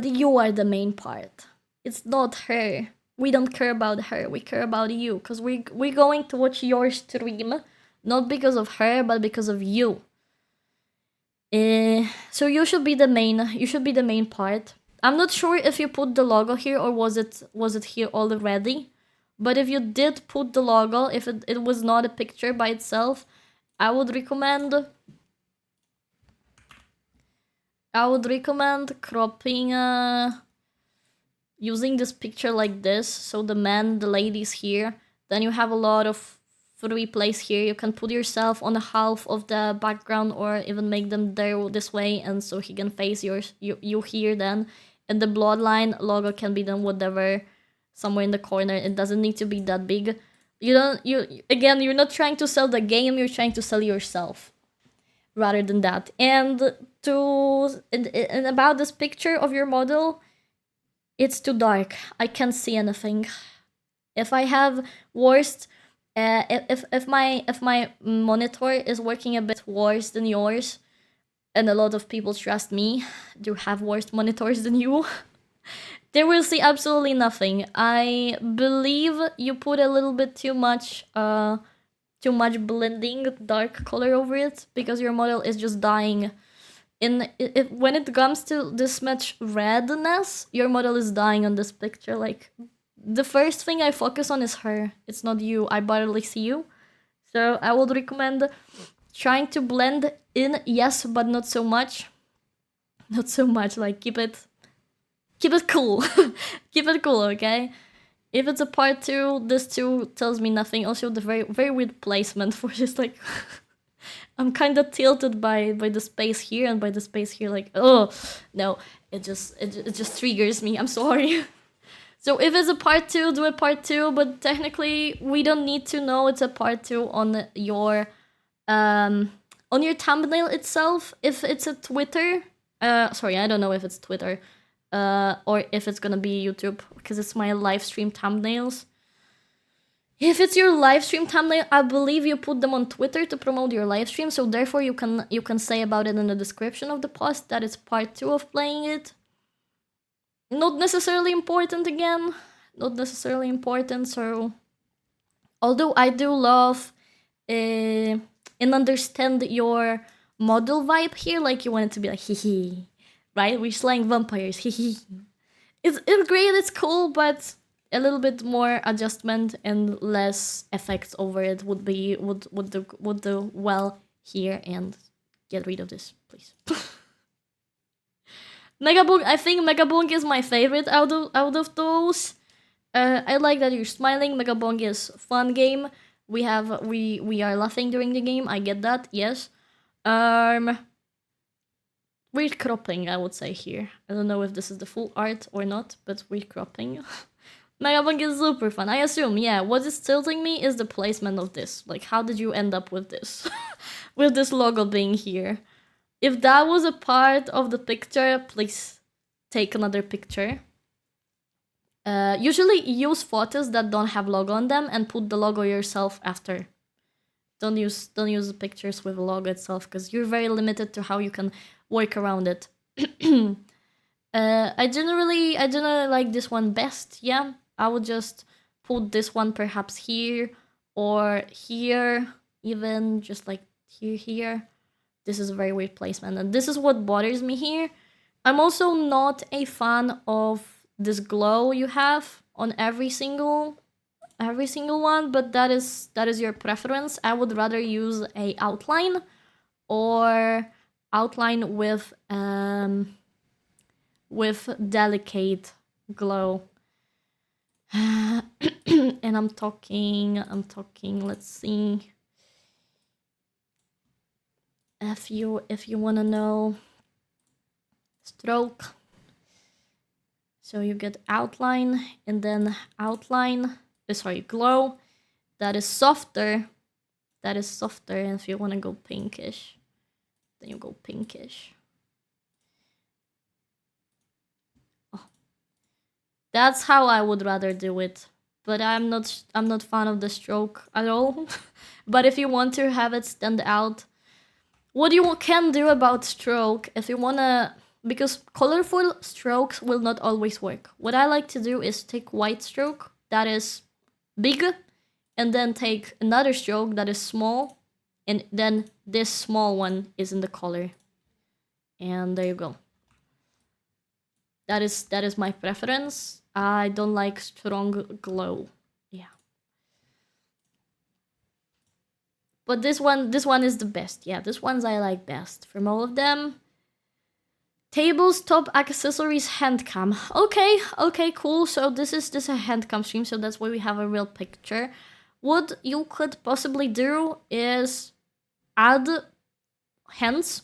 you are the main part. It's not her. We don't care about her. We care about you, because we're going to watch your stream, not because of her, but because of you. So you should be the main part. I'm not sure if you put the logo here, or was it here already? But if you did put the logo, if it was not a picture by itself, I would recommend cropping, using this picture like this, so the lady's here, then you have a lot of free place here. You can put yourself on the half of the background, or even make them there this way, and so he can face you here then. And the bloodline logo can be done whatever, somewhere in the corner. It doesn't need to be that big. You're not trying to sell the game, you're trying to sell yourself rather than that. And about this picture of your model, it's too dark. I can't see anything. If I have worst, if my monitor is working a bit worse than yours, and a lot of people, trust me, do have worse monitors than you, They will see absolutely nothing. I believe you put a little bit too much blending dark color over it, because your model is just dying. When it comes to this much redness, your model is dying on this picture. Like, the first thing I focus on is her. It's not you. I barely see you. So I would recommend trying to blend in, yes, but not so much. Not so much, like keep it cool. Keep it cool, okay? If it's a part 2, this 2 tells me nothing. Also, the very, very weird placement for just like... I'm kind of tilted by the space here and by the space here, like, oh, no. It just triggers me. I'm sorry. So if it's a part 2, do a part 2, but technically we don't need to know it's a part 2 on your thumbnail itself. If it's a Twitter, sorry, I don't know if it's Twitter, or if it's gonna be YouTube, because it's my live stream thumbnails. If it's your live stream thumbnail, I believe you put them on Twitter to promote your live stream, so therefore you can say about it in the description of the post that it's part 2 of playing it. Not necessarily important again. Not necessarily important, so... Although I do love and understand your model vibe here, like you want it to be like, hee, right? We're slaying vampires, hee. It's great, it's cool, but a little bit more adjustment and less effects over it would do well here, and get rid of this, please. Megabong, I think Megabong is my favorite out of those. I like that you're smiling. Megabong is fun game. We are laughing during the game. I get that. Yes. We're cropping, I would say here. I don't know if this is the full art or not, but we're cropping. Megabong is super fun. I assume, yeah. What is tilting me is the placement of this. Like, how did you end up with this? With this logo being here. If that was a part of the picture, please take another picture. Usually use photos that don't have logo on them and put the logo yourself after. Don't use pictures with a logo itself, because you're very limited to how you can work around it. I generally like this one best. Yeah, I would just put this one perhaps here or here, even just like here. This is a very weird placement, and this is what bothers me here. I'm also not a fan of this glow you have on every single one, but that is your preference. I would rather use a outline, or outline with delicate glow. And I'm talking, let's see. If you wanna know, stroke. So you get outline, and then outline, glow. That is softer. And if you wanna go pinkish, then you go pinkish. Oh. That's how I would rather do it. But I'm not fan of the stroke at all. But if you want to have it stand out, what you can do about stroke, if you wanna, because colorful strokes will not always work. What I like to do is take white stroke that is big, and then take another stroke that is small, and then this small one is in the color. And there you go. That is my preference. I don't like strong glow. But this one is the best. Yeah, this one's I like best from all of them. Tables, top accessories, hand cam. Okay, cool. So this is a hand cam stream, so that's why we have a real picture. What you could possibly do is add hands,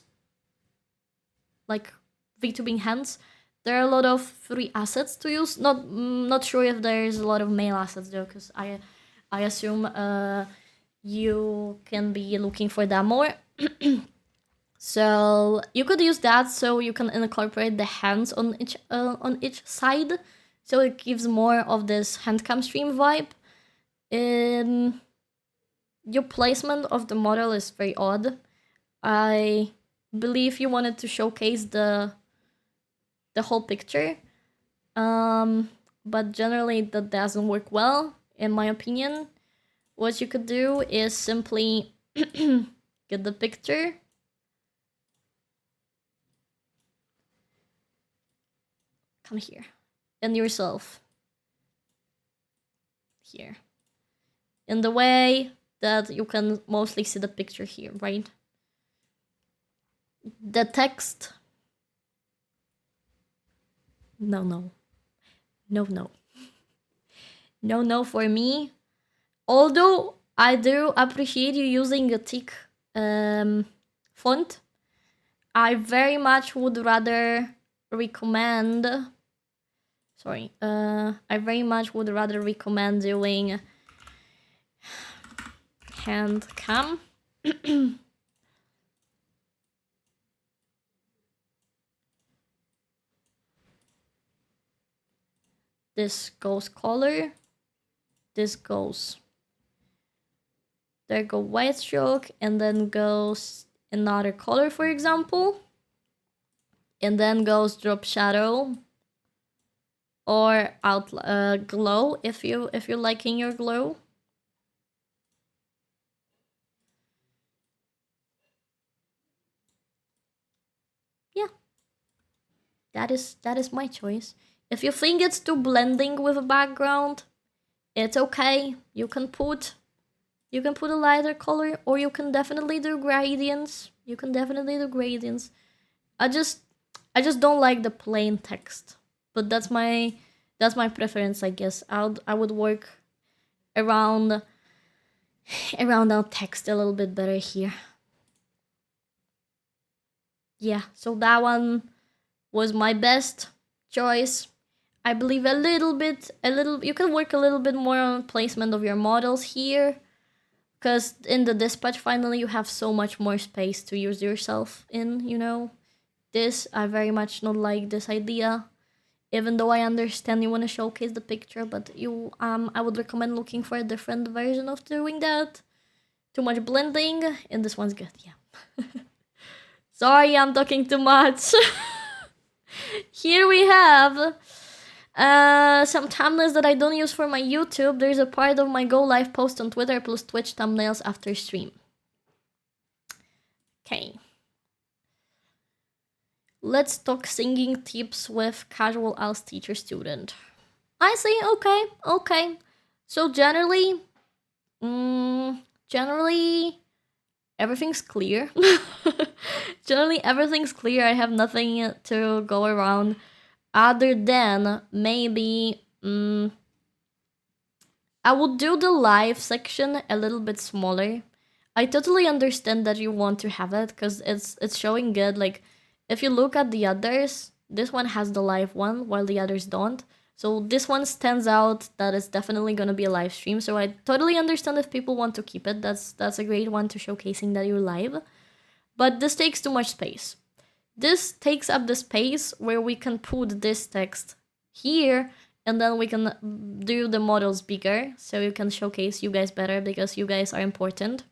like VTubing hands. There are a lot of free assets to use. Not sure if there's a lot of male assets though, because I assume you can be looking for that more. So you could use that, so you can incorporate the hands on each side, so it gives more of this handcam stream vibe. Your placement of the model is very odd. I believe you wanted to showcase the whole picture. But generally that doesn't work well, in my opinion. What you could do is simply get the picture, come here, and yourself here, in the way that you can mostly see the picture here, right? The text, no for me. Although I do appreciate you using a thick font, I very much would rather recommend, I very much would rather recommend doing hand cam. This goes color, this goes, there go white stroke, and then goes another color, for example, and then goes drop shadow or out glow if you're liking your glow. Yeah, that is my choice. If you think it's too blending with a background, it's okay. You can put a lighter color, or you can definitely do gradients. I just don't like the plain text, but that's my preference, I guess. I would work around our text a little bit better here. Yeah, so that one was my best choice. I believe you can work a little bit more on placement of your models here, because in the dispatch finally you have so much more space to use yourself in, you know. This, I very much not like this idea, even though I understand you want to showcase the picture, but I would recommend looking for a different version of doing that. Too much blending, and this one's good, yeah. Sorry, I'm talking too much. Here we have some thumbnails that I don't use for my YouTube. There's a part of my go live post on Twitter plus Twitch thumbnails after stream. Okay. Let's talk singing tips with casual als teacher student. I say okay. So generally everything's clear. Generally everything's clear. I have nothing to go around other than maybe I would do the live section a little bit smaller. I totally understand that you want to have it because it's showing good. Like, if you look at the others, this one has the live one while the others don't. So this one stands out that it's definitely gonna be a live stream. So I totally understand if people want to keep it. That's a great one to showcasing that you're live. But this takes too much space. This takes up the space where we can put this text here, and then we can do the models bigger so you can showcase you guys better because you guys are important.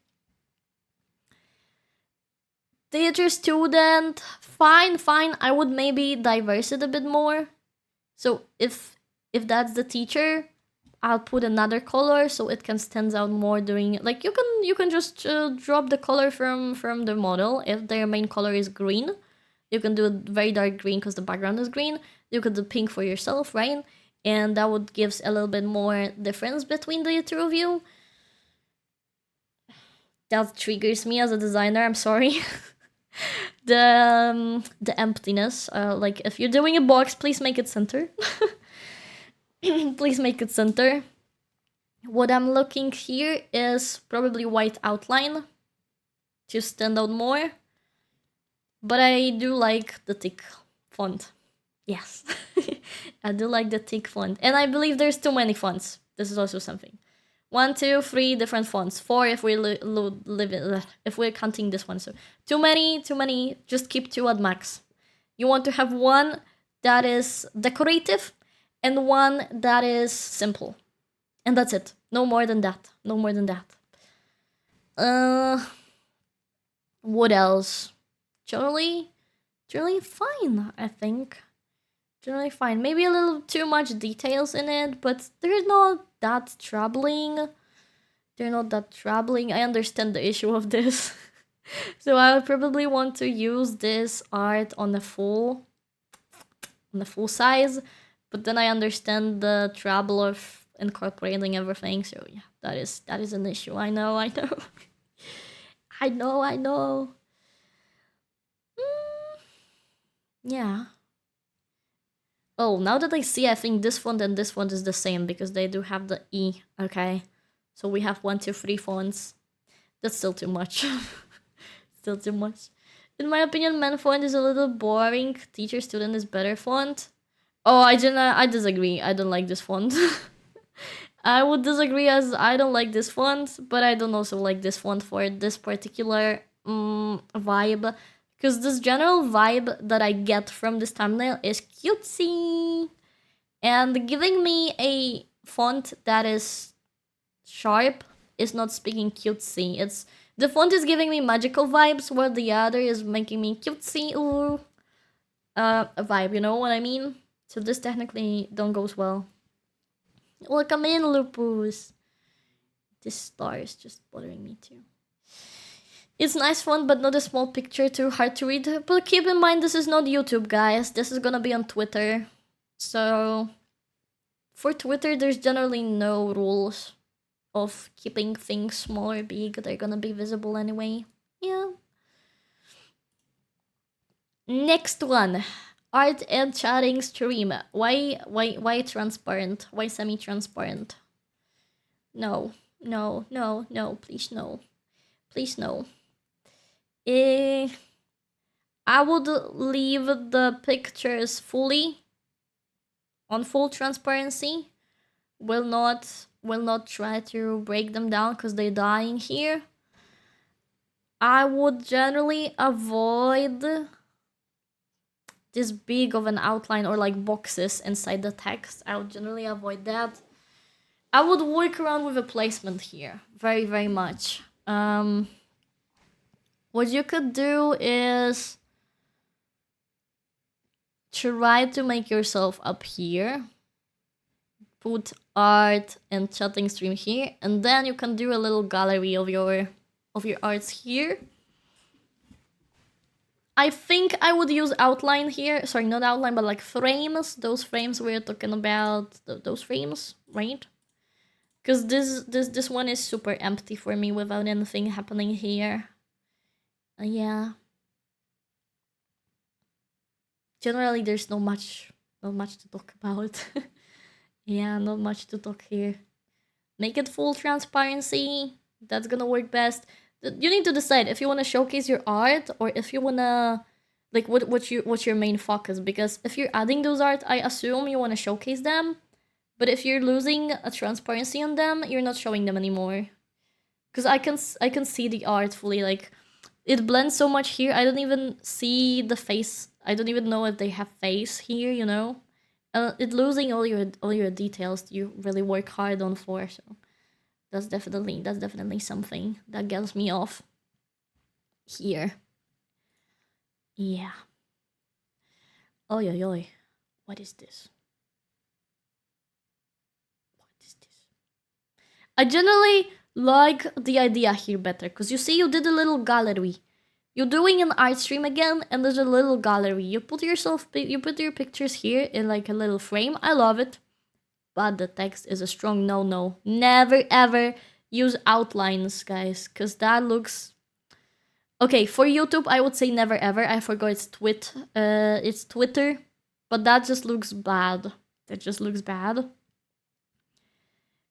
Theater student, fine. I would maybe diverse it a bit more. So if that's the teacher, I'll put another color so it can stand out more during, like, you can just drop the color from the model. If their main color is green, you can do a very dark green because the background is green. You could do pink for yourself, right? And that would give a little bit more difference between the two of you. That triggers me as a designer, I'm sorry. The emptiness, like, if you're doing a box, please make it center. Please make it center. What I'm looking here is probably white outline to stand out more. But I do like the thick font. Yes. I do like the thick font. And I believe there's too many fonts. This is also something. 1, 2, 3 different fonts. 4 if if we're counting this one. So too many. Just keep 2 at max. You want to have one that is decorative and one that is simple. And that's it. No more than that. What else? Generally fine, I think. Generally fine. Maybe a little too much details in it, but they're not that troubling. They're not that troubling. I understand the issue of this. So I would probably want to use this art on the full size, but then I understand the trouble of incorporating everything. So yeah, that is an issue. I know. I know. Yeah. Oh, now that I see, I think this font and this font is the same because they do have the E. Okay. So we have 1, 2, 3 fonts. That's still too much. Still too much. In my opinion, man font is a little boring. Teacher student is better font. Oh, I disagree. I don't like this font. I would disagree as I don't like this font, but I don't also like this font for this particular vibe. Because this general vibe that I get from this thumbnail is cutesy. And giving me a font that is sharp is not speaking cutesy. The font is giving me magical vibes, while the other is making me cutesy or a vibe, you know what I mean? So this technically don't goes well. Welcome in, Lupus. This star is just bothering me too. It's nice font, but not a small picture, too hard to read. But keep in mind, this is not YouTube, guys. This is gonna be on Twitter. So, for Twitter, there's generally no rules of keeping things small or big. They're gonna be visible anyway. Yeah. Next one. Art and chatting stream. Why transparent? Why semi-transparent? No. Please no. Please no. I would leave the pictures fully on full transparency. Will not try to break them down because they're dying here. I would generally avoid this big of an outline or like boxes inside the text. I would generally avoid that. I would work around with a placement here very, very much. What you could do is try to make yourself up here. Put art and chatting stream here, and then you can do a little gallery of your arts here. I think I would use outline here. Sorry, not outline, but like frames. Those frames we're talking about. Those frames, right? Because this one is super empty for me without anything happening here. Yeah. Generally, there's not much to talk about. Yeah, not much to talk here. Make it full transparency. That's gonna work best. You need to decide if you want to showcase your art or if you wanna like what's your main focus. Because if you're adding those art, I assume you want to showcase them. But if you're losing a transparency on them, you're not showing them anymore. Because I can see the art fully. Like it blends so much here. I don't even see the face. I don't even know if they have face here. You know. It losing all your details you really work hard on for, so that's definitely something that gets me off here. Yeah. Oh yo. What is this? I generally like the idea here better, because you see you did a little gallery. You're doing an art stream again, and there's a little gallery. You put your pictures here in like a little frame. I love it. But the text is a strong no. Never ever use outlines, guys, because that looks... Okay, for YouTube, I would say never ever. I forgot it's Twitter, but that just looks bad. That just looks bad.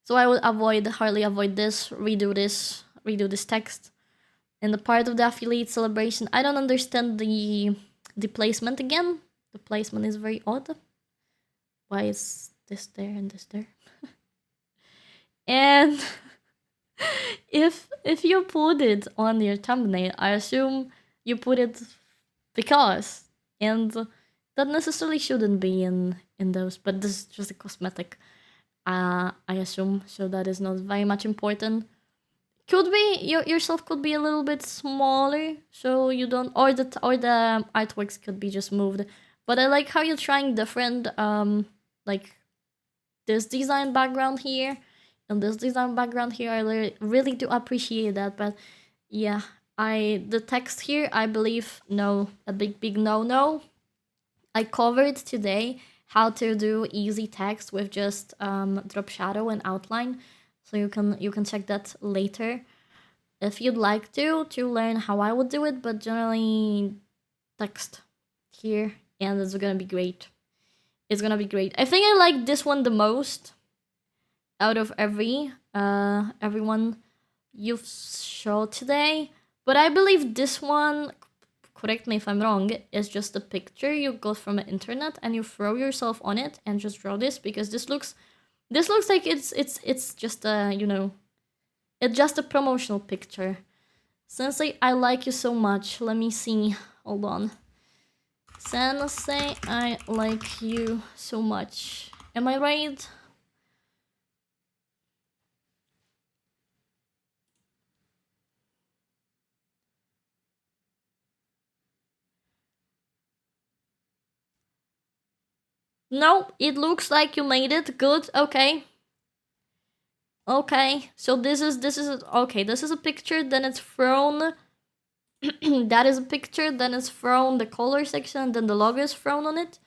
So I would hardly avoid this, redo this text. And the part of the affiliate celebration, I don't understand the placement again. The placement is very odd. Why is this there and this there? And if you put it on your thumbnail, I assume you put it because, and that necessarily shouldn't be in those, but this is just a cosmetic. I assume, so that is not very much important. Could be yourself could be a little bit smaller, so you don't, or the artworks could be just moved But I like how you're trying different, like this design background here and this design background here. I really do appreciate that. But yeah, the text here, I believe, no, a big no. I covered today how to do easy text with just drop shadow and outline, so you can check that later if you'd like to learn how I would do it. But generally, text here, and it's gonna be great. It's gonna be great. I think I like this one the most out of everyone you've showed today. But I believe this one, correct me if I'm wrong, is just a picture you got from the internet and you throw yourself on it and just draw this, because this looks like it's just a, you know, it's just a promotional picture. Sensei, I like you so much. Let me see. Hold on. Sensei, I like you so much. Am I right? No, it looks like you made it. Good. Okay. Okay. So this is okay. This is a picture. Then it's thrown. That is a picture. Then it's thrown the color section. Then the logo is thrown on it.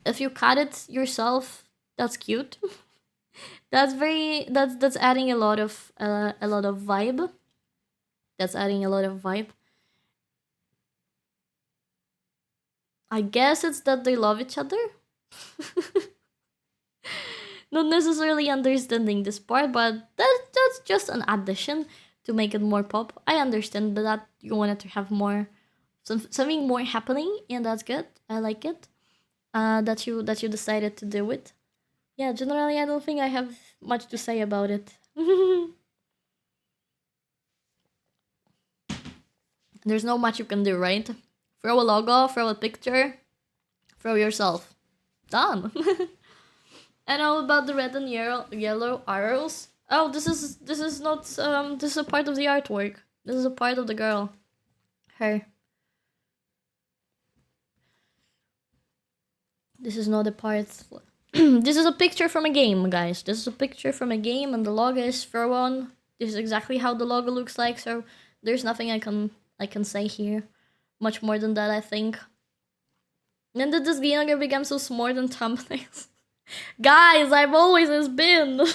If you cut it yourself, that's cute. That's adding a lot of vibe. That's adding a lot of vibe. I guess it's that they love each other. Not necessarily understanding this part, but that's just an addition to make it more pop. I understand that you wanted to have more something more happening, and that's good. I like it. That you decided to do it. Yeah, generally I don't think I have much to say about it. There's no much you can do, right? Throw a logo, throw a picture, throw yourself. Done. And all about the red and yellow arrows. Oh, this is not this is a part of the artwork. This is a part of the girl. Her. This is not a part. This is a picture from a game, guys. This is a picture from a game, and the logo is thrown. This is exactly how the logo looks like. So there's nothing I can say here. Much more than that, I think. When did this game become so smart than thumbnails? Guys, I've always been.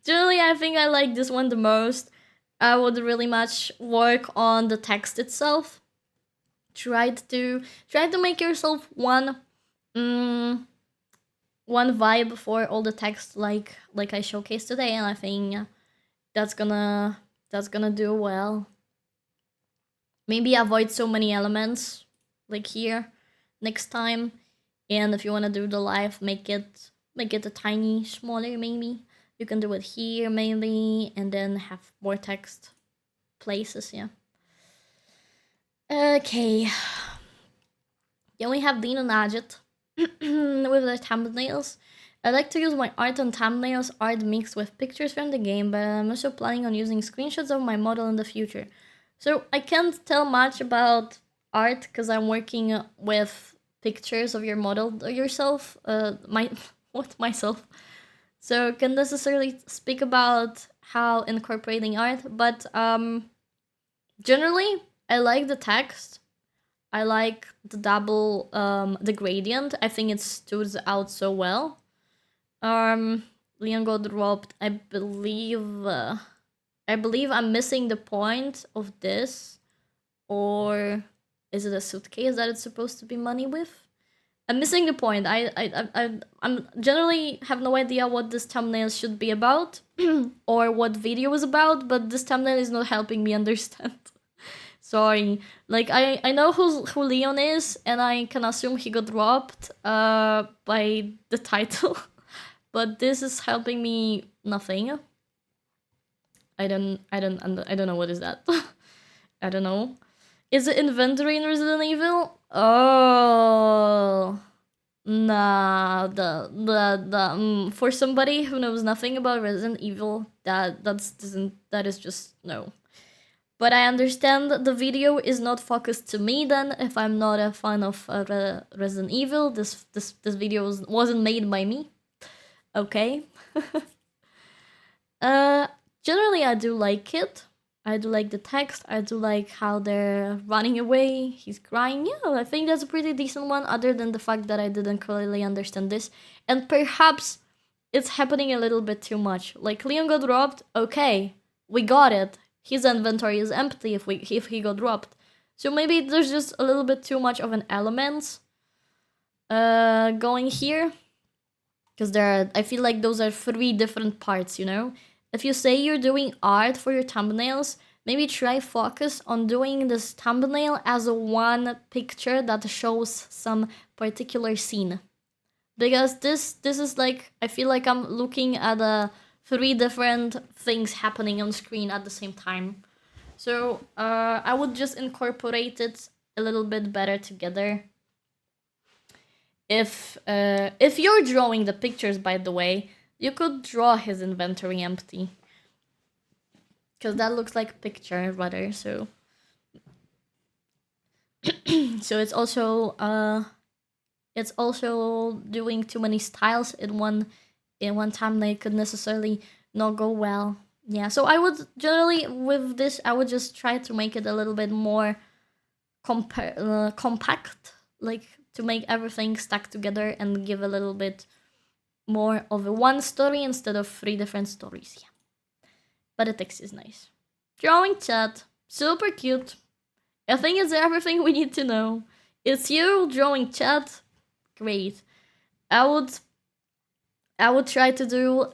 Generally, I think I like this one the most. I would really much work on the text itself. Try to make yourself one vibe for all the text, like I showcased today, and I think that's gonna do well. Maybe avoid so many elements like here next time, and if you want to do the live, make it a tiny smaller. Maybe you can do it here, maybe, and then have more text places. Yeah. Okay. Then we have Dean and Ajit with the thumbnails. I like to use my art on thumbnails, art mixed with pictures from the game, but I'm also planning on using screenshots of my model in the future. So I can't tell much about art because I'm working with pictures of your model yourself, myself. So can't necessarily speak about how incorporating art, but generally I like the text. I like the double the gradient. I think it stood out so well. Leon got dropped. I believe I'm missing the point of this, or is it a suitcase that it's supposed to be money with? I'm missing the point. I'm generally have no idea what this thumbnail should be about or what video is about, but this thumbnail is not helping me understand. Sorry. Like I know who Leon is, and I can assume he got dropped by the title. But this is helping me nothing. I don't know what is that. I don't know. Is it inventory in Resident Evil? Oh, nah. For somebody who knows nothing about Resident Evil, that is just no. But I understand the video is not focused to me then. If I'm not a fan of Resident Evil, this video wasn't made by me. Okay. Generally I do like it. I do like the text. I do like how they're running away. He's crying. Yeah, I think that's a pretty decent one, other than the fact that I didn't clearly understand this. And perhaps it's happening a little bit too much. Like, Leon got robbed. Okay, we got it. His inventory is empty if he got robbed. So maybe there's just a little bit too much of an element going here. Because I feel like those are 3 different parts, you know? If you say you're doing art for your thumbnails, maybe try focus on doing this thumbnail as a one picture that shows some particular scene. Because this is like, I feel like I'm looking at 3 different things happening on screen at the same time. So I would just incorporate it a little bit better together. If you're drawing the pictures, by the way, you could draw his inventory empty. Because that looks like a picture, rather, so... so it's also doing too many styles in one time. They could necessarily not go well. Yeah, so I would generally, with this, I would just try to make it a little bit more compact, like to make everything stack together and give a little bit more of a one story instead of 3 different stories. Yeah, but the text is nice. Drawing chat, super cute. I think it's everything we need to know. It's you drawing chat. Great. I would try to do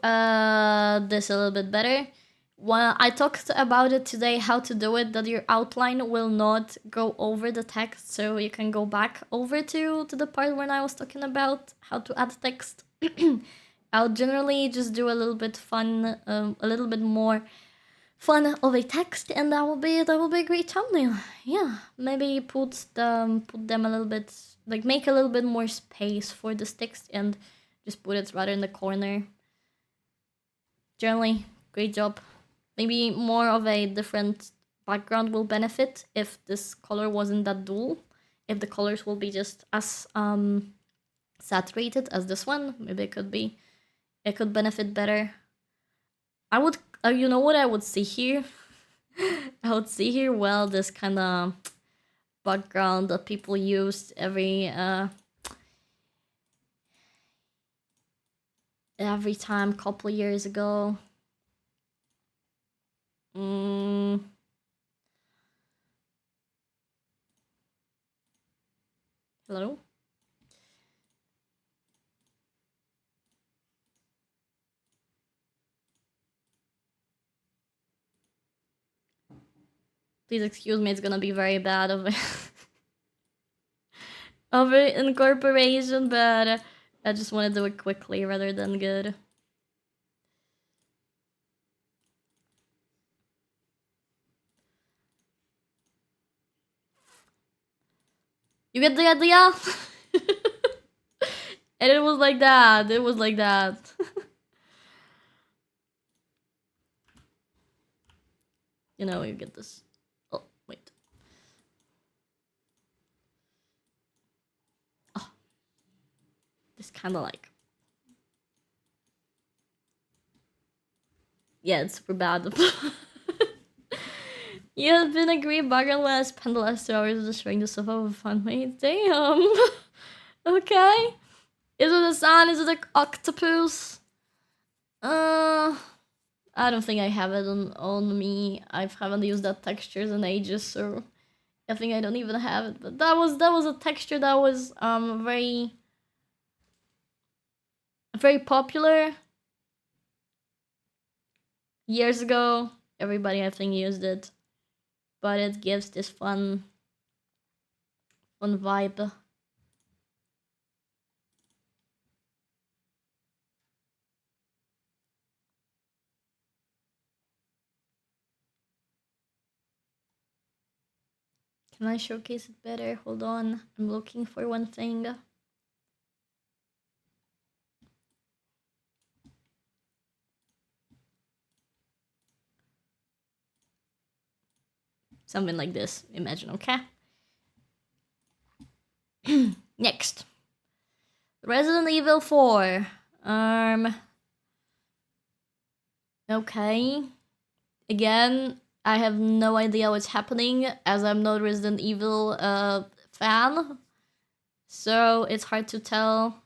this a little bit better. Well, I talked about it today, how to do it, that your outline will not go over the text, so you can go back over to the part when I was talking about how to add text. I'll generally just do a little bit fun, a little bit more fun of a text, and that will be a great thumbnail. Yeah, maybe put them a little bit, like make a little bit more space for this text and just put it rather in the corner. Generally, great job. Maybe more of a different background will benefit if this color wasn't that dual. If the colors will be just as saturated as this one, maybe it could benefit better. I would, you know what I would see here? I would see here, well, this kind of background that people used every time, couple years ago. Hello? Please excuse me, it's gonna be very bad of it incorporation, but I just want to do it quickly rather than good. You get the idea? And it was like that. It was like that. You know, you get this. Oh, wait. Oh. This kind of like... Yeah, it's super bad. You have been a great background when I spent the last 2 hours destroying the sofa with fun, mate. Damn. Okay. Is it a sun? Is it an octopus? I don't think I have it on me. I haven't used that textures in ages, so I think I don't even have it. But that was a texture that was very popular years ago. Everybody, I think, used it, but it gives this fun vibe. Can I showcase it better? Hold on, I'm looking for one thing. Something like this, imagine, okay? Next. Resident Evil 4. Okay. Again, I have no idea what's happening as I'm not Resident Evil fan. So it's hard to tell.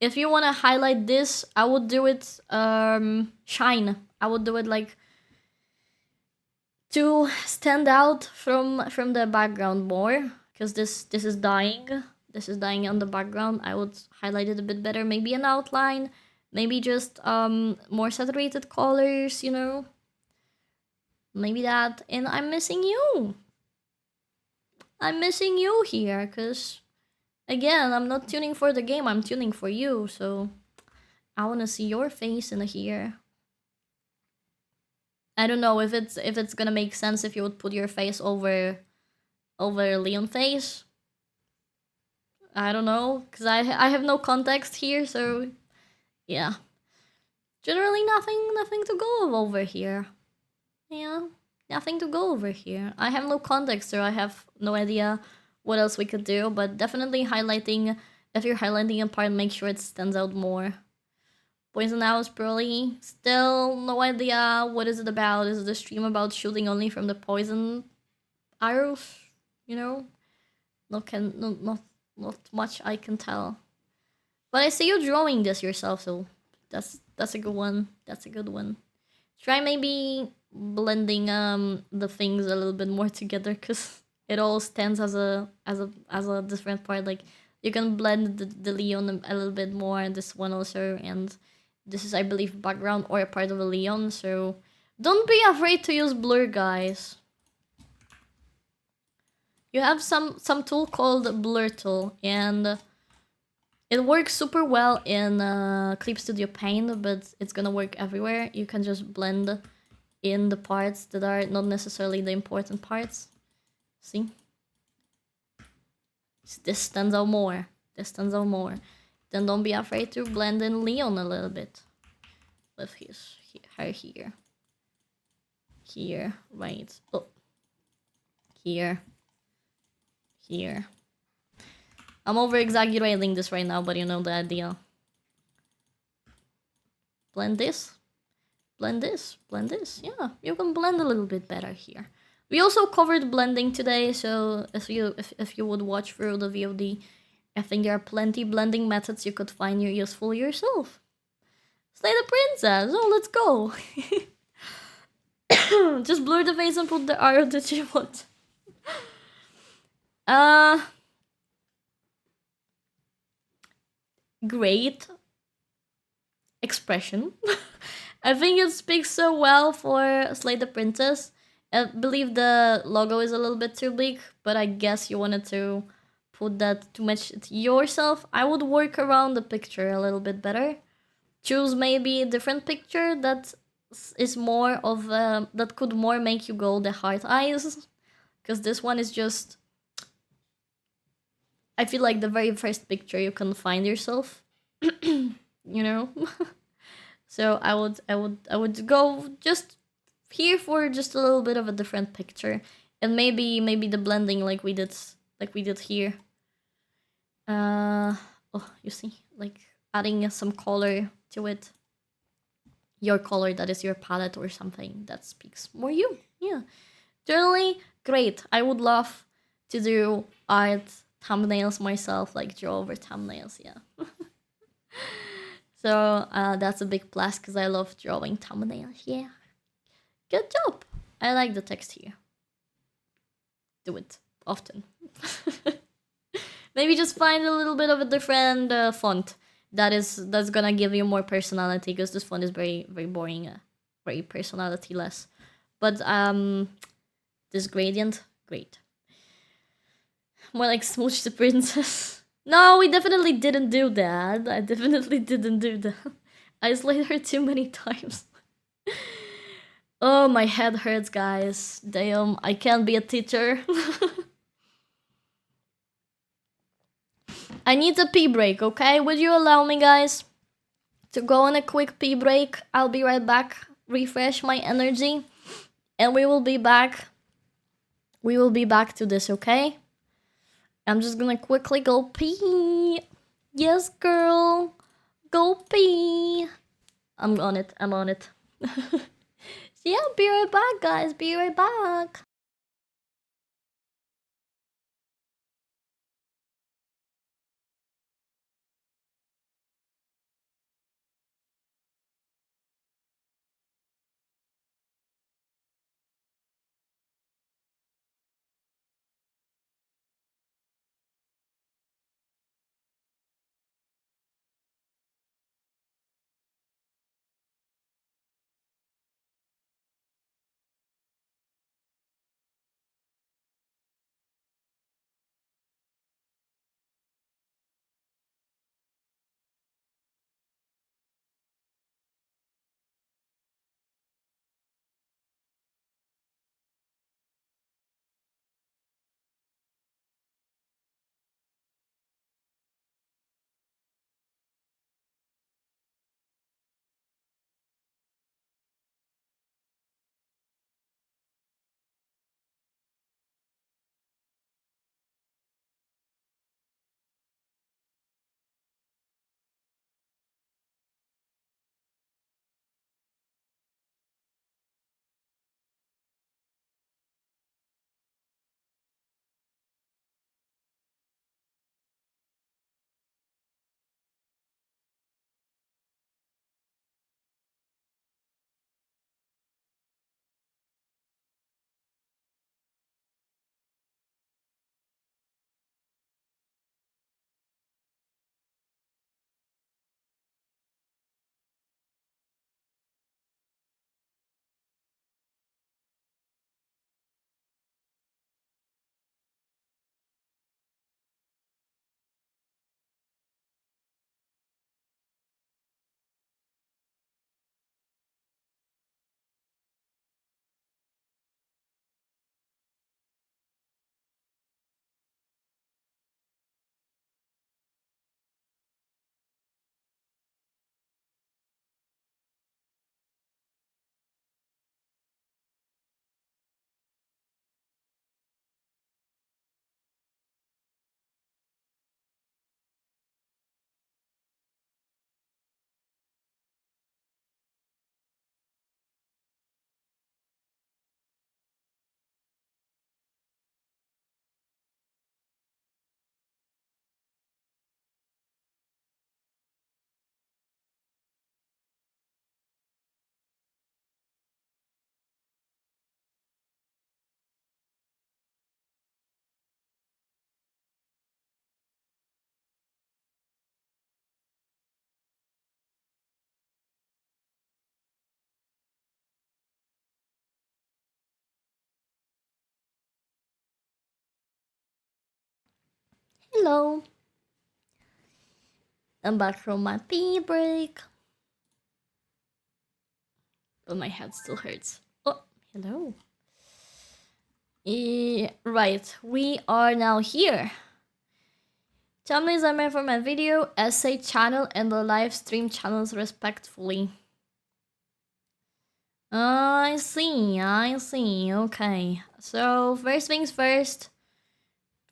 If you want to highlight this, I would do it shine. I would do it like to stand out from the background more, because this is dying. This is dying on the background. I would highlight it a bit better. Maybe an outline. Maybe just more saturated colors, you know? Maybe that. And I'm missing you. I'm missing you here, because, again, I'm not tuning for the game. I'm tuning for you, so I want to see your face in here. I don't know if it's gonna make sense if you would put your face over Leon's face. I don't know, because I have no context here, so yeah. Generally nothing to go over here. Yeah, nothing to go over here. I have no context, so I have no idea what else we could do, but definitely highlighting, if you're highlighting a part, make sure it stands out more. Poison Arrows probably. Still no idea what is it about. Is the stream about shooting only from the poison arrows? You know? Not much I can tell. But I see you drawing this yourself, so that's a good one. That's a good one. Try maybe blending the things a little bit more together, because it all stands as a different part. Like, you can blend the Leon a little bit more, this one also, and this is, I believe, background or a part of a Leon, so don't be afraid to use blur, guys. You have some tool called Blur Tool, and it works super well in Clip Studio Paint, but it's gonna work everywhere. You can just blend in the parts that are not necessarily the important parts. See? This stands out more. This stands out more. Then don't be afraid to blend in Leon a little bit. With her here. Here, right. Oh. Here. Here. I'm over-exaggerating this right now, but you know the idea. Blend this. Blend this. Blend this. Yeah, you can blend a little bit better here. We also covered blending today, so if you would watch through the VOD, I think there are plenty blending methods you could find useful yourself. Slay the princess! Oh, let's go! Just blur the face and put the arrow that you want. Great expression. I think it speaks so well for Slay the Princess. I believe the logo is a little bit too big, but I guess you wanted to put that to match it yourself. I would work around the picture a little bit better. Choose maybe a different picture that is more of that could more make you go the heart eyes, because this one is just, I feel like the very first picture you can find yourself. You know. So I would go just here for just a little bit of a different picture, and maybe the blending like we did here. Oh, you see, like adding some color to it. Your color that is your palette or something that speaks more you. Yeah, generally great. I would love to do art thumbnails myself, like draw over thumbnails. Yeah. So that's a big plus because I love drawing thumbnails. Yeah. Good job. I like the text here. Do it often. Maybe just find a little bit of a different font that's gonna give you more personality, because this font is very boring, very personality-less. But this gradient, great. More like Smooch the Princess. No, we definitely didn't do that. I definitely didn't do that. I slayed her too many times. Oh, my head hurts, guys. Damn, I can't be a teacher. I need a pee break, okay? Would you allow me, guys, to go on a quick pee break? I'll be right back. Refresh my energy. And we will be back We will be back to this, okay? I'm just gonna quickly go pee. Yes, girl. Go pee. I'm on it. Yeah, be right back, guys. Be right back. Hello. I'm back from my pee break. But my head still hurts. Oh, hello. Right, we are now here. Thumbnails are made for my video, essay channel, and the live stream channels respectfully. I see, okay. So, first things first,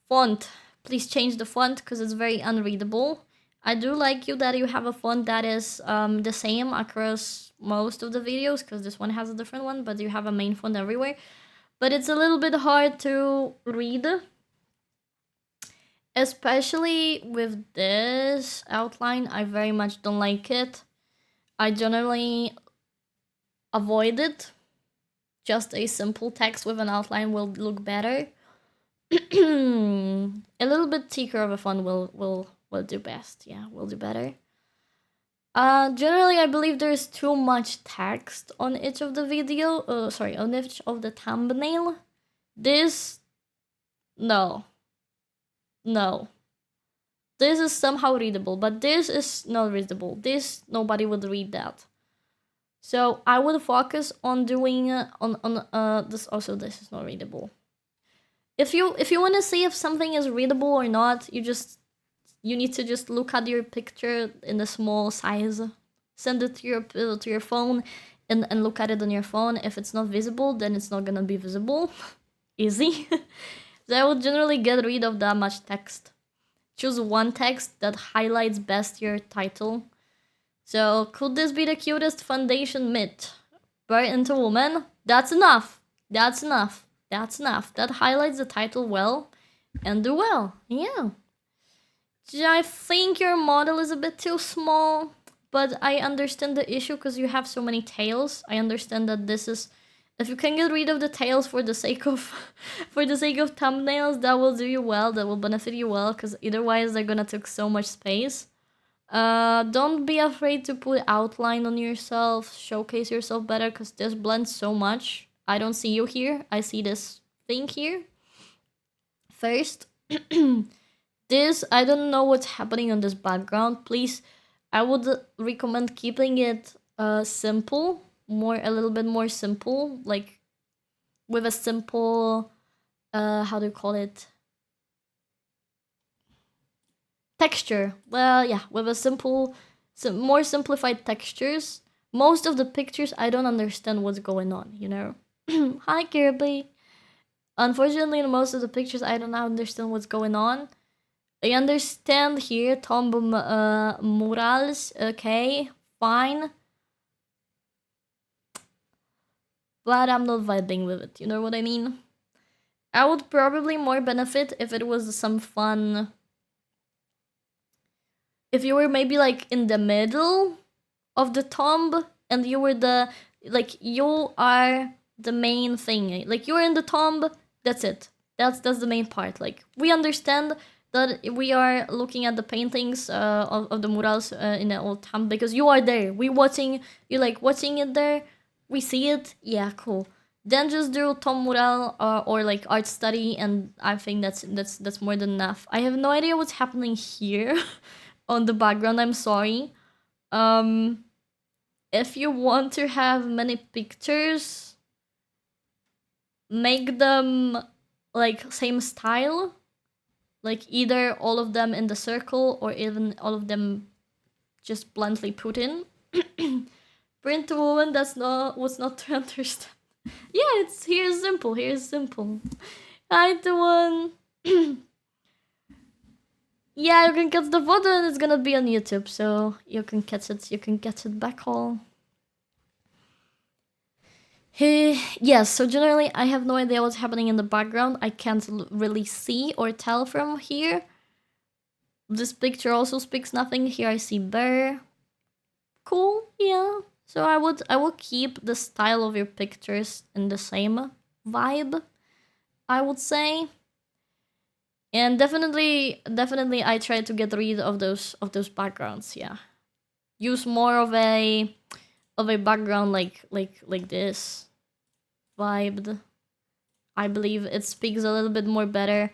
font. Please change the font because it's very unreadable. I do like you that you have a font that is the same across most of the videos because this one has a different one, but you have a main font everywhere. But it's a little bit hard to read, especially with this outline. I very much don't like it. I generally avoid it. Just a simple text with an outline will look better. A little bit thicker of a font will do best. Yeah, will do better. Generally, I believe there's too much text on each of the video. On each of the thumbnail. This, no. This is somehow readable, but this is not readable. This, nobody would read that. So I would focus on doing this. Also, this is not readable. If you want to see if something is readable or not, you need to just look at your picture in the small size, send it to your phone, and look at it on your phone. If it's not visible, then it's not gonna be visible. easy. So I would generally get rid of that much text. Choose one text that highlights best your title. So could this be the cutest foundation myth? Birth into woman? That's enough. That's enough. That's enough. That highlights the title well and do well. Yeah. I think your model is a bit too small, but I understand the issue because you have so many tails. I understand that this is, if you can get rid of the tails for the sake of for the sake of thumbnails, that will do you well, that will benefit you well, because otherwise they're gonna take so much space. Don't be afraid to put outline on yourself, showcase yourself better, because this blends so much. I don't see you here, I see this thing here. First, this, I don't know what's happening on this background. Please, I would recommend keeping it simple, a little bit more simple, like with a simple, how do you call it? Texture. Well, yeah, with a simple, more simplified textures. Most of the pictures, I don't understand what's going on, you know? Hi, Kirby. Unfortunately, in most of the pictures, I don't understand what's going on. I understand here, Tomb murals, okay, fine. But I'm not vibing with it, you know what I mean? I would probably more benefit if it was some fun... If you were maybe like in the middle of the tomb and you were the... Like, you are the main thing. Like, you're in the tomb, that's it. That's the main part. Like, we understand that we are looking at the paintings of the murals in the old tomb because you are there. You're like watching it there. We see it. Yeah, cool. Then just do tomb mural or like art study, and I think that's more than enough. I have no idea what's happening here on the background. I'm sorry. If you want to have many pictures, make them like same style. Like either all of them in the circle or even all of them just bluntly put in. Print to woman, was not to understand. Yeah, here's simple. Hi to one. Yeah, you can catch the photo and it's gonna be on YouTube, so you can catch it back all. Yes, so generally I have no idea what's happening in the background. I can't really see or tell from here. This picture also speaks nothing. Here I see bear. Cool, yeah. So I will keep the style of your pictures in the same vibe, I would say. And definitely I try to get rid of those backgrounds, yeah. Use more of a background like this vibed. I believe it speaks a little bit more better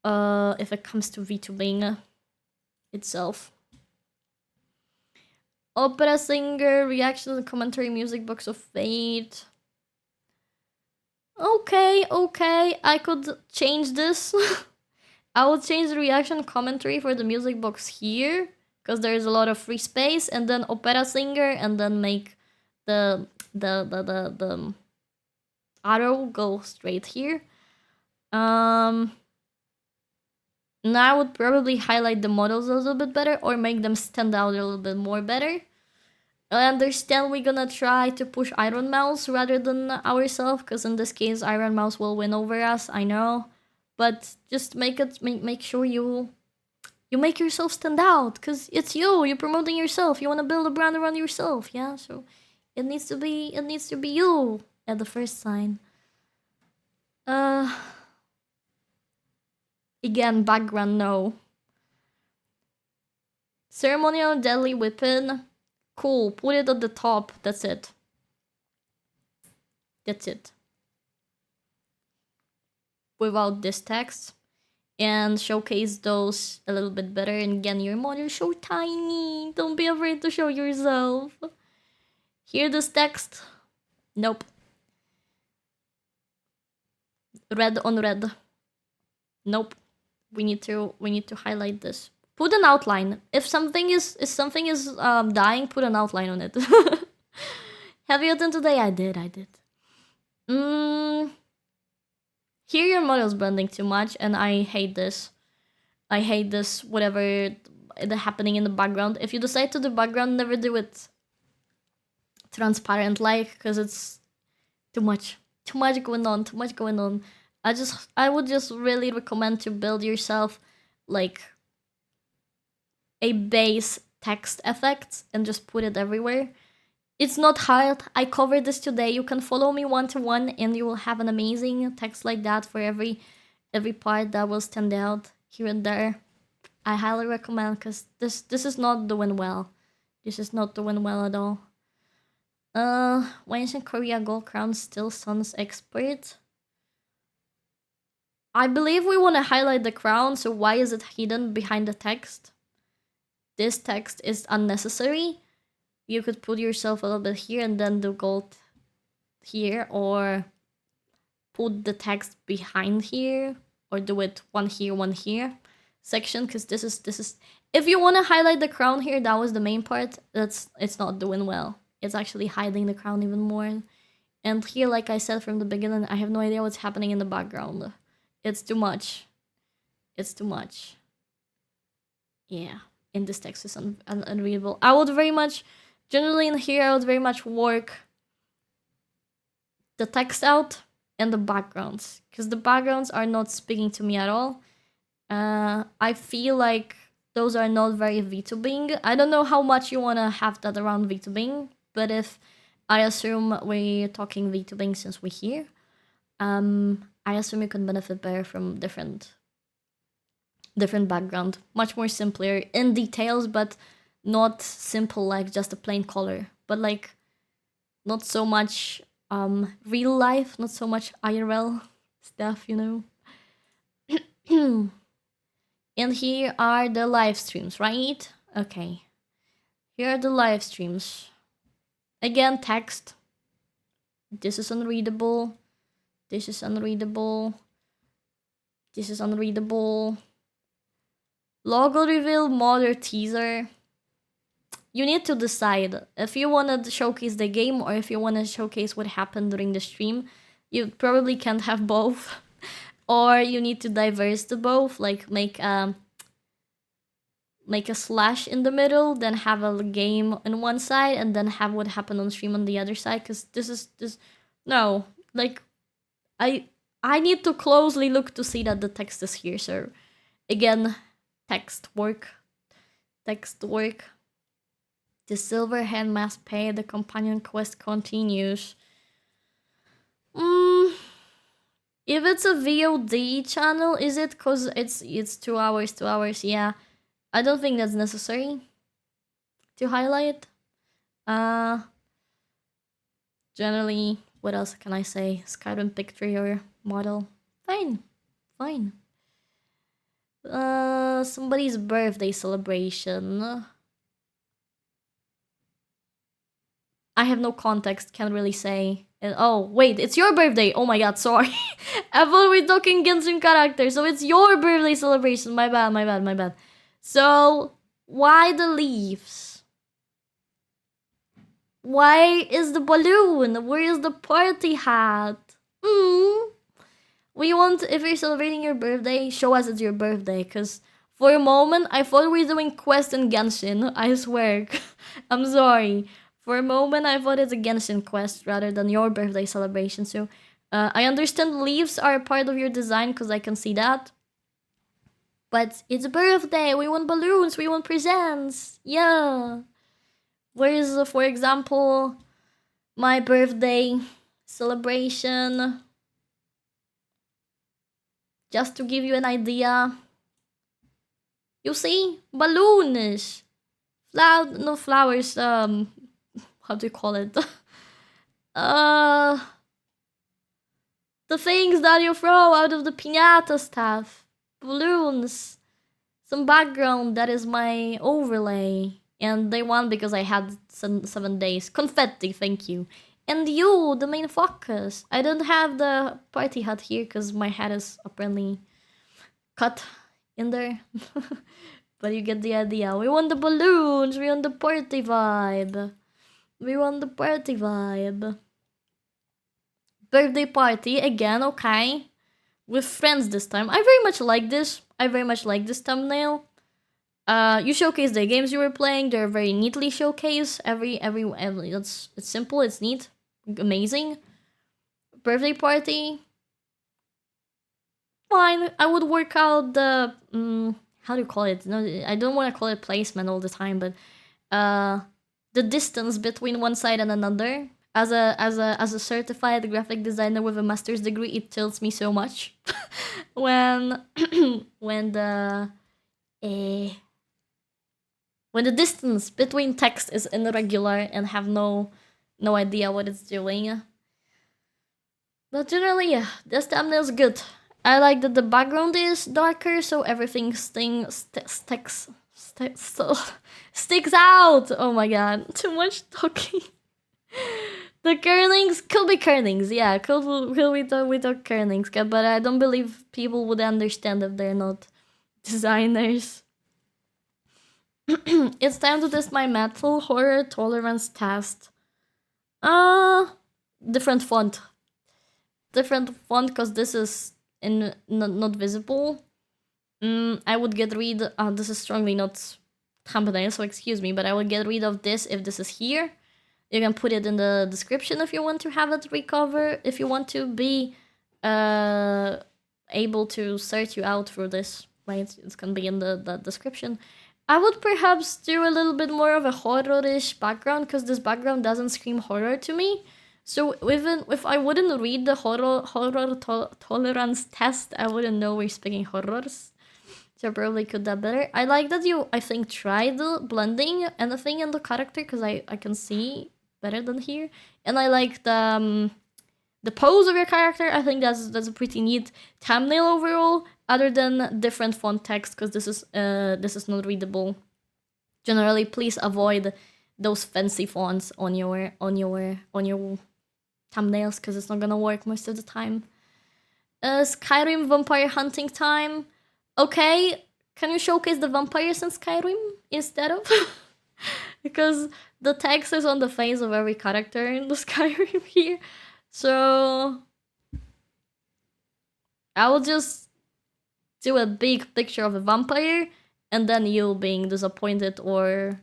if it comes to VTubing itself. Opera singer, reaction and commentary, music box of fate. Okay, I could change this. I would change the reaction commentary for the music box here, because there's a lot of free space, and then opera singer, and then make the arrow go straight here. Now I would probably highlight the models a little bit better, or make them stand out a little bit more better. I understand we're gonna try to push Iron Mouse rather than ourselves, because in this case Iron Mouse will win over us, I know. But just make sure you make yourself stand out, because it's you're promoting yourself, you want to build a brand around yourself, yeah? So it needs to be you at the first sign. Again, background, no. Ceremonial deadly weapon. Cool, put it at the top, that's it. Without this text. And showcase those a little bit better. And again, your model is so tiny. Don't be afraid to show yourself. Here, this text. Nope. Red on red. Nope. We need to highlight this. Put an outline. If something is dying, put an outline on it. Have you eaten today? I did. Here your model's blending too much, and I hate this. I hate this, whatever is happening in the background. If you decide to do background, never do it transparent like, because it's too much. Too much going on, too much going on. I would just really recommend to build yourself like a base text effect and just put it everywhere. It's not hard. I covered this today. You can follow me one-to-one and you will have an amazing text like that for every part that will stand out here and there. I highly recommend, because this is not doing well. This is not doing well at all. Why isn't Korea Gold Crown still Sun's expert? I believe we want to highlight the crown, so why is it hidden behind the text? This text is unnecessary. You could put yourself a little bit here and then do gold here, or put the text behind here, or do it one here section, because this is if you want to highlight the crown here, that was the main part. It's not doing well. It's actually hiding the crown even more. And here, like I said from the beginning, I have no idea what's happening in the background. It's too much. It's too much. Yeah, and this text is unreadable. I would very much, generally in here, I would very much work the text out and the backgrounds, because the backgrounds are not speaking to me at all. I feel like those are not very VTubing. I don't know how much you want to have that around VTubing, but if I assume we're talking VTubing since we're here, I assume you can benefit better from different background. Much more simpler in details, but not simple like just a plain color, but like not so much real life, not so much IRL stuff, you know. And here are the live streams, right? Okay. Here are the live streams. Again, text. This is unreadable. This is unreadable. This is unreadable. Logo reveal, mod, or teaser. You need to decide if you want to showcase the game or if you want to showcase what happened during the stream. You probably can't have both. Or you need to diverse to both, like make a slash in the middle, then have a game on one side, and then have what happened on stream on the other side. Because no, like I need to closely look to see that the text is here. So again, text work. The silver hand must pay. The companion quest continues. If it's a VOD channel, is it? Cause it's 2 hours, 2 hours. Yeah, I don't think that's necessary to highlight. Generally, what else can I say? Skyrim picture or model. Fine. Somebody's birthday celebration. I have no context, can't really say. Oh, wait, it's your birthday! Oh my god, sorry. I thought we were talking Genshin characters, so it's your birthday celebration. My bad. So, why the leaves? Why is the balloon? Where is the party hat? We want, if you're celebrating your birthday, show us it's your birthday, because for a moment, I thought we were doing quest in Genshin, I swear. I'm sorry. For a moment, I thought it's a Genshin quest rather than your birthday celebration. So, I understand leaves are a part of your design because I can see that. But it's a birthday. We want balloons. We want presents. Yeah. Whereas, for example, my birthday celebration. Just to give you an idea. You see? Balloons. No flowers. How do you call it? The things that you throw out of the piñata stuff. Balloons. Some background, that is my overlay. And they won because I had 7 days. Confetti, thank you. And you, the main focus. I don't have the party hat here because my hat is apparently cut in there. But you get the idea. We want the balloons. We want the party vibe. Birthday party, again, okay. with friends this time. I very much like this. I very much like this thumbnail. You showcase the games you were playing. They're very neatly showcased. Every it's simple. It's neat. Amazing. Birthday party. Fine. I would work out the how do you call it? No, I don't want to call it placement all the time, but the distance between one side and another. As a certified graphic designer with a master's degree, it tilts me so much when when the when the distance between text is irregular and have no idea what it's doing. But generally, yeah, this thumbnail's good. I like that the background is darker, so everything sticks out. Oh my god, too much talking. The kernings could be kernings, yeah, could we talk kernings, but I don't believe people would understand if they're not designers. It's time to test my metal horror tolerance test. Different font. Different font, because this is not visible. I would get rid. This is strongly not thumbnail, so excuse me, but I would get rid of this if this is here. You can put it in the description if you want to have it recover. If you want to be able to search you out for this, right? It's gonna be in the description. I would perhaps do a little bit more of a horror-ish background, because this background doesn't scream horror to me. So even if I wouldn't read the horror tolerance test, I wouldn't know we're speaking horrors. So I probably could that better. I like that you, I think, tried blending anything in the character, because I can see better than here. And I like the pose of your character. I think that's a pretty neat thumbnail overall, other than different font text, because this is not readable. Generally, please avoid those fancy fonts on your thumbnails, because it's not gonna work most of the time. Skyrim vampire hunting time. Okay, can you showcase the vampires in Skyrim instead of? Because the text is on the face of every character in the Skyrim here. So I will just do a big picture of a vampire, and then you being disappointed or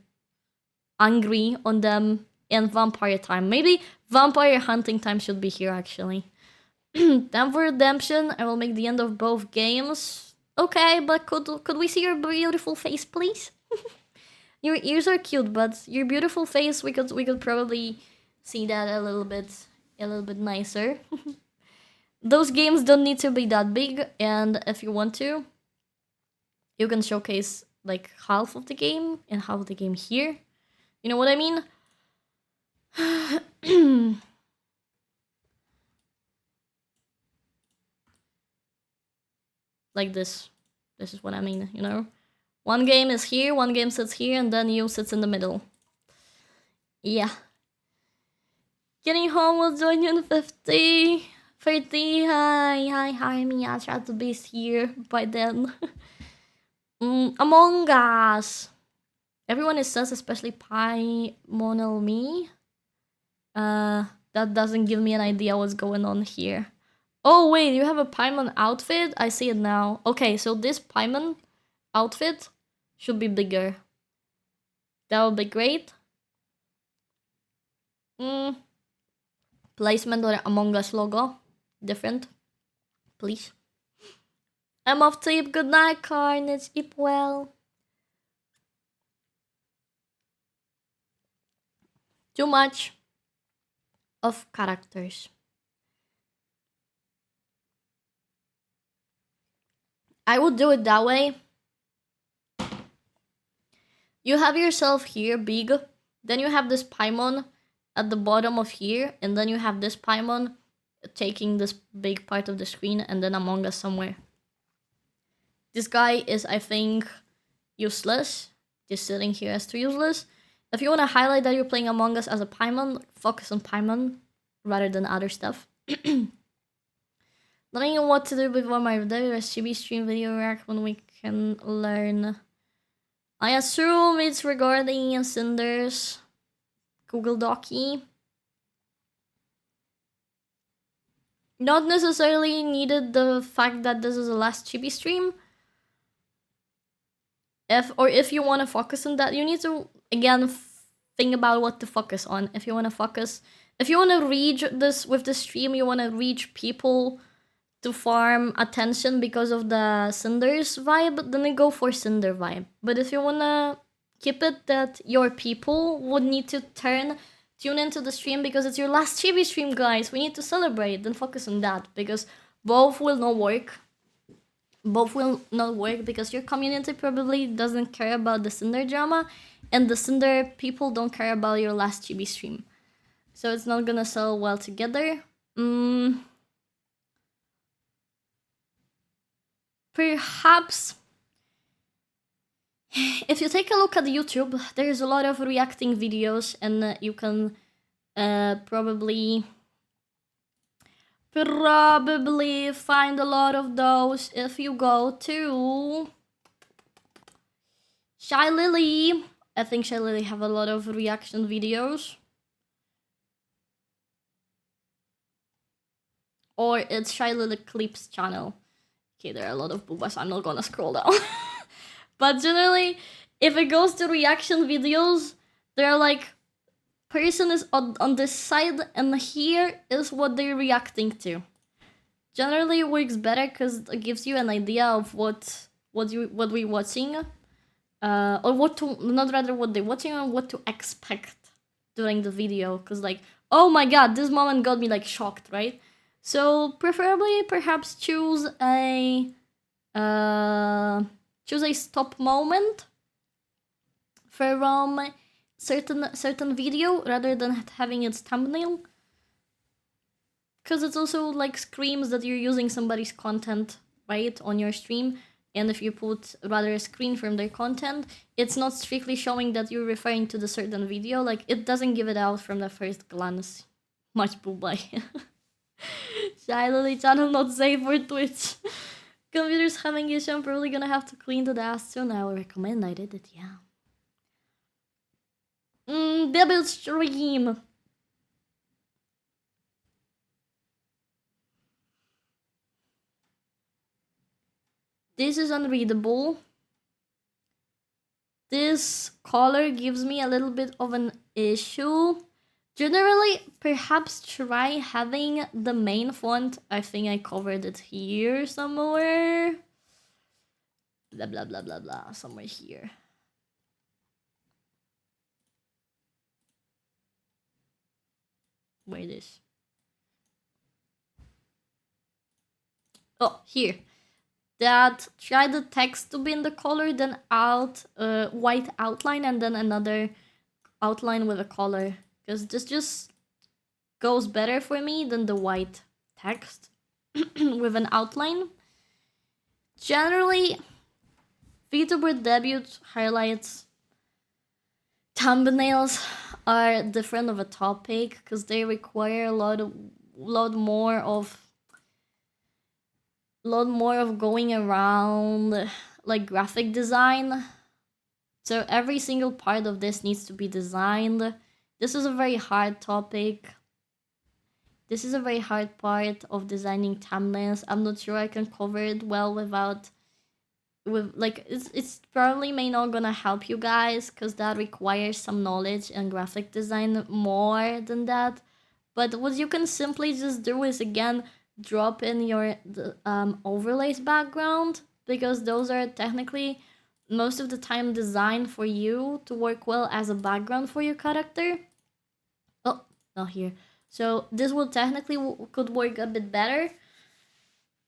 angry on them in vampire time. Maybe vampire hunting time should be here, actually. Then for redemption, I will make the end of both games. Okay, but could we see your beautiful face, please? Your ears are cute, but your beautiful face, we could probably see that a little bit nicer. Those games don't need to be that big, and if you want to, you can showcase like half of the game and half of the game here. You know what I mean? Like this. This is what I mean, you know? One game is here, one game sits here, and then you sits in the middle. Yeah. Getting home will join you in 50. 30. Hi, me. I'll try to be here by then. Among Us. Everyone is sus, especially Pi Monel me. That doesn't give me an idea what's going on here. Oh wait, you have a Paimon outfit? I see it now. Okay, so this Paimon outfit should be bigger. That would be great. Placement or Among Us logo. Different. Please. I'm off to sleep. Good night, Carnage. Sleep well. Too much of characters. I would do it that way. You have yourself here, big. Then you have this Paimon at the bottom of here. And then you have this Paimon taking this big part of the screen. And then Among Us somewhere. This guy is, I think, useless. Just sitting here as too useless. If you want to highlight that you're playing Among Us as a Paimon, focus on Paimon rather than other stuff. Not know what to do before my WSGB stream video react when we can learn. I assume it's regarding Cinder's Google Docy. not necessarily needed the fact that this is a last chibi stream. If you want to focus on that, you need to again think about what to focus on. If you want to reach this with the stream, you want to reach people to farm attention because of the Cinders vibe, then you go for Cinder vibe. But if you want to keep it that your people would need to tune into the stream because it's your last chibi stream, guys, we need to celebrate, then focus on that, because both will not work. Both will not work because your community probably doesn't care about the Cinder drama, and the Cinder people don't care about your last chibi stream. So it's not gonna sell well together. Perhaps if you take a look at YouTube, there's a lot of reacting videos, and you can probably find a lot of those if you go to Shy Lily. I think Shy Lily have a lot of reaction videos. Or it's Shy Lily Clips channel. Okay, there are a lot of boobas, I'm not gonna scroll down. But generally, if it goes to reaction videos, they're like, person is on this side, and here is what they're reacting to. Generally, it works better because it gives you an idea of what we're watching, or what they're watching, and what to expect during the video. Because like, oh my god, this moment got me like shocked, right? So preferably, perhaps choose a stop moment from certain video rather than having its thumbnail, because it's also like screams that you're using somebody's content, right, on your stream. And if you put rather a screen from their content, it's not strictly showing that you're referring to the certain video. Like, it doesn't give it out from the first glance. Much boo-bye. Shy Lily channel not safe for Twitch. Computer's having issue, I'm probably gonna have to clean the ass soon. I will recommend I did it, yeah. Debut stream. This is unreadable. This color gives me a little bit of an issue. Generally, perhaps try having the main font. I think I covered it here somewhere. Blah, blah, blah, blah, blah. Somewhere here. Where it is. Oh, here. That try the text to be in the color, then white outline, and then another outline with a color. Because this just goes better for me than the white text with an outline. Generally, VTuber debut highlights thumbnails are different of a topic because they require a lot more of going around like graphic design. So every single part of this needs to be designed. This is a very hard topic. This is a very hard part of designing thumbnails. I'm not sure I can cover it well it's probably may not gonna help you guys because that requires some knowledge and graphic design more than that. But what you can simply just do is again drop in your overlays background, because those are technically most of the time designed for you to work well as a background for your character. Oh, not here. So this will technically could work a bit better,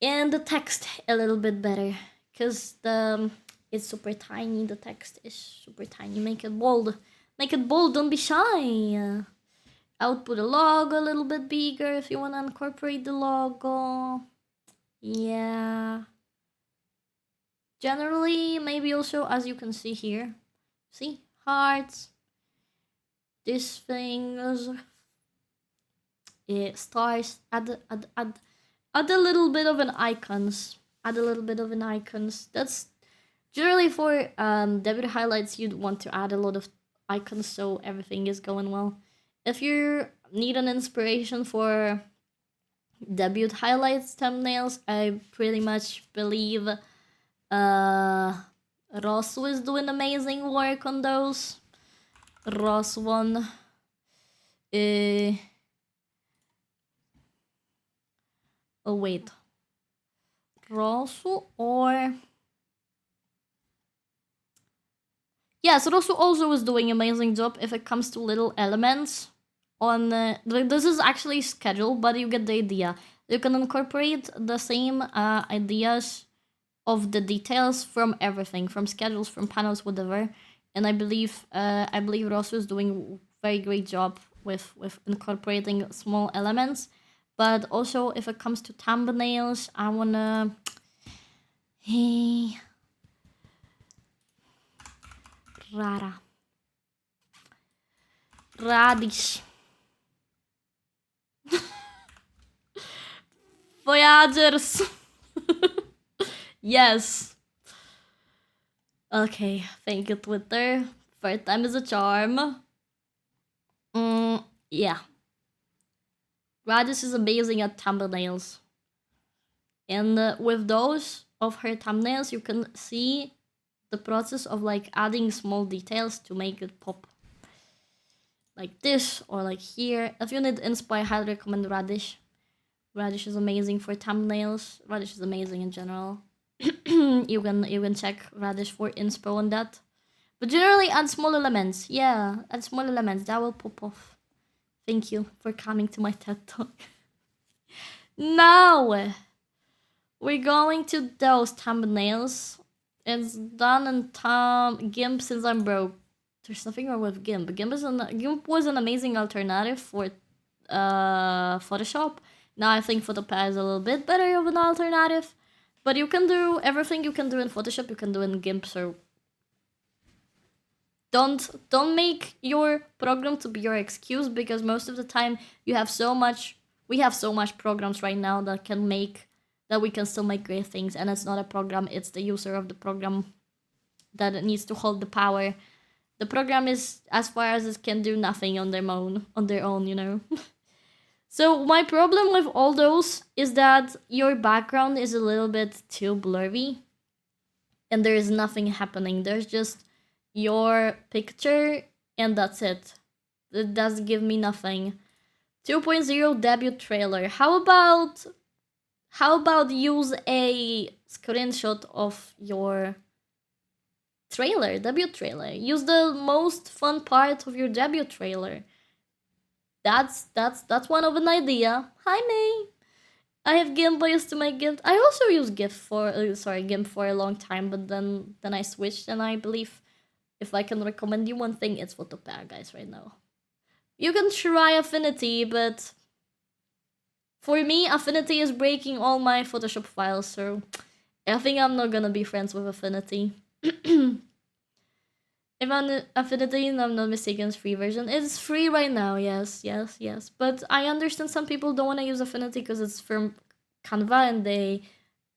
and the text a little bit better, because it's super tiny. The text is super tiny. Make it bold. Make it bold. Don't be shy. I would put a logo a little bit bigger if you want to incorporate the logo. Yeah. Generally, maybe also, as you can see here, see, hearts, these things, yeah, stars, add a little bit of an icons. Add a little bit of an icons. That's generally for debut highlights, you'd want to add a lot of icons so everything is going well. If you need an inspiration for debut highlights thumbnails. I pretty much believe Rosu is doing amazing work on those. Ross one. Oh wait. Rosu or... Yes, Rosu also is doing amazing job if it comes to little elements. On this is actually scheduled, but you get the idea. You can incorporate the same ideas of the details from everything, from schedules, from panels, whatever. And I believe Rosu is doing very great job with incorporating small elements. But also, if it comes to thumbnails, I wanna... Hey... Radish. Voyagers. Yes. Okay, thank you, Twitter. Third time is a charm. Yeah. Radish is amazing at thumbnails. And with those of her thumbnails, you can see the process of like adding small details to make it pop. Like this, or like here. If you need inspo, I highly recommend Radish. Radish is amazing for thumbnails. Radish is amazing in general. you can check Radish for inspo on that. But generally add small elements. Yeah, add small elements. That will pop off. Thank you for coming to my TED Talk. Now, we're going to those thumbnails. It's done in GIMP since I'm broke. There's nothing wrong with GIMP. GIMP was an amazing alternative for Photoshop. Now I think Photopea is a little bit better of an alternative. But you can do everything you can do in Photoshop, you can do in GIMP, so don't make your program to be your excuse, because most of the time we have so much programs right now that we can still make great things, and it's not a program, it's the user of the program that needs to hold the power. The program is, as far as it can do nothing on their own, you know. So my problem with all those is that your background is a little bit too blurry and there is nothing happening. There's just your picture and that's it. It does give me nothing. 2.0 debut trailer. How about use a screenshot of your debut trailer. Use the most fun part of your debut trailer. That's one of an idea. Hi May. I have GIMP. I used to make GIMP. I also used GIMP for a long time, but then I switched, and I believe if I can recommend you one thing, it's Photopea, guys. Right now, you can try Affinity, but for me, Affinity is breaking all my Photoshop files, so I think I'm not gonna be friends with Affinity. If I'm Affinity, and I'm not mistaken, it's free version. It's free right now, yes. But I understand some people don't want to use Affinity because it's from Canva, and they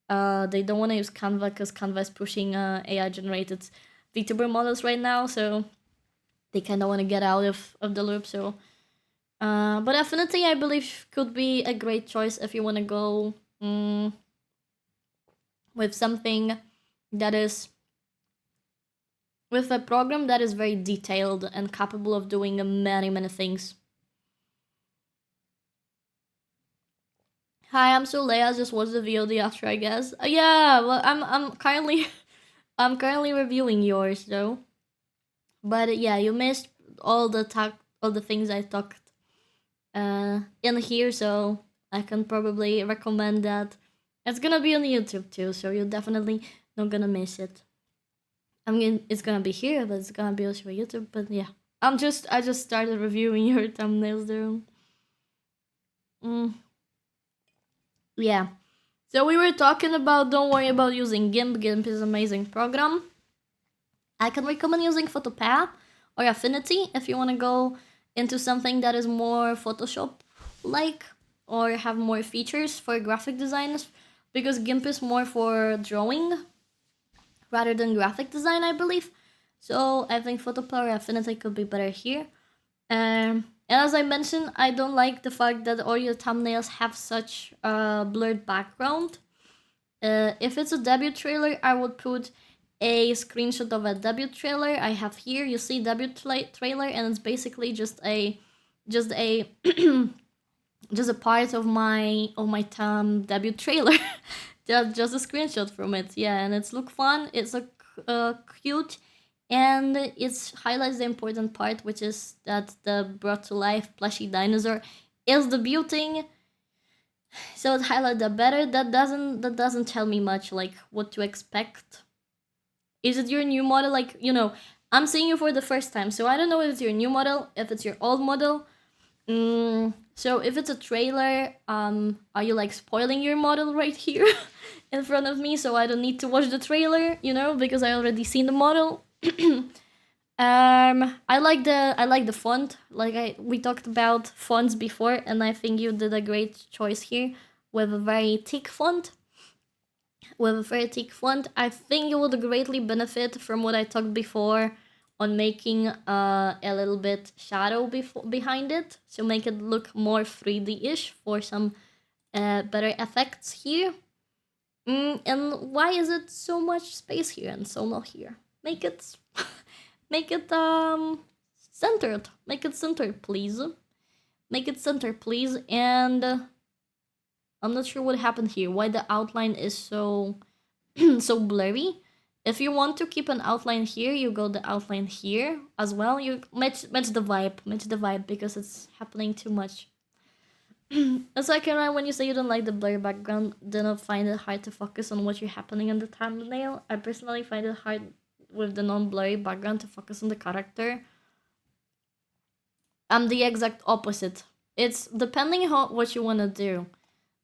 don't want to use Canva because Canva is pushing AI generated VTuber models right now, so they kind of want to get out of the loop. So, but Affinity, I believe, could be a great choice if you want to go with something that is. With a program that is very detailed and capable of doing many things. Hi, I'm Leia. Just watched the VOD after, I guess. Yeah, well, I'm currently reviewing yours though. But yeah, you missed all the things I talked in here, so I can probably recommend that. It's gonna be on YouTube too, so you're definitely not gonna miss it. I mean, it's gonna be here, but it's gonna be also on YouTube. But yeah, I just started reviewing your thumbnails there. Yeah. So we were talking about, don't worry about using GIMP. GIMP is an amazing program. I can recommend using Photopea or Affinity if you want to go into something that is more Photoshop-like or have more features for graphic designers, because GIMP is more for drawing rather than graphic design, I believe. So I think Photopea or Affinity could be better here. And as I mentioned, I don't like the fact that all your thumbnails have such a blurred background. If it's a debut trailer, I would put a screenshot of a debut trailer. I have here, you see debut trailer, and it's basically just a just a part of my debut trailer. Just a screenshot from it. Yeah, and it's look fun. It's a cute, and it highlights the important part, which is that the brought to life plushy dinosaur is debuting. So it highlights that better. That doesn't tell me much, like what to expect. Is it your new model? Like, you know, I'm seeing you for the first time, so I don't know if it's your new model, if it's your old model. So if it's a trailer, are you like spoiling your model right here in front of me, so I don't need to watch the trailer, you know, because I already seen the model. I like the font. Like we talked about fonts before, and I think you did a great choice here with a very thick font. I think you would greatly benefit from what I talked before on making a little bit shadow behind it, so make it look more 3D-ish for some better effects here. And why is it so much space here and so not here? Make it centered. Make it centered, please. Make it centered, please. And I'm not sure what happened here. Why the outline is so so blurry. If you want to keep an outline here, you go the outline here as well. You match the vibe because it's happening too much. A second round, when you say you don't like the blurry background, do not find it hard to focus on what you're happening in the thumbnail. I personally find it hard with the non-blurry background to focus on the character. I'm the exact opposite. It's depending on what you want to do.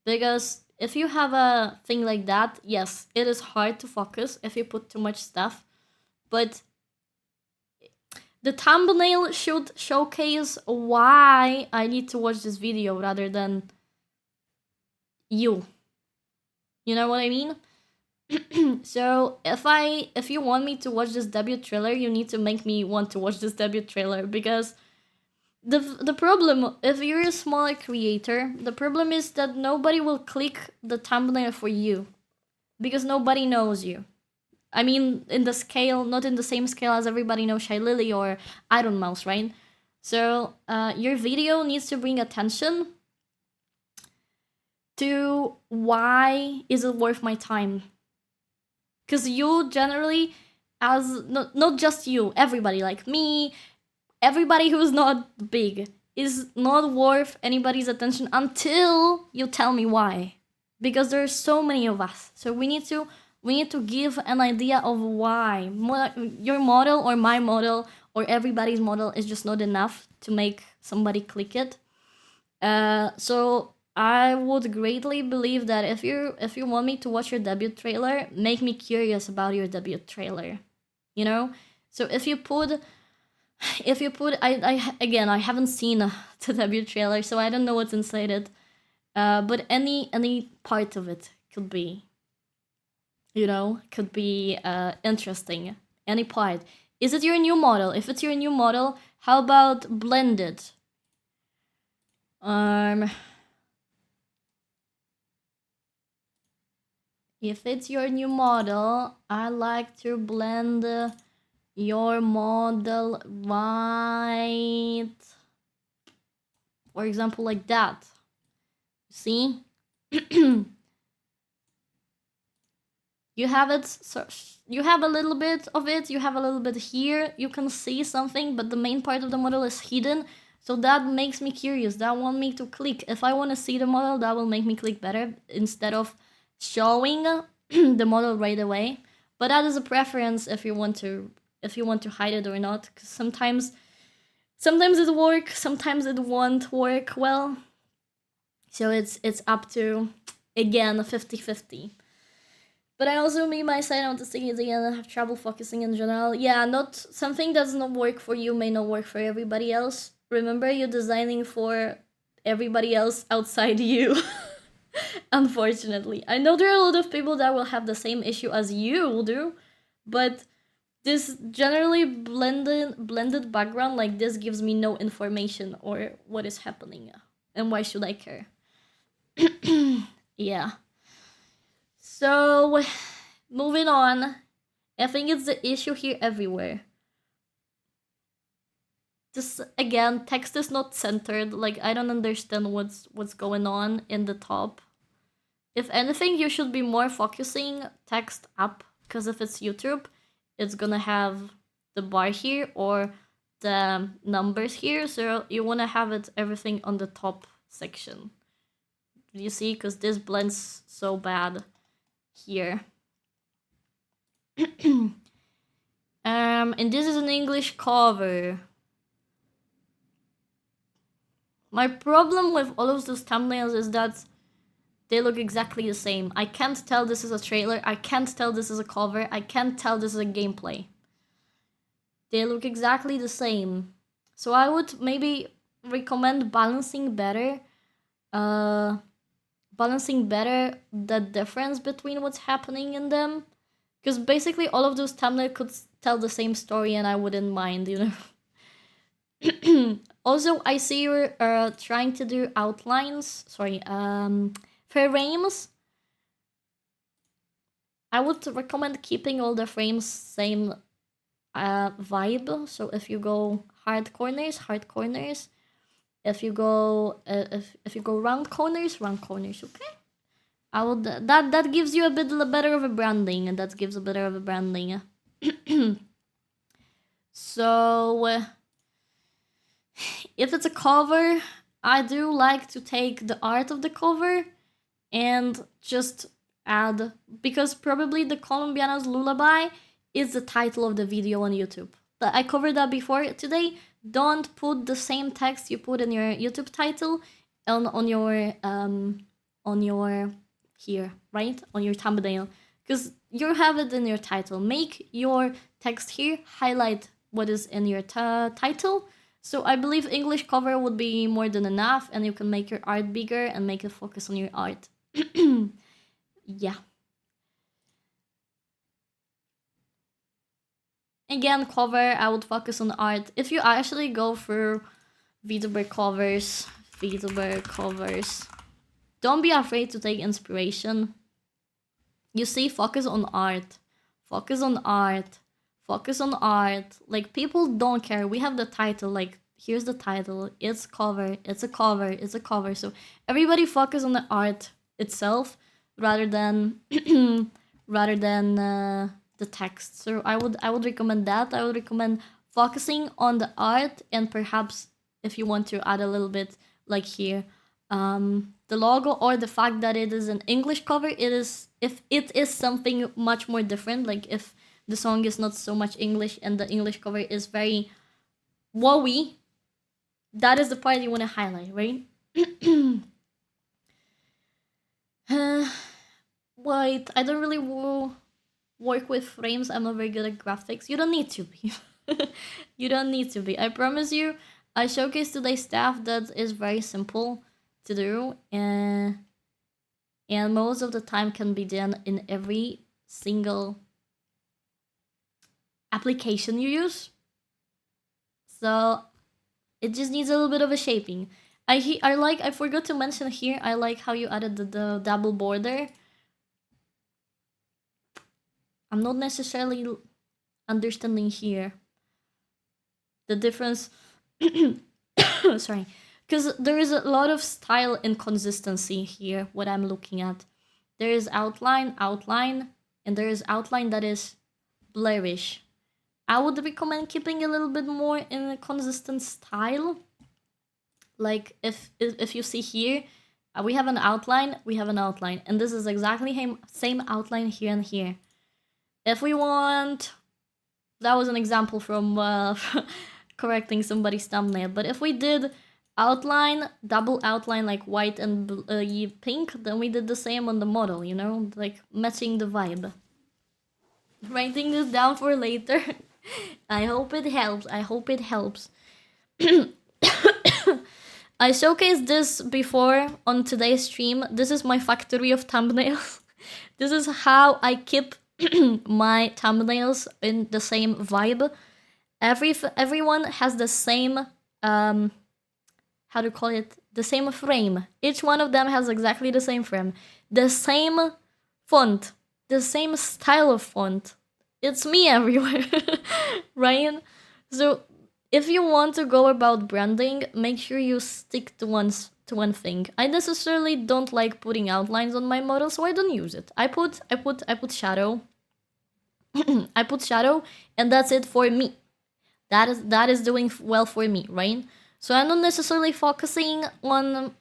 Because if you have a thing like that, yes, it is hard to focus if you put too much stuff. But the thumbnail should showcase why I need to watch this video rather than you. You know what I mean? So if you want me to watch this debut trailer, you need to make me want to watch this debut trailer, because the problem, if you're a smaller creator, the problem is that nobody will click the thumbnail for you because nobody knows you. I mean, in the scale, not in the same scale as everybody knows Shy Lily or Iron Mouse, right? So your video needs to bring attention to why is it worth my time. Because you generally, as not just you, everybody like me, everybody who's not big is not worth anybody's attention until you tell me why. Because there's so many of us. So we need to give an idea of why. Your model or my model or everybody's model is just not enough to make somebody click it. So I would greatly believe that if you want me to watch your debut trailer, make me curious about your debut trailer. You know? So if you put I haven't seen the debut trailer, so I don't know what's inside it. But any part of it could be, you know, could be interesting. Any part. Is it your new model? If it's your new model, how about blended? If it's your new model, I like to blend your model right, for example, like that. See? You have it, so you have a little bit of it, you have a little bit here, you can see something, but the main part of the model is hidden, so that makes me curious, that want me to click. If I want to see the model, that will make me click better, instead of showing the model right away. But that is a preference if you want to hide it or not, because sometimes it works, sometimes it won't work well. So it's up to, again, 50-50. But I also, me, my side autistic is again, I have trouble focusing in general. Yeah, not something does not work for you may not work for everybody else. Remember, you're designing for everybody else outside you. Unfortunately. I know there are a lot of people that will have the same issue as you do, but this generally blended background like this gives me no information or what is happening, and why should I care? Yeah. So, moving on. I think it's the issue here everywhere. This again, text is not centered. Like, I don't understand what's going on in the top. If anything, you should be more focusing text up, because if it's YouTube, it's gonna have the bar here or the numbers here, so you want to have it everything on the top section. You see, because this blends so bad here. And this is an English cover. My problem with all of those thumbnails is that they look exactly the same. I can't tell this is a trailer. I can't tell this is a cover. I can't tell this is a gameplay. They look exactly the same. So I would maybe recommend balancing better the difference between what's happening in them. Because basically all of those thumbnails could tell the same story and I wouldn't mind, you know. Also, I see you're trying to do outlines. Sorry, frames. I would recommend keeping all the frames same vibe. So if you go hard corners. If you go round corners, okay. I would that gives you a bit better of a branding, and that gives a better of a branding. So if it's a cover, I do like to take the art of the cover and just add, because probably the Colombiana's Lullaby is the title of the video on YouTube. But I covered that before today. Don't put the same text you put in your YouTube title on your here, right? On your thumbnail. Because you have it in your title. Make your text here highlight what is in your title. So I believe English cover would be more than enough, and you can make your art bigger and make it focus on your art. Yeah. Again, cover, I would focus on art. If you actually go through VTuber covers, don't be afraid to take inspiration. You see, focus on art. Focus on art. Focus on art. Like, people don't care. We have the title, like, here's the title. It's cover. It's a cover. It's a cover. So everybody focus on the art itself rather than the text. So I would recommend that. I would recommend focusing on the art, and perhaps if you want to add a little bit, like here, the logo, or the fact that it is an English cover. If it is something much more different, like if the song is not so much English and the English cover is very wowy, that is the part you want to highlight, right? Wait, I don't really work with frames. I'm not very good at graphics. You don't need to be. You don't need to be. I promise you, I showcased today stuff that is very simple to do, and most of the time can be done in every single application you use. So it just needs a little bit of a shaping. I forgot to mention here, I like how you added the double border. I'm not necessarily understanding here the difference. Sorry, because there is a lot of style inconsistency here, what I'm looking at. There is outline, and there is outline that is blurrish. I would recommend keeping a little bit more in a consistent style. Like, if you see here, we have an outline, and this is exactly same outline here and here. If we want, that was an example from correcting somebody's thumbnail, but if we did outline, double outline, like white and pink, then we did the same on the model, you know, like matching the vibe. Writing this down for later. I hope it helps. I showcased this before on today's stream. This is my factory of thumbnails. This is how I keep my thumbnails in the same vibe. Everyone has the same how to call it, the same frame. Each one of them has exactly the same frame, the same font, the same style of font. It's me everywhere, right? So if you want to go about branding, make sure you stick to one thing. I necessarily don't like putting outlines on my model, so I don't use it. I put shadow. I put shadow, and that's it for me. That is doing well for me, right? So I'm not necessarily focusing on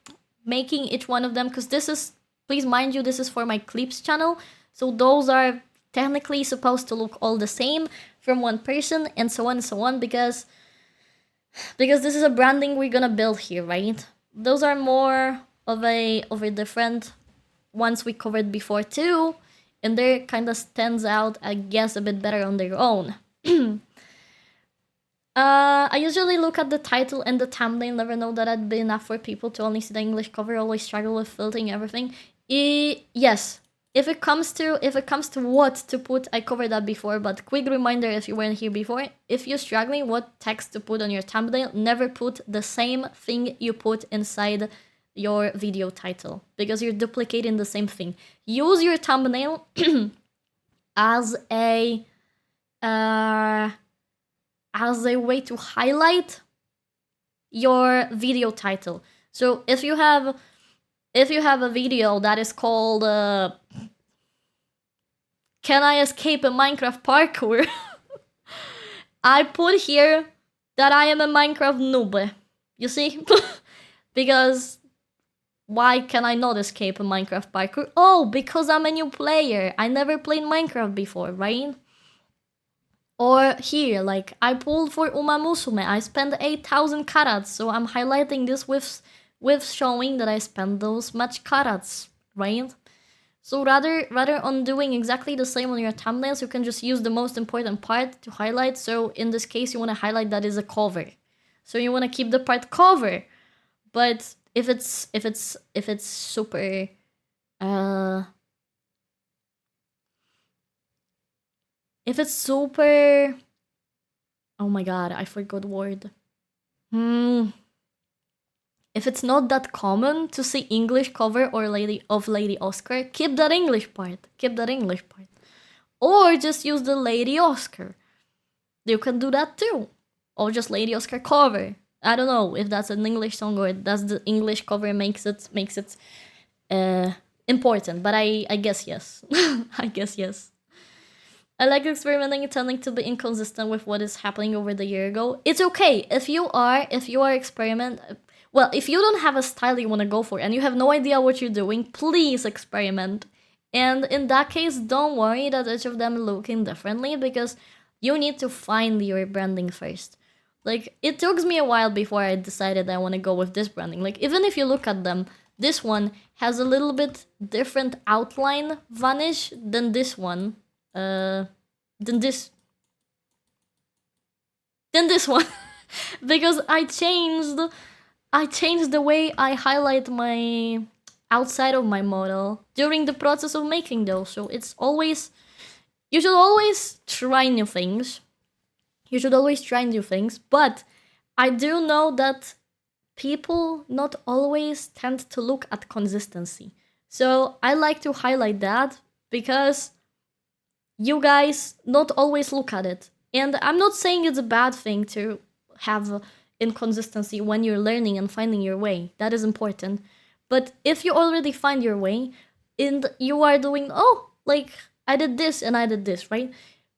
making each one of them, because this is, please mind you, this is for my clips channel. So those are technically supposed to look all the same from one person, and so on, because this is a branding we're gonna build here, right? Those are more of a different ones we covered before too, and they kind of stands out, I guess, a bit better on their own. I usually look at the title and the thumbnail, never know that I'd be enough for people to only see the English cover, always struggle with filtering everything. Yes, if it comes to what to put, I covered that before, but quick reminder if you weren't here before, if you're struggling what text to put on your thumbnail, never put the same thing you put inside your video title, because you're duplicating the same thing. Use your thumbnail as a way to highlight your video title. So if you have a video that is called Can I Escape a Minecraft Parkour? I put here that I am a Minecraft noob. You see? Because why can I not escape a Minecraft parkour? Oh, because I'm a new player. I never played Minecraft before, right? Or here, like, I pulled for Uma Musume. I spent 8,000 carats, so I'm highlighting this with showing that I spent those much carats, right? So rather on doing exactly the same on your thumbnails, you can just use the most important part to highlight. So in this case, you want to highlight that is a cover. So you want to keep the part cover. But if it's super if it's super, oh my god, I forgot the word. If it's not that common to see English cover or Lady Oscar, keep that English part. Or just use the Lady Oscar. You can do that too. Or just Lady Oscar cover. I don't know if that's an English song or does the English cover makes it important, but I guess yes. I guess yes. I like experimenting and tending to be inconsistent with what is happening over the year ago. It's okay if you are experiment. Well, if you don't have a style you want to go for and you have no idea what you're doing, please experiment. And in that case, don't worry that each of them looking differently, because you need to find your branding first. Like, it took me a while before I decided I want to go with this branding. Like, even if you look at them, this one has a little bit different outline vanish than this one. Than this one. Because I changed the way I highlight my outside of my model during the process of making those. So it's always, you should always try new things. But I do know that people not always tend to look at consistency. So I like to highlight that, because you guys not always look at it. And I'm not saying it's a bad thing to have inconsistency when you're learning and finding your way. That is important. But if you already find your way and you are doing, oh, like, I did this and I did this, right?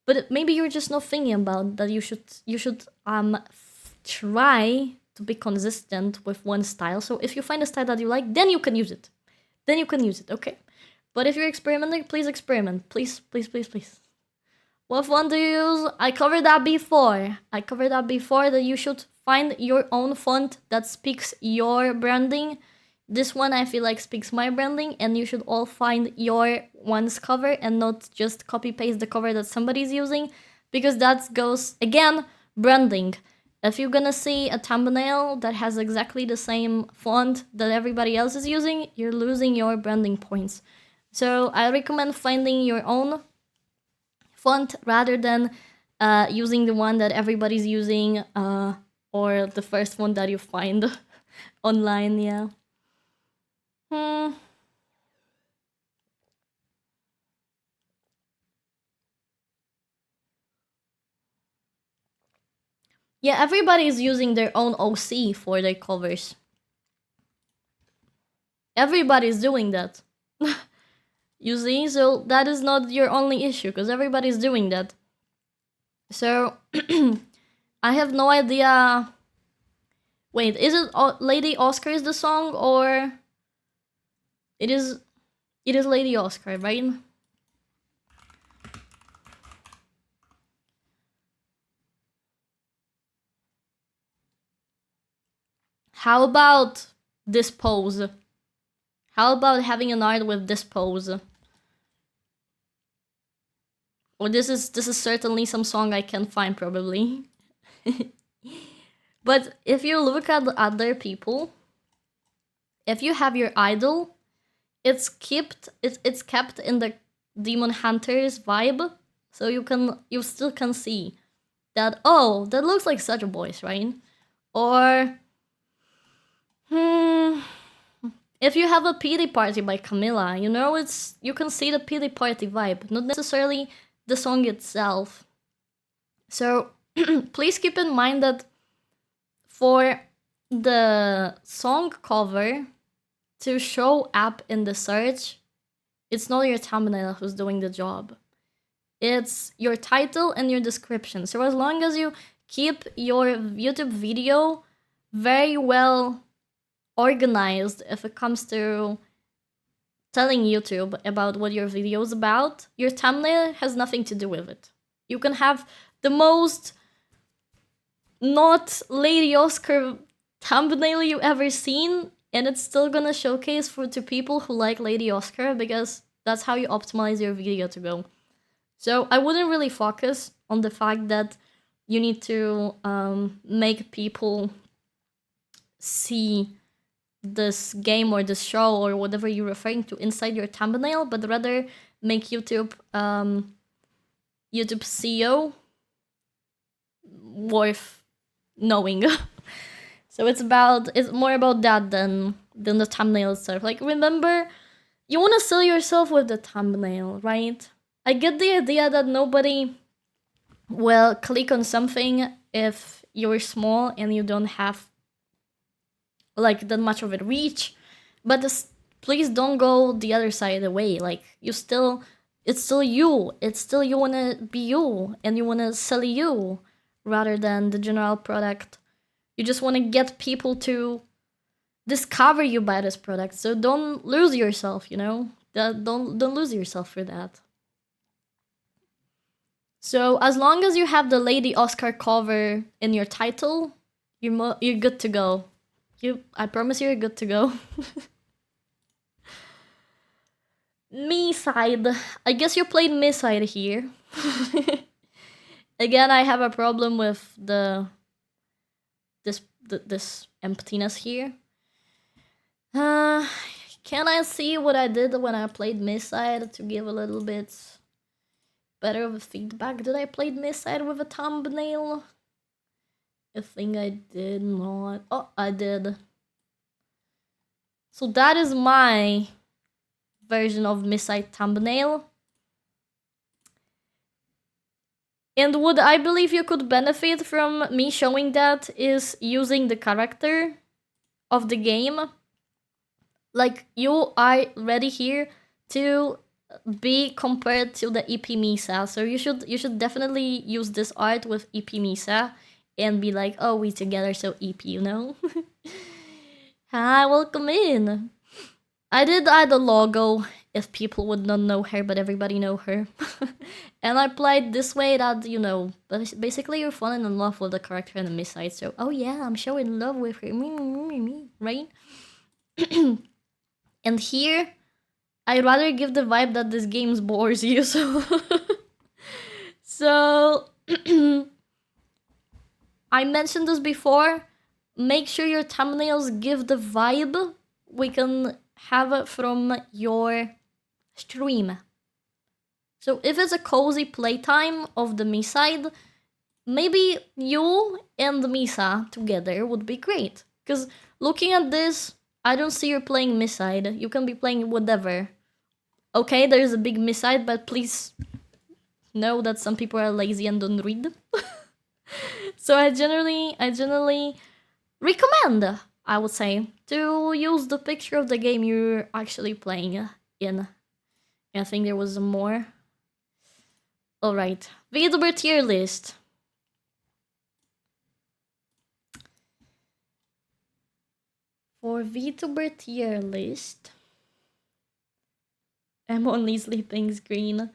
But maybe you're just not thinking about that you should try to be consistent with one style. So if you find a style that you like, then you can use it. Okay? But if you're experimenting, please experiment. Please. What font do you use? I covered that before. That you should find your own font that speaks your branding. This one I feel like speaks my branding, and you should all find your one's cover and not just copy paste the cover that somebody's using, because that goes, again, branding. If you're gonna see a thumbnail that has exactly the same font that everybody else is using, you're losing your branding points. So I recommend finding your own font rather than using the one that everybody's using or the first one that you find online. Yeah. Yeah, everybody's using their own OC for their covers. Everybody's doing that. You see? So that is not your only issue, because everybody's doing that. So, I have no idea. Wait, is it Lady Oscar is the song, or it is Lady Oscar, right? How about this pose? How about having an art with this pose? Or this is certainly some song I can find probably. But if you look at other people, if you have your idol, it's kept in the Demon Hunters vibe, so you still can see that, oh, that looks like such a voice, right? Or if you have a pity party by Camilla, you know, you can see the pity party vibe, not necessarily the song itself. So please keep in mind that for the song cover to show up in the search, it's not your thumbnail who's doing the job. It's your title and your description. So as long as you keep your YouTube video very well organized if it comes to telling YouTube about what your video is about, your thumbnail has nothing to do with it. You can have the most not Lady Oscar thumbnail you ever seen, and it's still gonna showcase to people who like Lady Oscar, because that's how you optimize your video to go. So I wouldn't really focus on the fact that you need to make people see this game or this show or whatever you're referring to inside your thumbnail, but rather make YouTube SEO worth knowing. So it's more about that than the thumbnail itself. Like, remember, you want to sell yourself with the thumbnail, right? I get the idea that nobody will click on something if you're small and you don't have like that much of a reach, but please don't go the other side of the way. Like, it's still you want to be you, and you want to sell you rather than the general product. You just want to get people to discover you by this product, so don't lose yourself, you know? Don't lose yourself for that. So as long as you have the Lady Oscar cover in your title, you're good to go. I promise you're good to go. Me side. I guess you played me side here. Again, I have a problem with this emptiness here. Can I see what I did when I played Miss Side to give a little bit better of a feedback? Did I play Miss Side with a thumbnail? I think I did not. Oh, I did. So that is my version of Miss Side thumbnail. And what I believe you could benefit from me showing that is using the character of the game. Like, you are ready here to be compared to the EP Misa. So you should definitely use this art with EP Misa and be like, oh, we together, so EP, you know? Hi, welcome in. I did add a logo if people would not know her, but everybody know her. And I played this way that, you know, basically you're falling in love with the character in the Miss Side. So, oh yeah, I'm showing love with her, right? And here, I'd rather give the vibe that this game bores you, so... So... I mentioned this before. Make sure your thumbnails give the vibe we can have from your stream. So if it's a cozy playtime of the me side, maybe you and the Misa together would be great. Because looking at this, I don't see you playing me side. You can be playing whatever. Okay, there's a big me side, but please know that some people are lazy and don't read. So I generally recommend, I would say, to use the picture of the game you're actually playing in. I think there was more. Alright, VTuber tier list. For VTuber tier list, I'm only sleeping screen.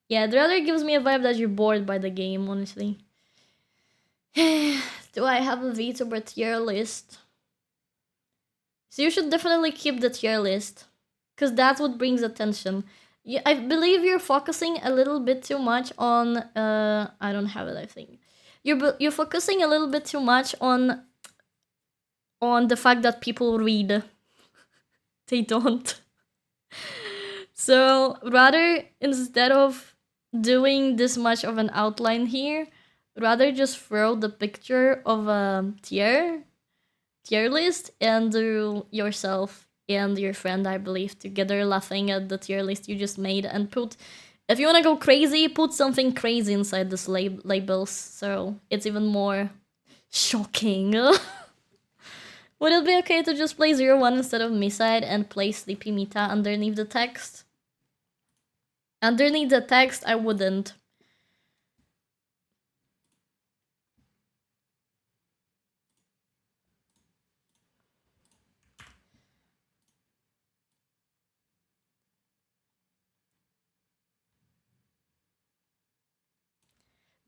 Yeah, the other gives me a vibe that you're bored by the game, honestly. Do I have a VTuber tier list? So you should definitely keep the tier list, because that's what brings attention. I believe you're focusing a little bit too much on, I don't have it, I think. You're focusing a little bit too much on the fact that people read. They don't. So rather, instead of doing this much of an outline here, rather just throw the picture of a tier list and do yourself and your friend, I believe, together laughing at the tier list you just made, and put, if you want to go crazy, put something crazy inside this labels, so it's even more shocking. Would it be okay to just play 01 instead of Miside and play Sleepy Mita underneath the text? Underneath the text, I wouldn't.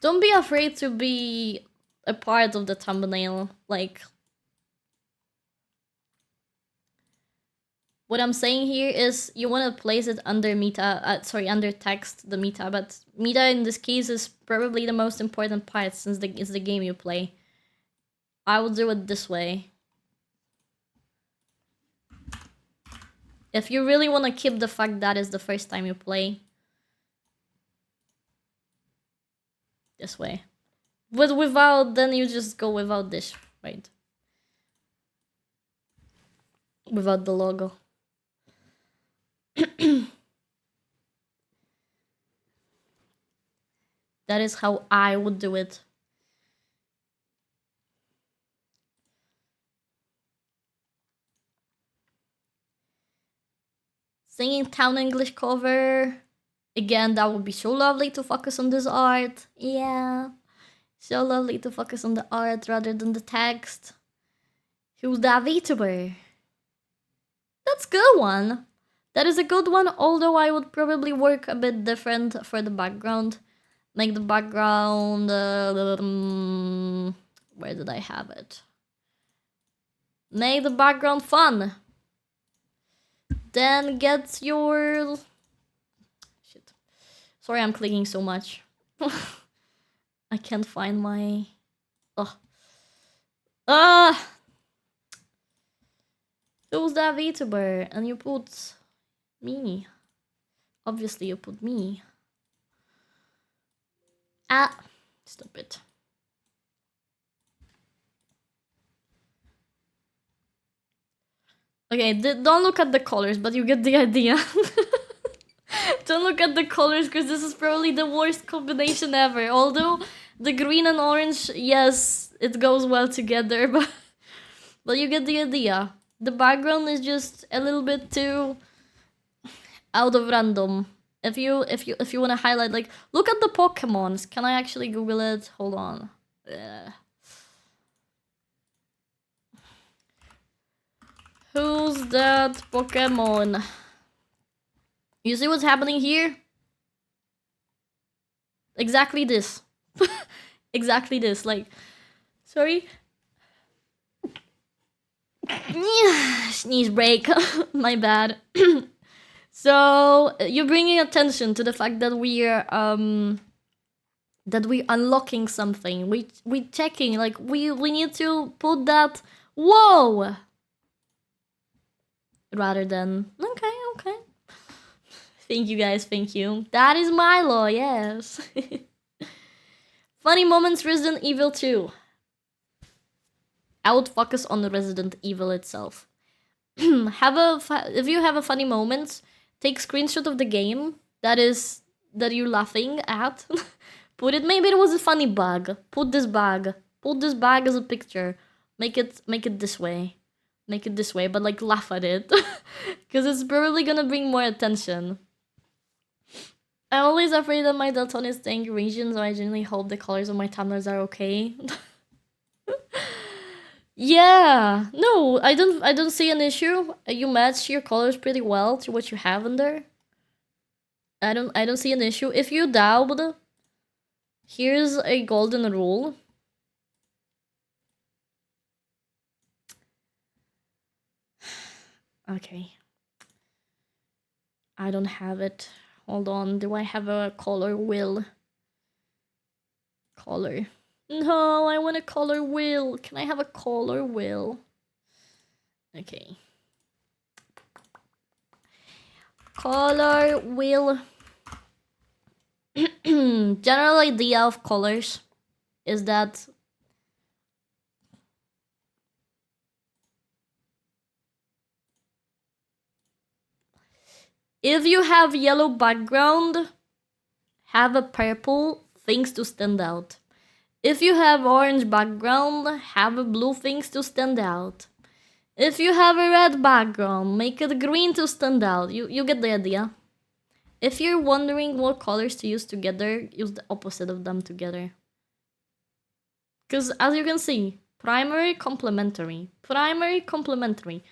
Don't be afraid to be a part of the thumbnail, like... What I'm saying here is you want to place it under meta, under text, the meta, but meta in this case is probably the most important part since it's the game you play. I will do it this way. If you really want to keep the fact that is the first time you play. This way. But without, then you just go without this, right? Without the logo. That is how I would do it. Singing town English cover. Again, that would be so lovely to focus on this art. Yeah. So lovely to focus on the art rather than the text. Who's that VTuber? That's a good one. That is a good one, although I would probably work a bit different for the background. Make the background... where did I have it? Make the background fun. Then get your... Shit. Sorry, I'm clicking so much. I can't find my... Oh. Ah! Who's that VTuber? And you put... me. Obviously you put me. Ah! Stop it. Okay, don't look at the colors, but you get the idea. Don't look at the colors, because this is probably the worst combination ever. Although, the green and orange, yes, it goes well together, but you get the idea. The background is just a little bit too out of random. If you want to highlight, like, look at the Pokemons. Can I actually Google it? Hold on. Who's that Pokemon? You see what's happening here? Exactly this. Exactly this. Like, sorry. Sneeze break. My bad. So you're bringing attention to the fact that we're unlocking something. We checking, like, we need to put that whoa rather than okay. Thank you guys, thank you. That is Milo, yes. Funny moments, Resident Evil 2. I would focus on the Resident Evil itself. If you have a funny moment, take screenshot of the game that you're laughing at. Put it. Maybe it was a funny bug. Put this bug as a picture. Make it this way. Make it this way, but like laugh at it, because it's probably gonna bring more attention. I'm always afraid that my dalton is staying region, so I genuinely hope the colors of my thumbnails are okay. Yeah, no, I don't see an issue. You match your colors pretty well to what you have in there. I don't see an issue. If you doubt, here's a golden rule. Okay. I don't have it. Hold on, do I have a color wheel? Color. No, I want a color wheel. Can I have a color wheel? Okay. Color wheel. General idea of colors is that if you have yellow background, have a purple things to stand out. If you have orange background, have a blue things to stand out. If you have a red background, make it green to stand out. You get the idea. If you're wondering what colors to use together, use the opposite of them together. Because as you can see, primary, complementary. Primary, complementary.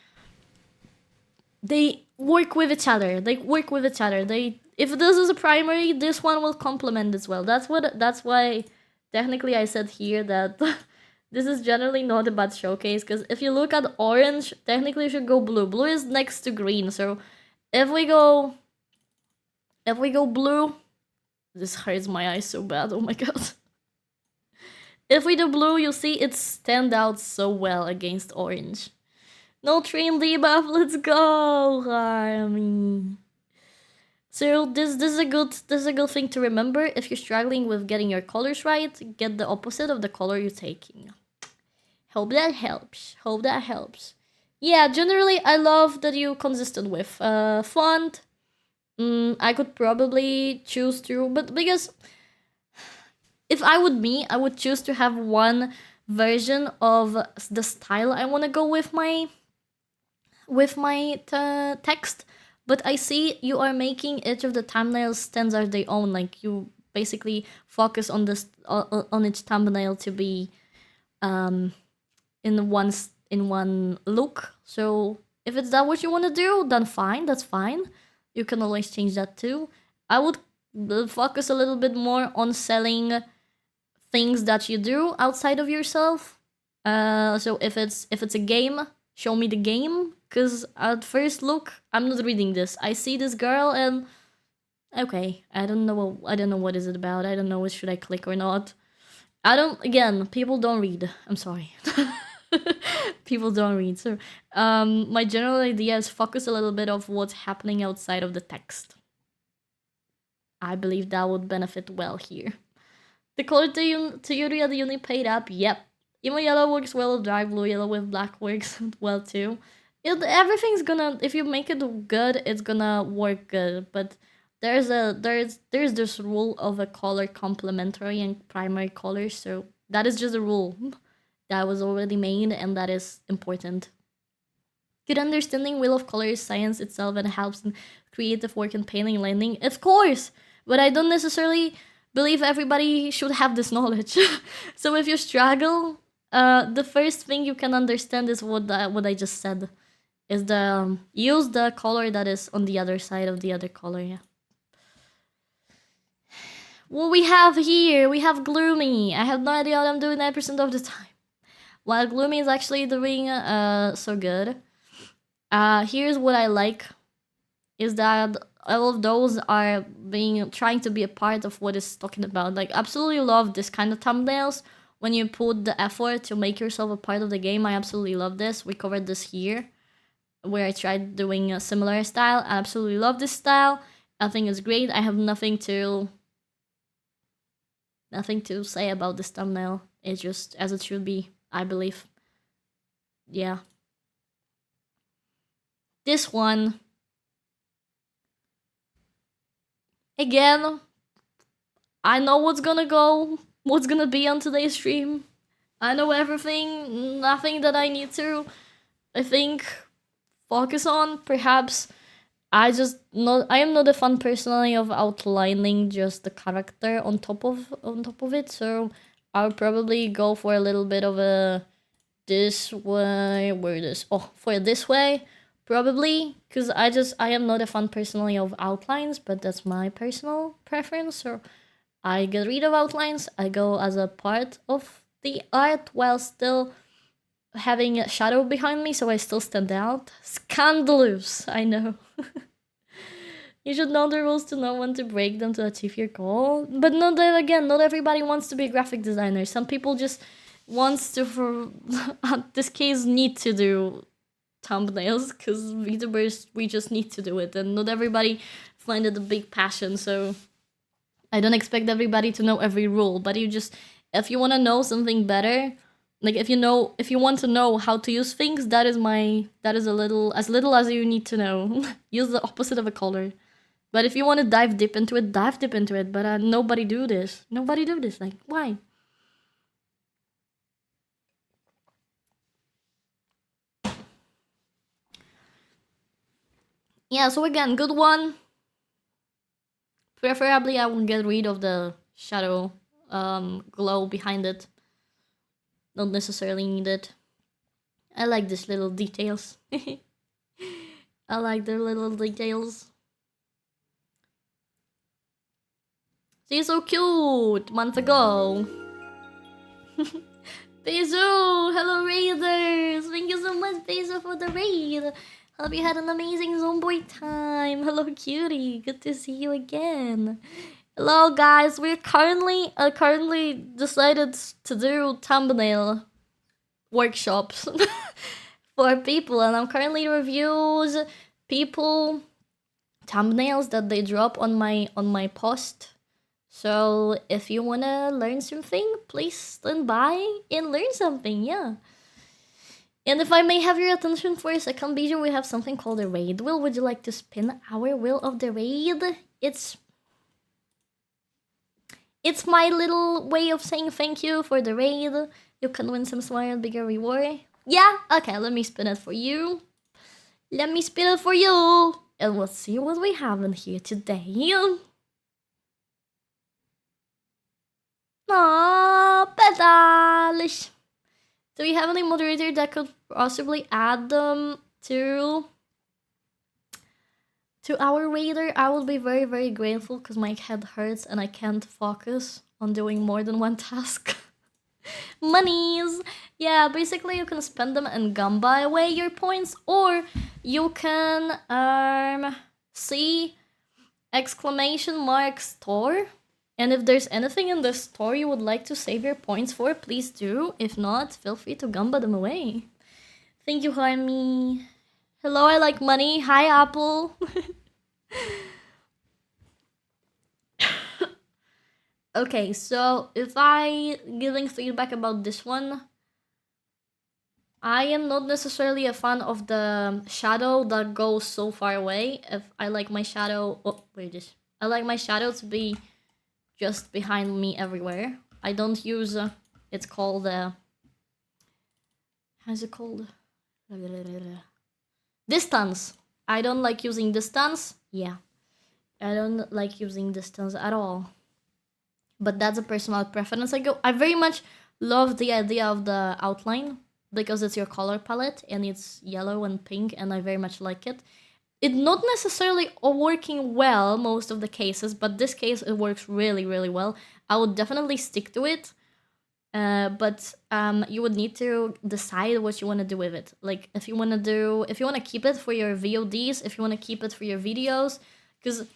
They work with each other. If this is a primary, this one will complement as well. That's why technically I said here that this is generally not a bad showcase, because if you look at orange, technically you should go blue. Blue is next to green, so if we go blue, this hurts my eyes so bad, oh my god. If we do blue, you see it stand out so well against orange. No train debuff, let's go, Harmy. So this is a good thing to remember. If you're struggling with getting your colors right, get the opposite of the color you're taking. Hope that helps. Yeah, generally I love that you're consistent with font. I could probably choose to, but because if I would choose to have one version of the style I want to go with my text. But I see you are making each of the thumbnails stands as their own. Like you basically focus on this on each thumbnail to be in one look. So if it's that what you want to do, then fine, that's fine. You can always change that too. I would focus a little bit more on selling things that you do outside of yourself. So if it's a game, show me the game. Because at first look, I'm not reading this. I see this girl and okay, I don't know what is it about. I don't know should I click or not. People don't read. I'm sorry. People don't read. So my general idea is focus a little bit of what's happening outside of the text. I believe that would benefit well here. The color theory of the unit paid up, yep. Emo yellow works well with dark blue, yellow with black works well too. Everything's gonna, if you make it good, it's gonna work good. But there's this rule of a color complementary and primary colors, so that is just a rule that was already made, and that is important. Good understanding Wheel of Colors science itself and helps in creative work and painting and landing, of course. But I don't necessarily believe everybody should have this knowledge. So if you struggle, the first thing you can understand is what I just said. Is use the color that is on the other side of the other color, yeah. What we have here, we have Gloomy. I have no idea what I'm doing 9% of the time. While Gloomy is actually doing so good. Here's what I like, is that all of those are trying to be a part of what it's talking about. Like, absolutely love this kind of thumbnails. When you put the effort to make yourself a part of the game, I absolutely love this. We covered this here, where I tried doing a similar style. I absolutely love this style. I think it's great. I have nothing to say about this thumbnail. It's just as it should be, I believe. Yeah. This one, again, I know what's gonna be on today's stream. I know everything, nothing that I need to, I think, focus on. Perhaps I am not a fan personally of outlining just the character on top of it, so I'll probably go for a little bit of a this way, for this way, probably, because I am not a fan personally of outlines, but that's my personal preference, so I get rid of outlines, I go as a part of the art while still having a shadow behind me so I still stand out. Scandalous, I know. You should know the rules to know when to break them to achieve your goal. But not everybody wants to be a graphic designer. Some people just wants to, for this case, need to do thumbnails because VTubers, we just need to do it. And not everybody find it a big passion, so I don't expect everybody to know every rule. But if you want to know something better, like if you want to know how to use things, that is as little as you need to know. Use the opposite of a color. But if you want to dive deep into it, But nobody do this. Like, why? Yeah, so again, good one. Preferably, I will get rid of the shadow glow behind it. Don't necessarily need it. I like these little details. I like their little details. She's so cute! Month ago. Bezu! Hello, Raiders! Thank you so much, Bezu, for the raid! Hope you had an amazing Zomboy time! Hello, cutie! Good to see you again! Hello, guys! We're currently decided to do thumbnail workshops for people, and I'm currently reviews people thumbnails that they drop on my post. So if you wanna learn something, please stand by and learn something, yeah. And if I may have your attention for a second, Bijou, we have something called a raid wheel. Would you like to spin our wheel of the raid? It's my little way of saying thank you for the raid. You can win some small bigger reward. Yeah? Okay, let me spin it for you. And we'll see what we have in here today. Aww, pedals. Do we have any moderator that could possibly add them to our raider? I would be very, very grateful because my head hurts and I can't focus on doing more than one task. Monies! Yeah, basically you can spend them and gamba away your points, or you can see !store. And if there's anything in the store you would like to save your points for, please do. If not, feel free to gamba them away. Thank you, Harmy. Hello, I like money. Hi, Apple. Okay, so if I giving feedback about this one, I am not necessarily a fan of the shadow that goes so far away. If I like my shadow, I like my shadow to be just behind me everywhere. I don't use, it's called, how's it called? Distance. I don't like using distance. Yeah. I don't like using distance at all. But that's a personal preference. I very much love the idea of the outline because it's your color palette and it's yellow and pink and I very much like it. It's not necessarily working well most of the cases, but this case it works really, really well. I would definitely stick to it, but you would need to decide what you want to do with it. Like if you want to keep it for your VODs, if you want to keep it for your videos, because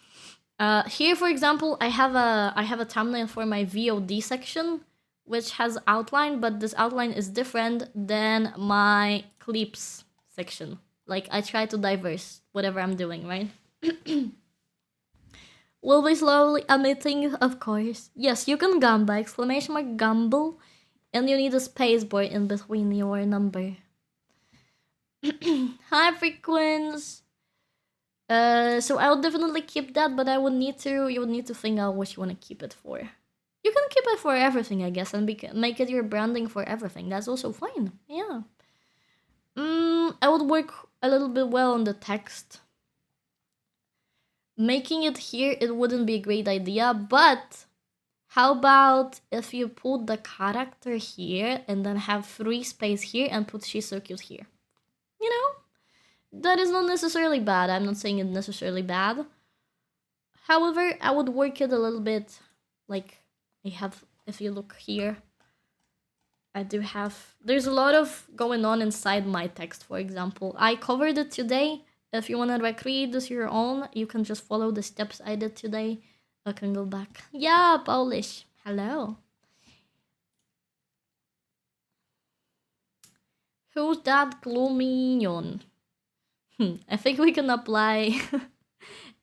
here, for example, I have a thumbnail for my VOD section, which has outline, but this outline is different than my clips section. Like, I try to diverse whatever I'm doing, right? will be slowly emitting, of course. Yes, you can gamble, exclamation mark gamble, and you need a space bar in between your number. Hi, Frequence. So I would definitely keep that, but you would need to think out what you want to keep it for. You can keep it for everything, I guess, and make it your branding for everything. That's also fine. Yeah. I would work a little bit well on the text. Making it here, it wouldn't be a great idea, but how about if you put the character here and then have free space here and put she's so cute here? You know? That is not necessarily bad. I'm not saying it's necessarily bad. However, I would work it a little bit, like I have, if you look here, I do have, there's a lot of going on inside my text, for example. I covered it today. If you want to recreate this your own, you can just follow the steps I did today. I can go back. Yeah, Polish. Hello. Who's that Gloomion? I think we can apply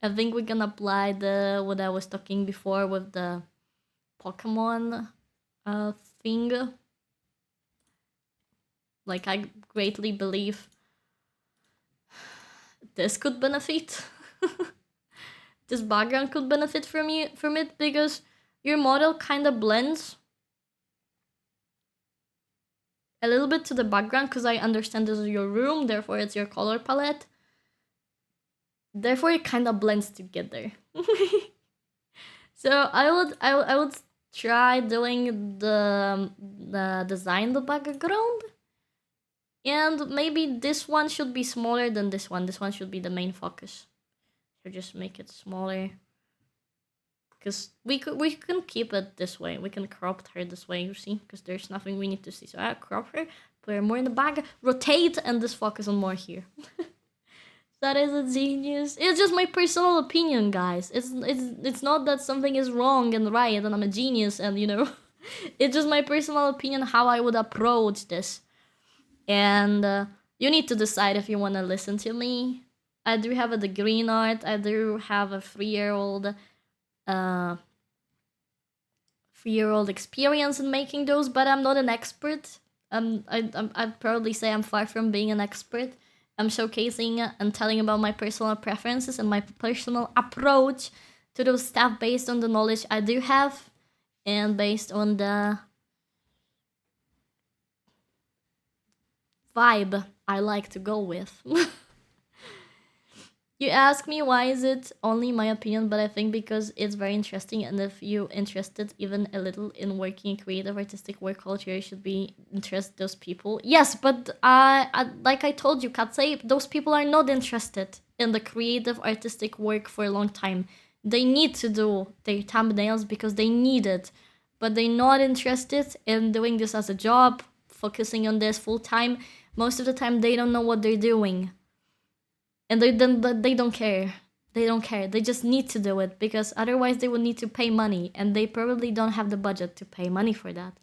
I think we can apply the what I was talking before with the Pokemon thing. Like, I greatly believe this could benefit. This background could benefit from it because your model kind of blends a little bit to the background, because I understand this is your room, therefore it's your color palette. Therefore it kind of blends together. So I would try doing the design the background. And maybe this one should be smaller than this one. This one should be the main focus. So just make it smaller. Because we can keep it this way. We can crop her this way, you see? Because there's nothing we need to see. So I crop her, put her more in the back, rotate, and just focus on more here. That is a genius. It's just my personal opinion, guys. It's not that something is wrong and right and I'm a genius and, you know. It's just my personal opinion how I would approach this. And you need to decide if you want to listen to me. I do have a degree in art. I do have a 3-year-old experience in making those, but I'm not an expert. I'd probably say I'm far from being an expert. I'm showcasing and telling about my personal preferences and my personal approach to those stuff based on the knowledge I do have and based on the vibe I like to go with. You ask me why is it only my opinion, but I think because it's very interesting, and if you're interested even a little in working in creative artistic work culture, you should be interested those people. Yes, but like I told you, Katsei, those people are not interested in the creative artistic work for a long time. They need to do their thumbnails because they need it, but they're not interested in doing this as a job, focusing on this full time. Most of the time, they don't know what they're doing. And they don't care. They don't care. They just need to do it because otherwise they would need to pay money, and they probably don't have the budget to pay money for that.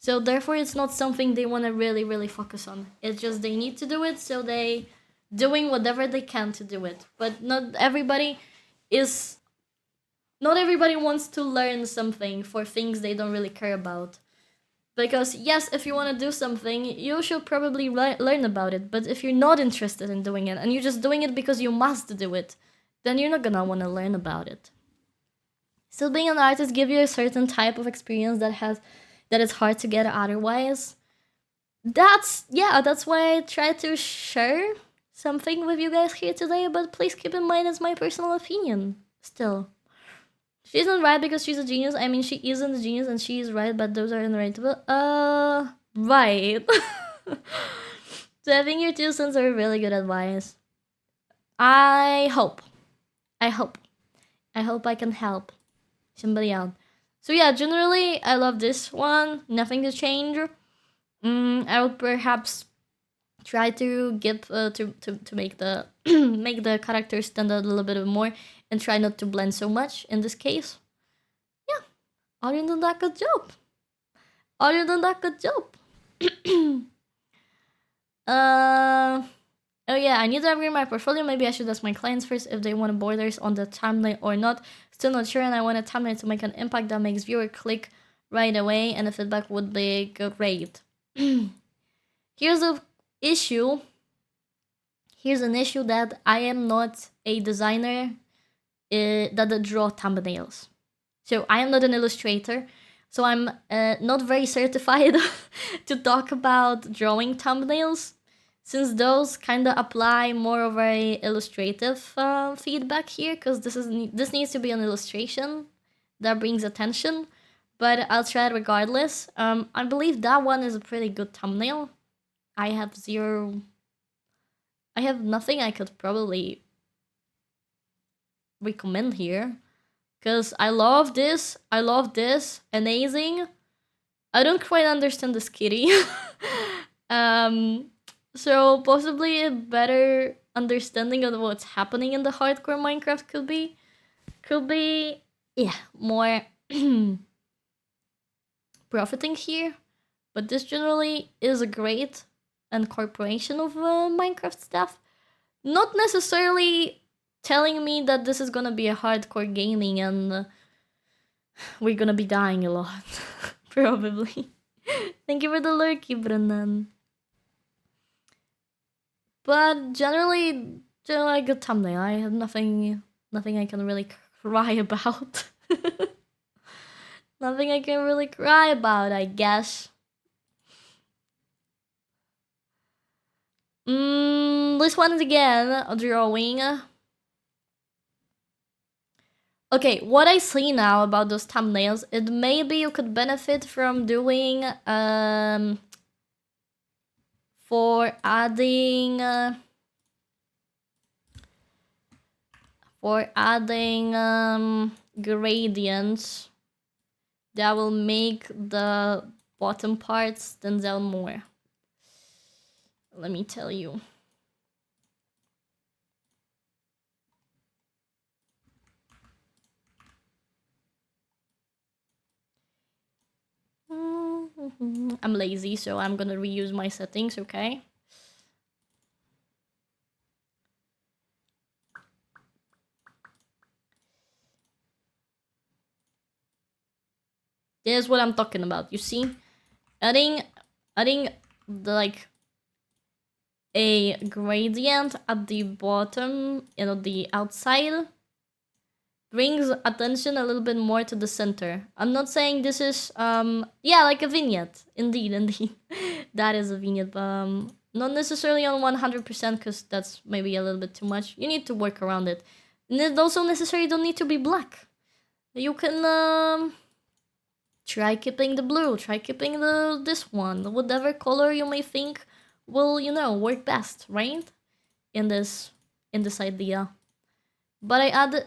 So therefore, it's not something they want to really, really focus on. It's just they need to do it, so they doing whatever they can to do it. But not everybody wants to learn something for things they don't really care about. Because yes, if you want to do something, you should probably learn about it. But if you're not interested in doing it and you're just doing it because you must do it, then you're not gonna want to learn about it. So being an artist gives you a certain type of experience that is hard to get otherwise. That's why I try to share something with you guys here today. But please keep in mind it's my personal opinion still. She isn't right because she's a genius. I mean, she isn't a genius and she is right, but those are unrightable. Right. So I think your 2 cents are really good advice. I hope I can help somebody out. So yeah, generally, I love this one. Nothing to change. I would perhaps try to give to make the make the characters stand out a little bit more and try not to blend so much in this case. Yeah. Other than that, good job. Oh yeah, I need to upgrade my portfolio. Maybe I should ask my clients first if they want borders on the thumbnail or not. Still not sure, and I want a thumbnail to make an impact that makes viewer click right away, and the feedback would be great. Here's a issue. Here's an issue that I am not a designer that draw thumbnails. So I am not an illustrator. So I'm not very certified to talk about drawing thumbnails, since those kind of apply more of a illustrative feedback here, because this needs to be an illustration that brings attention. But I'll try it regardless. I believe that one is a pretty good thumbnail. I have nothing I could probably recommend here, because I love this, amazing. I don't quite understand this kitty. So possibly a better understanding of what's happening in the hardcore Minecraft could be yeah, more profiting here. But this generally is a great incorporation of Minecraft stuff. Not necessarily telling me that this is gonna be a hardcore gaming and we're gonna be dying a lot. Probably. Thank you for the lurky, Brennan. But generally a good thumbnail. I have nothing I can really cry about. Nothing I can really cry about, I guess. This one is again a drawing. Okay, what I see now about those thumbnails, it maybe you could benefit from doing for adding gradients that will make the bottom parts stand out more. Let me tell you. I'm lazy, so I'm gonna reuse my settings, okay? This is what I'm talking about, you see? Adding the, like, a gradient at the bottom, you know, the outside, brings attention a little bit more to the center. I'm not saying this is, yeah, like a vignette. Indeed. That is a vignette, but not necessarily on 100%, because that's maybe a little bit too much. You need to work around it. And it also necessarily don't need to be black. You can, try keeping the blue, try keeping this one, whatever color you may think will, you know, work best, right? In this idea. But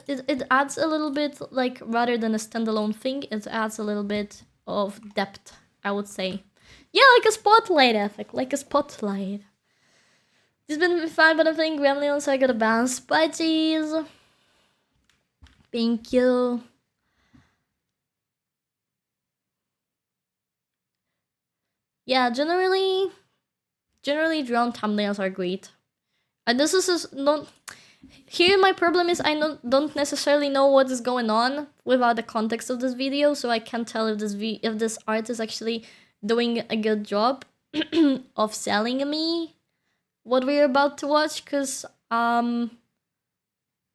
it adds a little bit, like, rather than a standalone thing, it adds a little bit of depth, I would say. Yeah, like a spotlight effect, like a spotlight. This has been fun, but I think Gremlins, I got a bounce. Bye, cheese. Thank you. Yeah, generally drawn thumbnails are great. And this is not... Here my problem is I don't necessarily know what is going on without the context of this video, so I can't tell if this art is actually doing a good job of selling me what we're about to watch, because I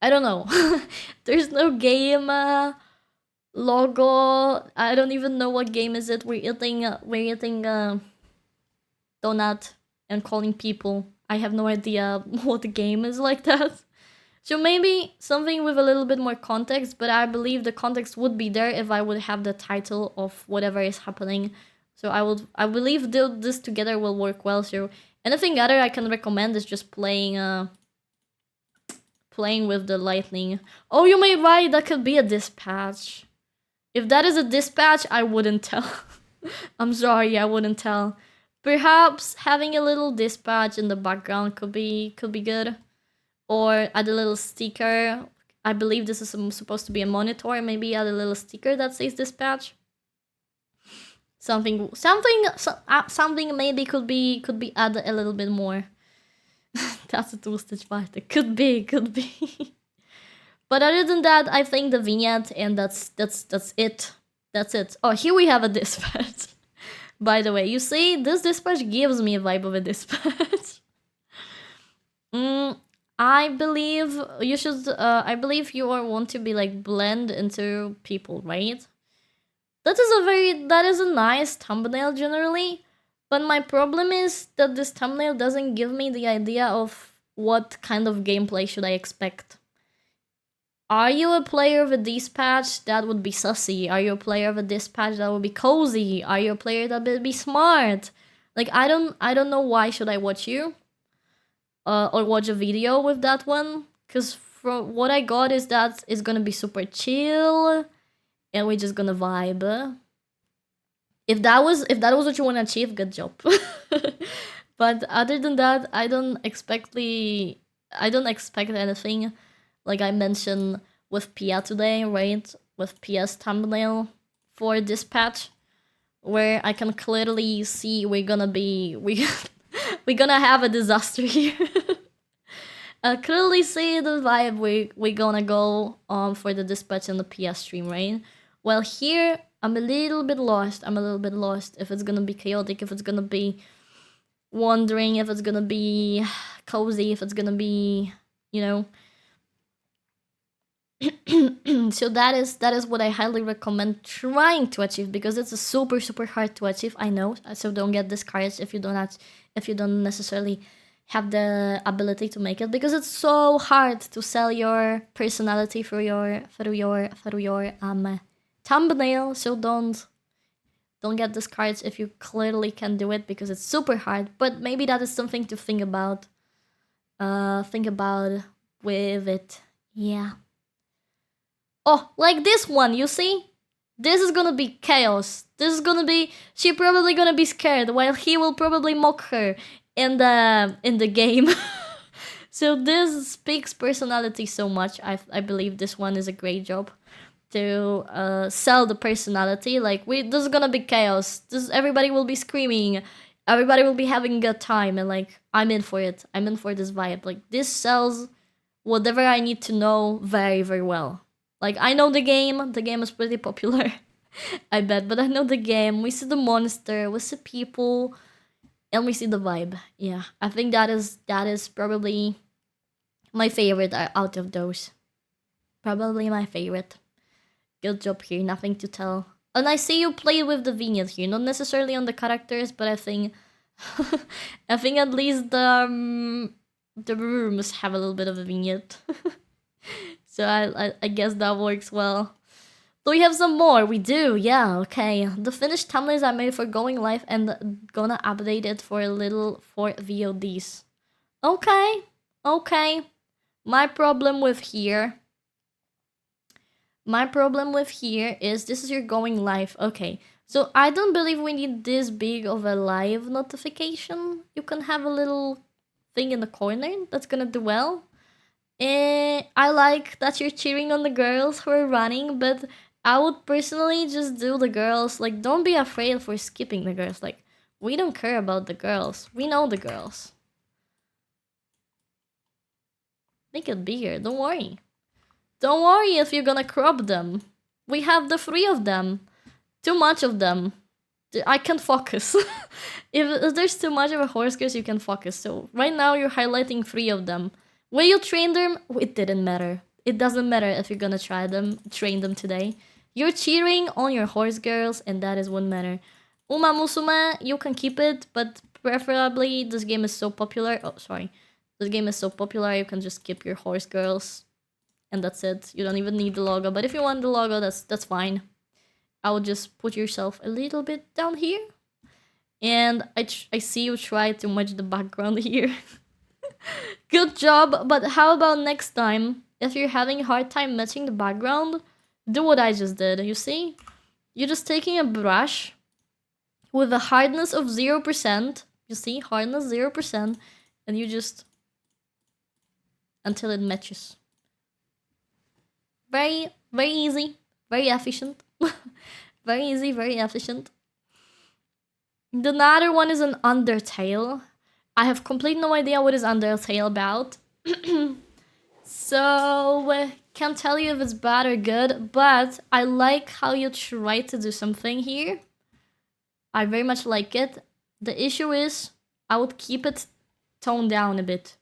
don't know. There's no game logo. I don't even know what game is it. We're eating donut and calling people. I have no idea what the game is like that. So maybe something with a little bit more context, but I believe the context would be there if I would have the title of whatever is happening. So I believe this together will work well. So anything other I can recommend is just playing with the lightning. Oh, you may right, that could be a dispatch. If that is a dispatch, I wouldn't tell. I'm sorry, I wouldn't tell. Perhaps having a little dispatch in the background could be good. Or add a little sticker. I believe this is supposed to be a monitor. Maybe add a little sticker that says dispatch. Something maybe could be added a little bit more. That's a two-stitch party. Could be, could be. But other than that, I think the vignette, and that's it. That's it. Oh, here we have a dispatch. By the way, you see, this dispatch gives me a vibe of a dispatch. I believe you should. I believe you are want to be like blend into people, right? That is a nice thumbnail generally, but my problem is that this thumbnail doesn't give me the idea of what kind of gameplay should I expect. Are you a player of a dispatch? That would be sussy. Are you a player of a dispatch? That would be cozy. Are you a player that would be smart? Like I don't know why should I watch you, or watch a video with that one? Cause from what I got is that it's gonna be super chill, and we're just gonna vibe. If that was what you want to achieve, good job. But other than that, I don't expect anything. Like I mentioned with Pia today, right? With Pia's thumbnail for dispatch, where I can clearly see we're gonna have a disaster here. I clearly see the vibe we're gonna go for the dispatch in the Pia stream, right? Well, here I'm a little bit lost. If it's gonna be chaotic, if it's gonna be wandering, if it's gonna be cozy, if it's gonna be, you know. So that is what I highly recommend trying to achieve, because it's super hard to achieve. I know, so don't get discouraged if you don't necessarily have the ability to make it, because it's so hard to sell your personality through your thumbnail. So don't get discouraged if you clearly can do it, because it's super hard. But maybe that is something to think about. Think about with it. Yeah. Oh, like this one, you see? This is gonna be chaos. She probably gonna be scared, while he will probably mock her in the game. So this speaks personality so much. I believe this one is a great job to sell the personality. Like this is gonna be chaos. Everybody will be screaming. Everybody will be having a good time, and like I'm in for it. I'm in for this vibe. Like this sells whatever I need to know very, very well. Like, I know the game. The game is pretty popular, I bet. But I know the game. We see the monster. We see people. And we see the vibe. Yeah, I think that is probably my favorite out of those. Probably my favorite. Good job here. Nothing to tell. And I see you play with the vignette here. Not necessarily on the characters, but I think... I think at least the rooms have a little bit of a vignette. So I guess that works well. Do we have some more? We do, yeah, okay. The finished thumbnails I made for going live and gonna update it for VODs. Okay. My problem with here is this is your going live. Okay, so I don't believe we need this big of a live notification. You can have a little thing in the corner that's gonna do well. I like that you're cheering on the girls who are running, but I would personally just do the girls. Like, don't be afraid for skipping the girls. Like, we don't care about the girls. We know the girls. Make it bigger. Don't worry. Don't worry if you're gonna crop them. We have the 3 of them. Too much of them. I can't focus. if there's too much of a horse girls, you can focus. So right now you're highlighting 3 of them. Will you train them? It didn't matter. It doesn't matter if you're gonna train them today. You're cheering on your horse girls, and that is what matter. Uma Musume, you can keep it, but preferably this game is so popular. Oh, sorry. This game is so popular, you can just keep your horse girls. And that's it. You don't even need the logo. But if you want the logo, that's fine. I would just put yourself a little bit down here. And I see you try to match the background here. Good job, but how about next time? If you're having a hard time matching the background, do what I just did, you see? You're just taking a brush with a hardness of 0%. You see? Hardness 0%. And you just... until it matches. Very, very easy. Very efficient. Very easy, very efficient. The other one is an Undertale. I have complete no idea what is Undertale about. So, can't tell you if it's bad or good, but I like how you try to do something here. I very much like it. The issue is, I would keep it toned down a bit.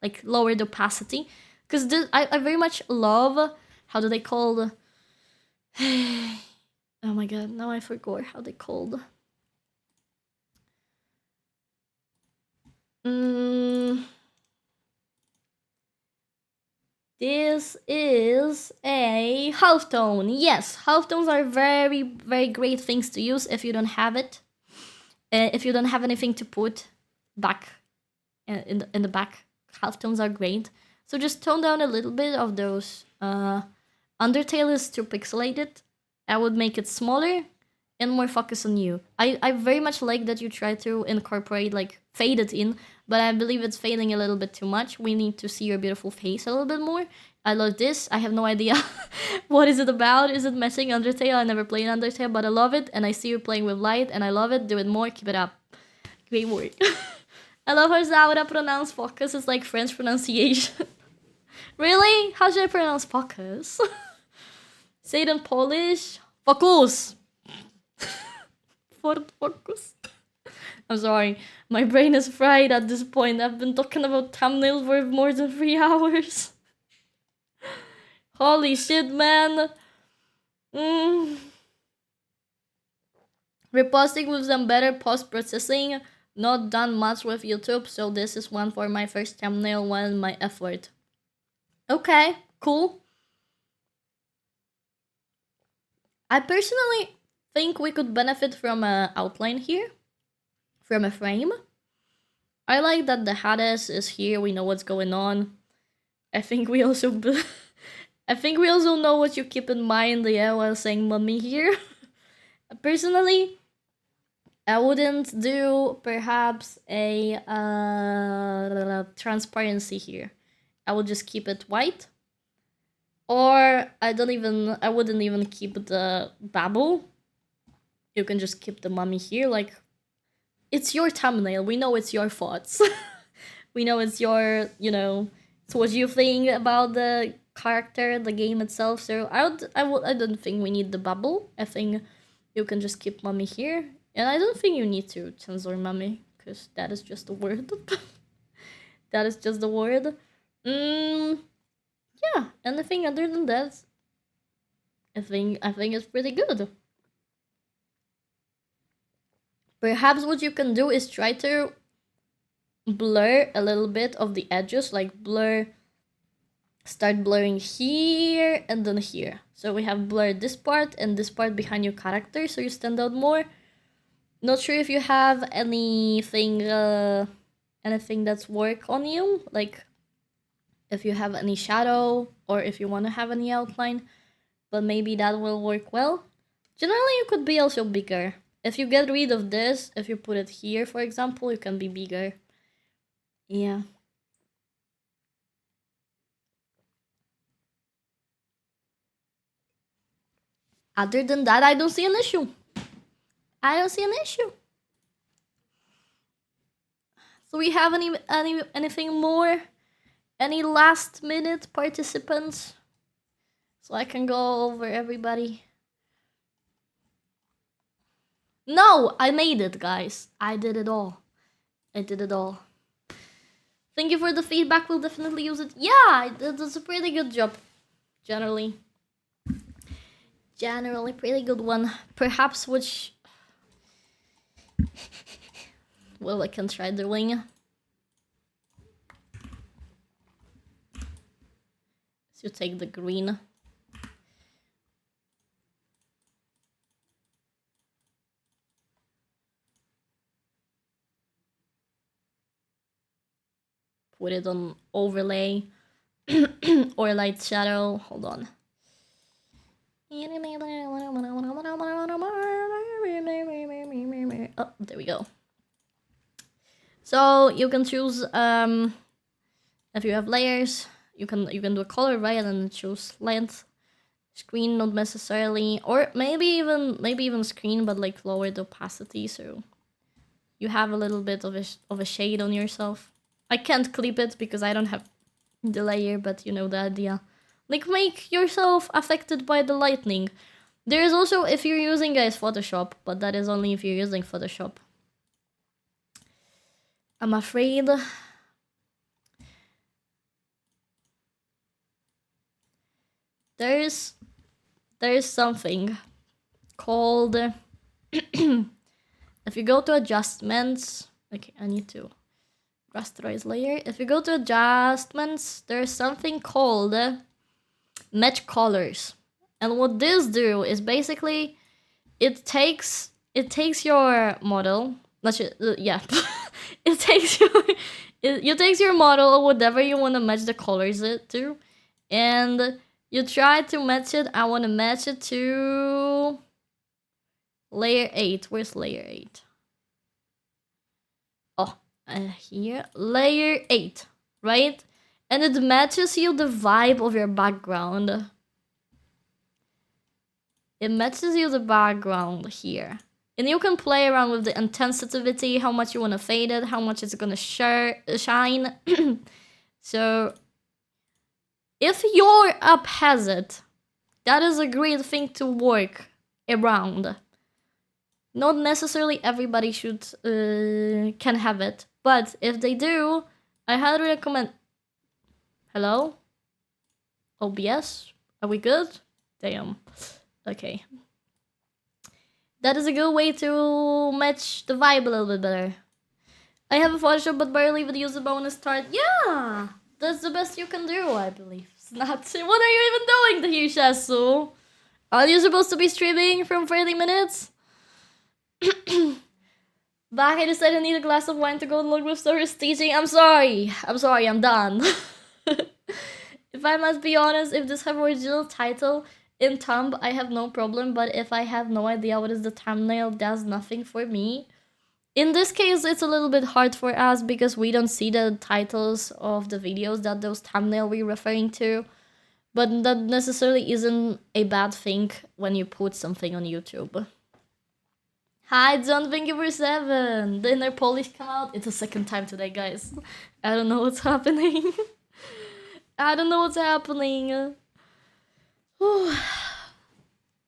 Like, lower the opacity. Because I very much love, how do they call... oh my god, now I forgot how they called. This is a halftone. Yes, halftones are very, very great things to use if you don't have it. If you don't have anything to put back in the back, halftones are great. So just tone down a little bit of those. Undertale is too pixelated. I would make it smaller and more focus on you. I very much like that you try to incorporate, like, fade it in, but I believe it's fading a little bit too much. We need to see your beautiful face a little bit more. I love this. I have no idea what is it about. Is it messing Undertale? I never played Undertale, but I love it, and I see you playing with light, and I love it. Do it more. Keep it up. Great work. I love how Zaura pronounce focus. It's like French pronunciation. Really? How should I pronounce focus? Say it in Polish. Focus! Focus. I'm sorry. My brain is fried at this point. I've been talking about thumbnails for more than 3 hours. Holy shit, man. Reposting with some better post-processing. Not done much with YouTube, so this is one for my first thumbnail, one my effort. Okay, cool. I personally think we could benefit from an outline here. From a frame. I like that the Hades is here, we know what's going on. I think we also know what you keep in mind, yeah, while saying mummy here. Personally, I wouldn't do perhaps a transparency here. I would just keep it white. Or I wouldn't even keep the babble. You can just keep the mummy here, like, it's your thumbnail. We know it's your thoughts. We know it's your, it's what you think about the character, the game itself. So I don't think we need the bubble. I think you can just keep mummy here. And I don't think you need to censor mummy, because that is just a word. That is just a word. Yeah, anything other than that, I think it's pretty good. Perhaps what you can do is try to blur a little bit of the edges, like start blurring here and then here. So we have blurred this part and this part behind your character, so you stand out more. Not sure if you have anything that's work on you, like if you have any shadow or if you want to have any outline, but maybe that will work well. Generally, you could be also bigger. If you get rid of this, if you put it here, for example, you can be bigger. Yeah. Other than that, I don't see an issue. So we have anything more? Any last minute participants? So I can go over everybody. No, I made it, guys. I did it all. Thank you for the feedback. We'll definitely use it. Yeah, that's a pretty good job. Generally pretty good one. Perhaps which... well, I can try doing. So take the green. Put it on overlay or light shadow. Hold on. Oh, there we go. So you can choose if you have layers, you can do a color, right, and then choose length, screen, not necessarily, or maybe even screen, but like lower the opacity. So you have a little bit of a shade on yourself. I can't clip it because I don't have the layer, but you know the idea. Like, make yourself affected by the lightning. There is also, if you're using, guys, Photoshop, but that is only if you're using Photoshop. I'm afraid there's something called if you go to adjustments, okay, I need to rasterize layer. If you go to adjustments, there's something called match colors. And what this do is basically it takes your model, yeah. It takes your model or whatever you want to match the colors to, and you try to match it. I want to match it to layer 8. Where's layer 8? Oh, here. Layer 8, right? And it matches you the vibe of your background. It matches you the background here. And you can play around with the intensity, how much you want to fade it, how much it's going to shine. So, if your app has it, that is a great thing to work around. Not necessarily everybody can have it, but if they do, I highly recommend. Hello? OBS? Are we good? Damn. Okay. That is a good way to match the vibe a little bit better. I have a Photoshop but barely even use the bonus start. Yeah! That's the best you can do, I believe. It's not. What are you even doing, Hishasu? Are you supposed to be streaming from 30 minutes? Back, I decided I need a glass of wine to go along with Sora's teaching. I'm sorry, I'm done. If I must be honest, if this have original title in thumb, I have no problem, but if I have no idea what is the thumbnail, that's nothing for me. In this case, it's a little bit hard for us because we don't see the titles of the videos that those thumbnail we're referring to, but that necessarily isn't a bad thing when you put something on YouTube. Hi, John, thank you for 7. The inner Polish come out. It's the second time today, guys. I don't know what's happening. I don't know what's happening.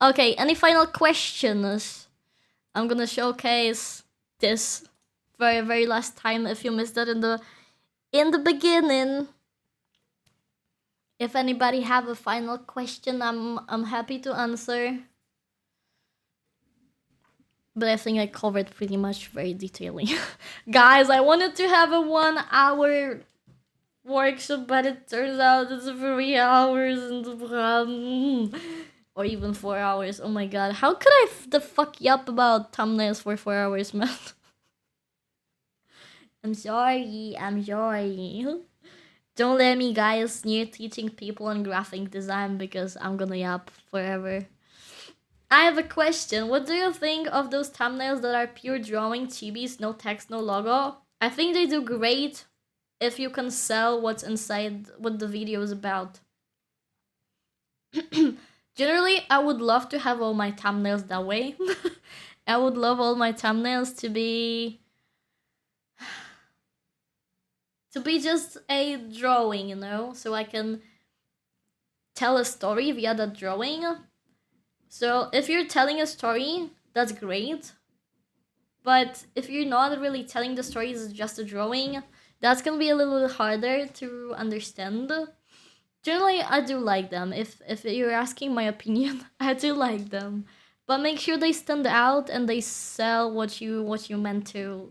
Okay, any final questions? I'm gonna showcase this very, very last time if you missed that in the beginning. If anybody have a final question, I'm happy to answer. But I think I covered pretty much very detailing. Guys, I wanted to have a 1 hour workshop, but it turns out it's 3 hours and or even 4 hours. Oh my god, how could I the fuck yup about thumbnails for 4 hours, man? I'm sorry. Don't let me, guys, near teaching people on graphic design because I'm gonna yap forever. I have a question. What do you think of those thumbnails that are pure drawing, chibis, no text, no logo? I think they do great if you can sell what's inside, what the video is about. Generally, I would love to have all my thumbnails that way. I would love all my thumbnails to be just a drawing, you know? So I can tell a story via that drawing. So if you're telling a story, that's great. But if you're not really telling the story, it's just a drawing, that's gonna be a little bit harder to understand. Generally, I do like them. If you're asking my opinion, I do like them. But make sure they stand out and they sell what you meant to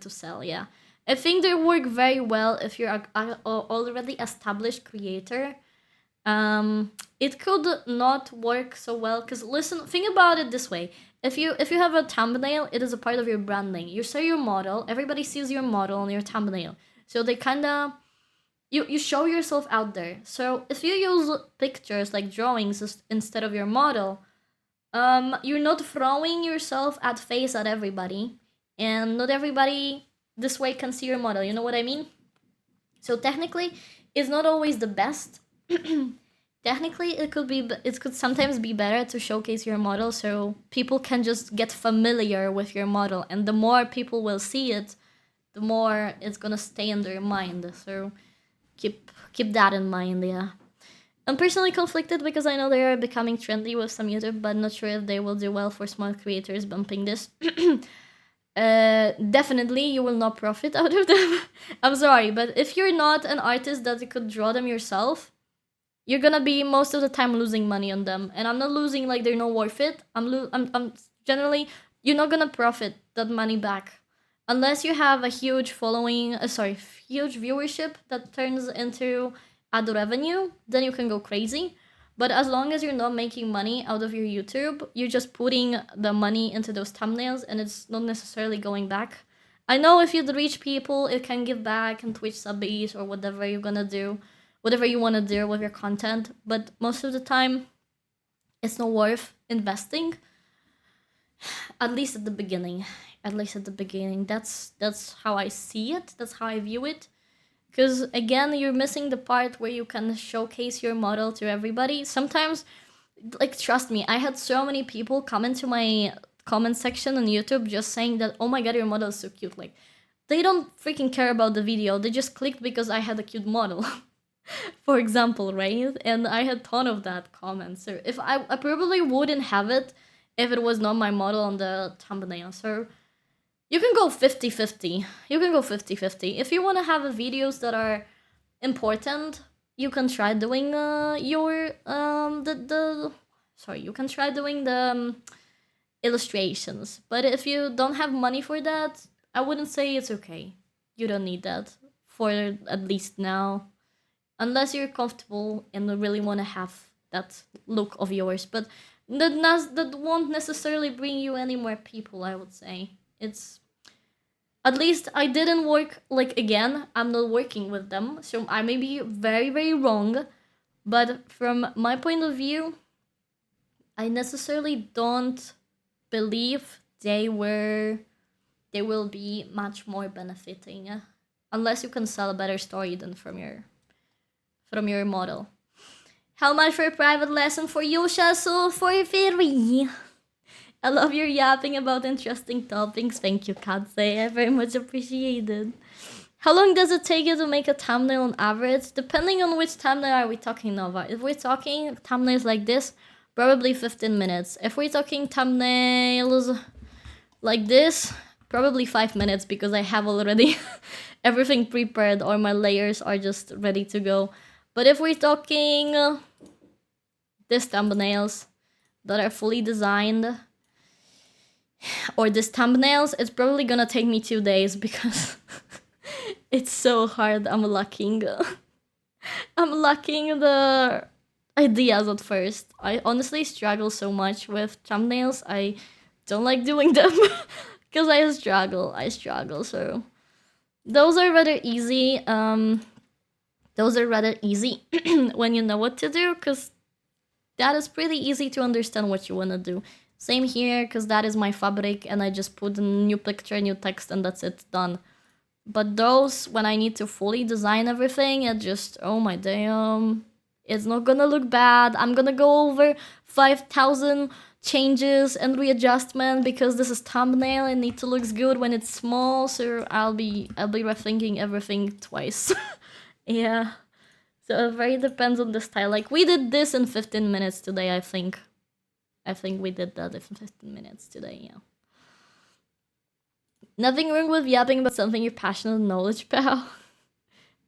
sell. Yeah, I think they work very well if you're a already established creator. It could not work so well because listen, think about it this way. If you have a thumbnail, it is a part of your branding. You say your model, everybody sees your model on your thumbnail. So they kinda you show yourself out there. So if you use pictures like drawings instead of your model, you're not throwing yourself at face at everybody, and not everybody this way can see your model. You know what I mean? So technically, it's not always the best. technically it could sometimes be better to showcase your model so people can just get familiar with your model, and the more people will see it, the more it's gonna stay in their mind. So keep that in mind. Yeah, I'm personally conflicted because I know they are becoming trendy with some YouTube, but not sure if they will do well for small creators bumping this. Definitely you will not profit out of them. I'm sorry, but if you're not an artist that you could draw them yourself, you're gonna be most of the time losing money on them. And I'm not losing like they're not worth it. I'm generally, you're not gonna profit that money back unless you have a huge following, huge viewership that turns into ad revenue. Then you can go crazy. But as long as you're not making money out of your YouTube, you're just putting the money into those thumbnails and it's not necessarily going back. I know if you'd reach people, it can give back and Twitch subbies or whatever you're gonna do, whatever you want to do with your content, but most of the time, it's not worth investing. At least at the beginning. That's how I see it. That's how I view it. Because again, you're missing the part where you can showcase your model to everybody. Sometimes, like, trust me, I had so many people come into my comment section on YouTube just saying that, oh my god, your model is so cute. Like, they don't freaking care about the video. They just clicked because I had a cute model. For example, right? And I had a ton of that comment. So if I probably wouldn't have it if it was not my model on the thumbnail. So you can go 50-50. You can go 50-50. If you want to have videos that are important, you can try doing you can try doing the illustrations. But if you don't have money for that, I wouldn't say it's okay. You don't need that for at least now. Unless you're comfortable and really want to have that look of yours. But that won't necessarily bring you any more people, I would say. It's... At least I didn't work... Like, again, I'm not working with them. So I may be very, very wrong. But from my point of view, I necessarily don't believe they will be much more benefiting. Unless you can sell a better story than from your model. How much for a private lesson for Yosha? So for free. I love your yapping about interesting topics. Thank you, Katse. I very much appreciate it. How long does it take you to make a thumbnail on average? Depending on which thumbnail are we talking, Nova. If we're talking thumbnails like this, probably 15 minutes. If we're talking thumbnails like this, probably 5 minutes because I have already everything prepared or my layers are just ready to go. But if we're talking these thumbnails that are fully designed, or these thumbnails, it's probably gonna take me 2 days because it's so hard. I'm lacking the ideas at first. I honestly struggle so much with thumbnails. I don't like doing them because I struggle. So those are rather easy. When you know what to do, because that is pretty easy to understand what you want to do. Same here, because that is my fabric and I just put a new picture, new text, and that's it, done. But those, when I need to fully design everything, it just, oh my damn, it's not gonna look bad. I'm gonna go over 5,000 changes and readjustment because this is thumbnail and need to look good when it's small, so I'll be rethinking everything twice. Yeah. So it very depends on the style. Like, we did this in 15 minutes today, I think. I think we did that in 15 minutes today, yeah. Nothing wrong with yapping about something you're passionate and knowledge about.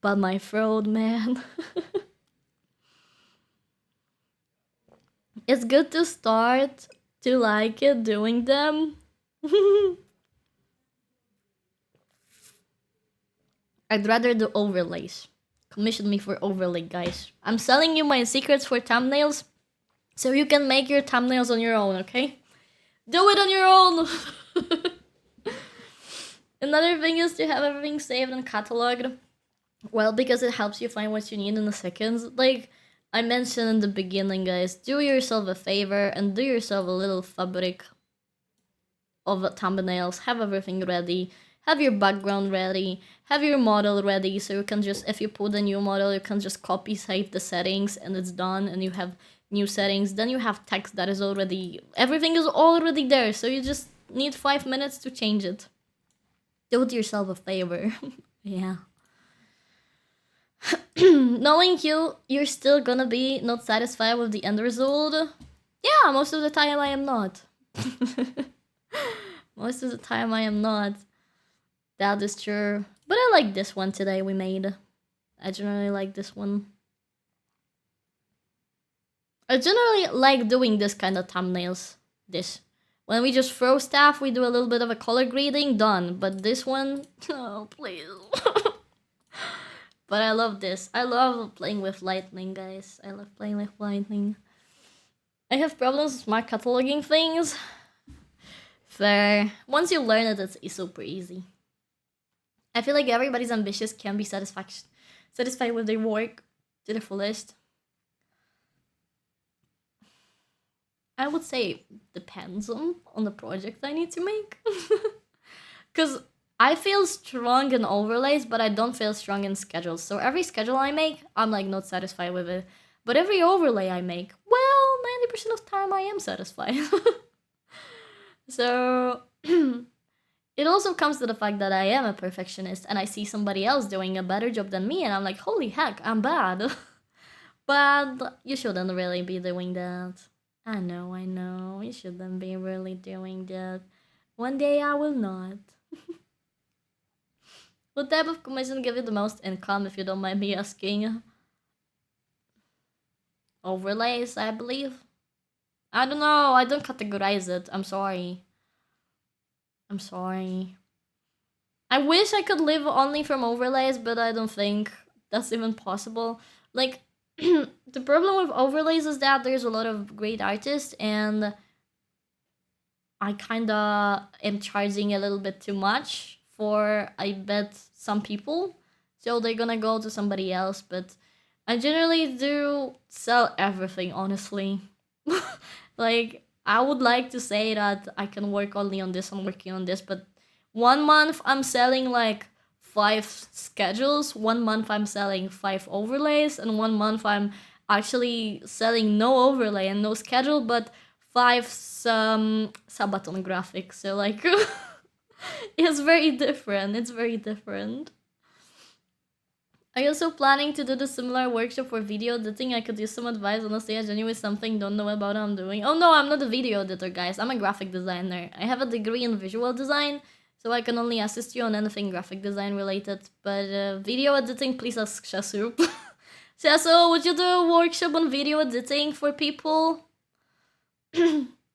But my throat, man. It's good to start to like it doing them. I'd rather do overlays. Commission me for overlay, guys. I'm selling you my secrets for thumbnails so you can make your thumbnails on your own, okay? Do it on your own! Another thing is to have everything saved and cataloged. Well, because it helps you find what you need in a second. Like I mentioned in the beginning, guys, do yourself a favor and do yourself a little fabric of thumbnails. Have everything ready. have your background ready, have your model ready, so you can just, if you put a new model, you can just copy save the settings and it's done, and you have new settings. Then you have text that is already, everything is already there, so you just need 5 minutes to change it. Do yourself a favor. Yeah. Knowing you're still gonna be not satisfied with the end result. Yeah, most of the time I am not. Most of the time I am not. That is true. But I like this one today we made. I generally like this one. I generally like doing this kind of thumbnails. This. When we just throw stuff, we do a little bit of a color grading, done. But this one, oh, please. But I love this. I love playing with lightning, guys. I love playing with lightning. I have problems with smart cataloging things. Fair. Once you learn it, it's super easy. I feel like everybody's ambitious can be satisfied with their work to the fullest. I would say depends on the project I need to make. Because I feel strong in overlays, but I don't feel strong in schedules. So every schedule I make, I'm like not satisfied with it. But every overlay I make, well, 90% of the time I am satisfied. So it also comes to the fact that I am a perfectionist and I see somebody else doing a better job than me and I'm like, holy heck, I'm bad. But you shouldn't really be doing that. I know, you shouldn't be really doing that. One day I will not. What type of commission give you the most income, if you don't mind me asking? Overlays, I believe. I don't know, I don't categorize it. I'm sorry. I wish I could live only from overlays, but I don't think that's even possible. Like, the problem with overlays is that there's a lot of great artists and I kinda am charging a little bit too much for, I bet, some people. So they're gonna go to somebody else, but I generally do sell everything, honestly. Like, I would like to say that I can work only on this, I'm working on this, but 1 month I'm selling like 5 schedules, 1 month I'm selling 5 overlays, and 1 month I'm actually selling no overlay and no schedule, but 5 Sabaton graphics. So like, it's very different. It's very different. Are you also planning to do the similar workshop for video editing? I could use some advice. Honestly, I genuinely something don't know about what I'm doing. Oh no, I'm not a video editor, guys. I'm a graphic designer. I have a degree in visual design, so I can only assist you on anything graphic design related. But video editing, please ask Shasu. Shasu, would you do a workshop on video editing for people?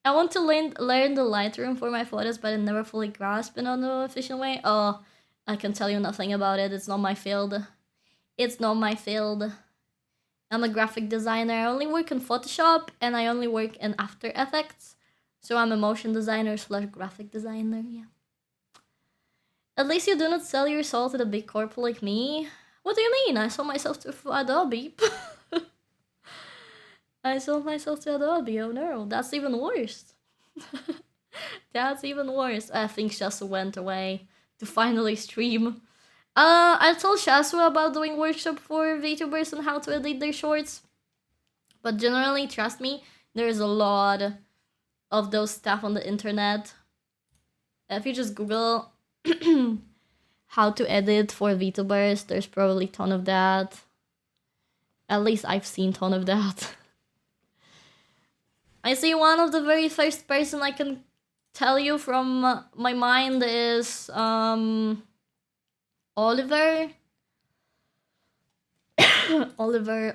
I want to learn the Lightroom for my photos, but I never fully grasp it on an efficient way. Oh, I can tell you nothing about it. It's not my field. It's not my field. I'm a graphic designer. I only work in Photoshop and I only work in After Effects. So I'm a motion designer / graphic designer, yeah. At least you do not sell your soul to the big corp like me. What do you mean? I sold myself to Adobe. I sold myself to Adobe. Oh no, that's even worse. That's even worse. I think Shasu went away to finally stream. I told Shasu about doing workshop for VTubers on how to edit their shorts. But generally, trust me, there's a lot of those stuff on the internet. If you just Google how to edit for VTubers, there's probably a ton of that. At least I've seen a ton of that. I see one of the very first person I can tell you from my mind is Oliver. Oliver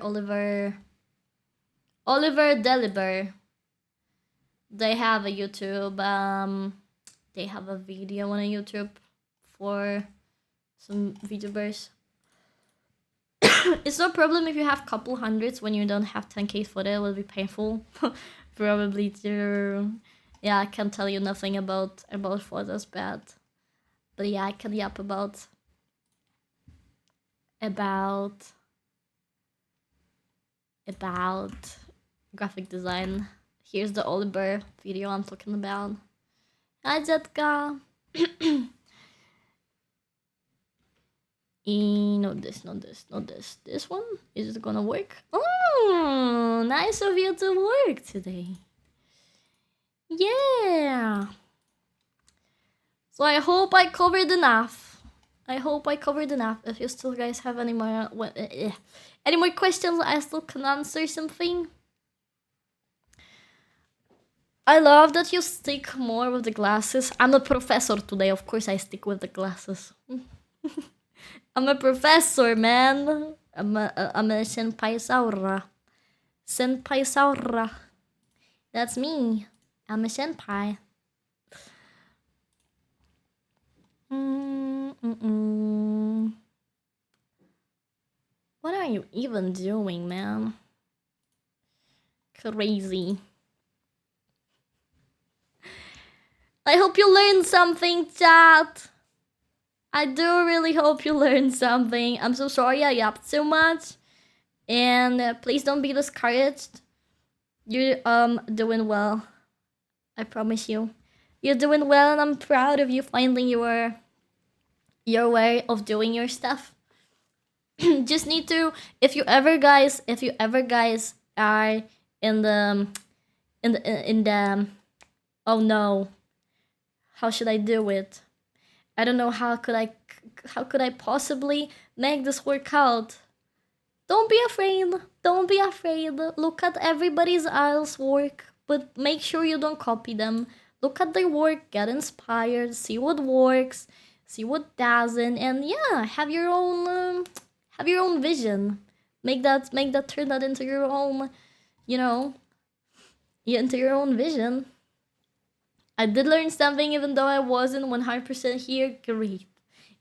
Deliver. They have a YouTube, they have a video on a YouTube for some VTubers. It's no problem if you have couple hundreds when you don't have 10k for it. It will be painful. Probably too. Yeah, I can't tell you nothing about photos, but yeah, I can yap about graphic design. Here's the Oliver video I'm talking about. Hi, Zetka. Not this, not this, not this. This one? Is it gonna work? Oh, nice of you to work today. Yeah. So I hope I covered enough. I hope I covered enough. If you still guys have any more questions, I still can answer something. I love that you stick more with the glasses. I'm a professor today, of course I stick with the glasses. I'm a professor, man. I'm a Senpai Saura. Senpai Saura. That's me. I'm a senpai. What are you even doing, man? Crazy. I hope you learned something, chat. I do really hope you learned something. I'm so sorry I yapped so much. And please don't be discouraged. You're doing well. I promise you. You're doing well and I'm proud of you finding your way of doing your stuff. Just need to, if you ever guys are in the oh no, how should I do it? I don't know how could I possibly make this work out. Don't be afraid. Don't be afraid. Look at everybody else's work, but make sure you don't copy them. Look at their work, get inspired, see what works, see what doesn't, and yeah, have your own vision. Make that turn that into your own, into your own vision. I did learn something even though I wasn't 100% here. Great.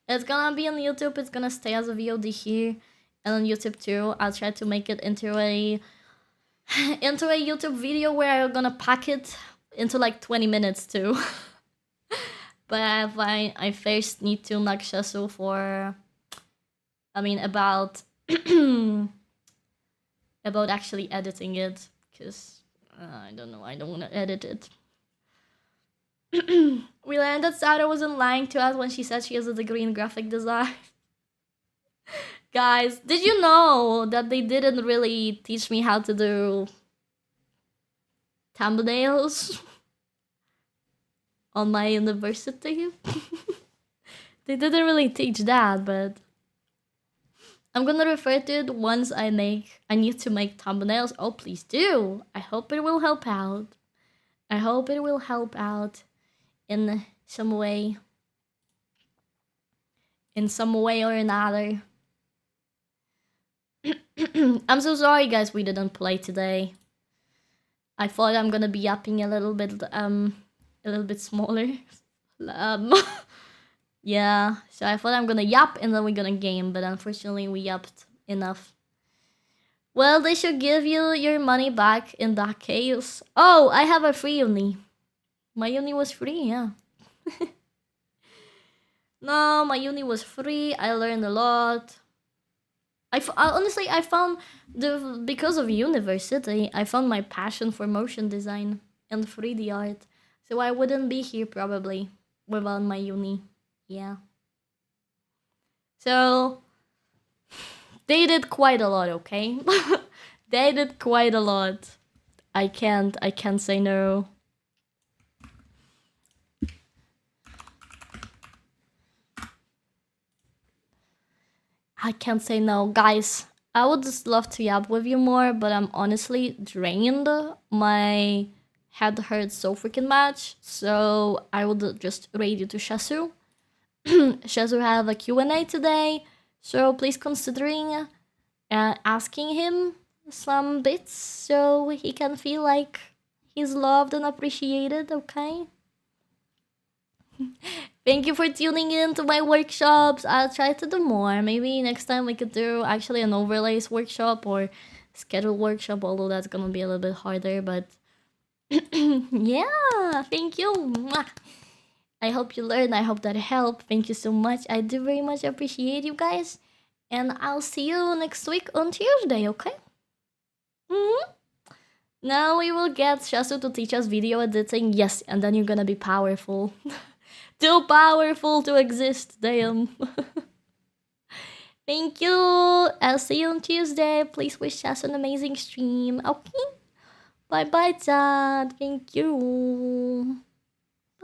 It's gonna be on YouTube. It's gonna stay as a VOD here and on YouTube too. I'll try to make it into a YouTube video where I'm gonna pack it into like 20 minutes too. But I first need to knock Shasu for, about about actually editing it, because I don't know, I don't want to edit it. We learned that Saura wasn't lying to us when she said she has a degree in graphic design. Guys, did you know that they didn't really teach me how to do thumbnails on my university? They didn't really teach that, but I'm gonna refer to it once I need to make thumbnails. Oh, please do. I hope it will help out. I hope it will help out in some way. In some way or another. I'm so sorry, guys, we didn't play today. I thought I'm gonna be yapping a little bit smaller. Yeah, so I thought I'm gonna yap and then we're gonna game, but unfortunately we yapped enough. Well, they should give you your money back in that case. Oh, I have a free uni. My uni was free, yeah. No, my uni was free. I learned a lot. Honestly, I found because of university, I found my passion for motion design and 3D art. So I wouldn't be here probably without my uni. Yeah. So they did quite a lot, okay? They did quite a lot. I can't say no. I can't say no, guys. I would just love to yap with you more, but I'm honestly drained. My head hurts so freaking much, so I would just raid you to Shasu. Shasu have a Q&A today, so please considering asking him some bits so he can feel like he's loved and appreciated, okay? Thank you for tuning in to my workshops. I'll try to do more. Maybe next time we could do actually an overlays workshop or schedule workshop, although that's gonna be a little bit harder, but yeah, thank you. I hope you learned. I hope that helped. Thank you so much. I do very much appreciate you guys. And I'll see you next week on Tuesday, okay? Now we will get Shasu to teach us video editing. Yes, and then you're gonna be powerful. Too powerful to exist, damn. Thank you. I'll see you on Tuesday. Please wish us an amazing stream. Okay. Bye bye, Dad. Thank you.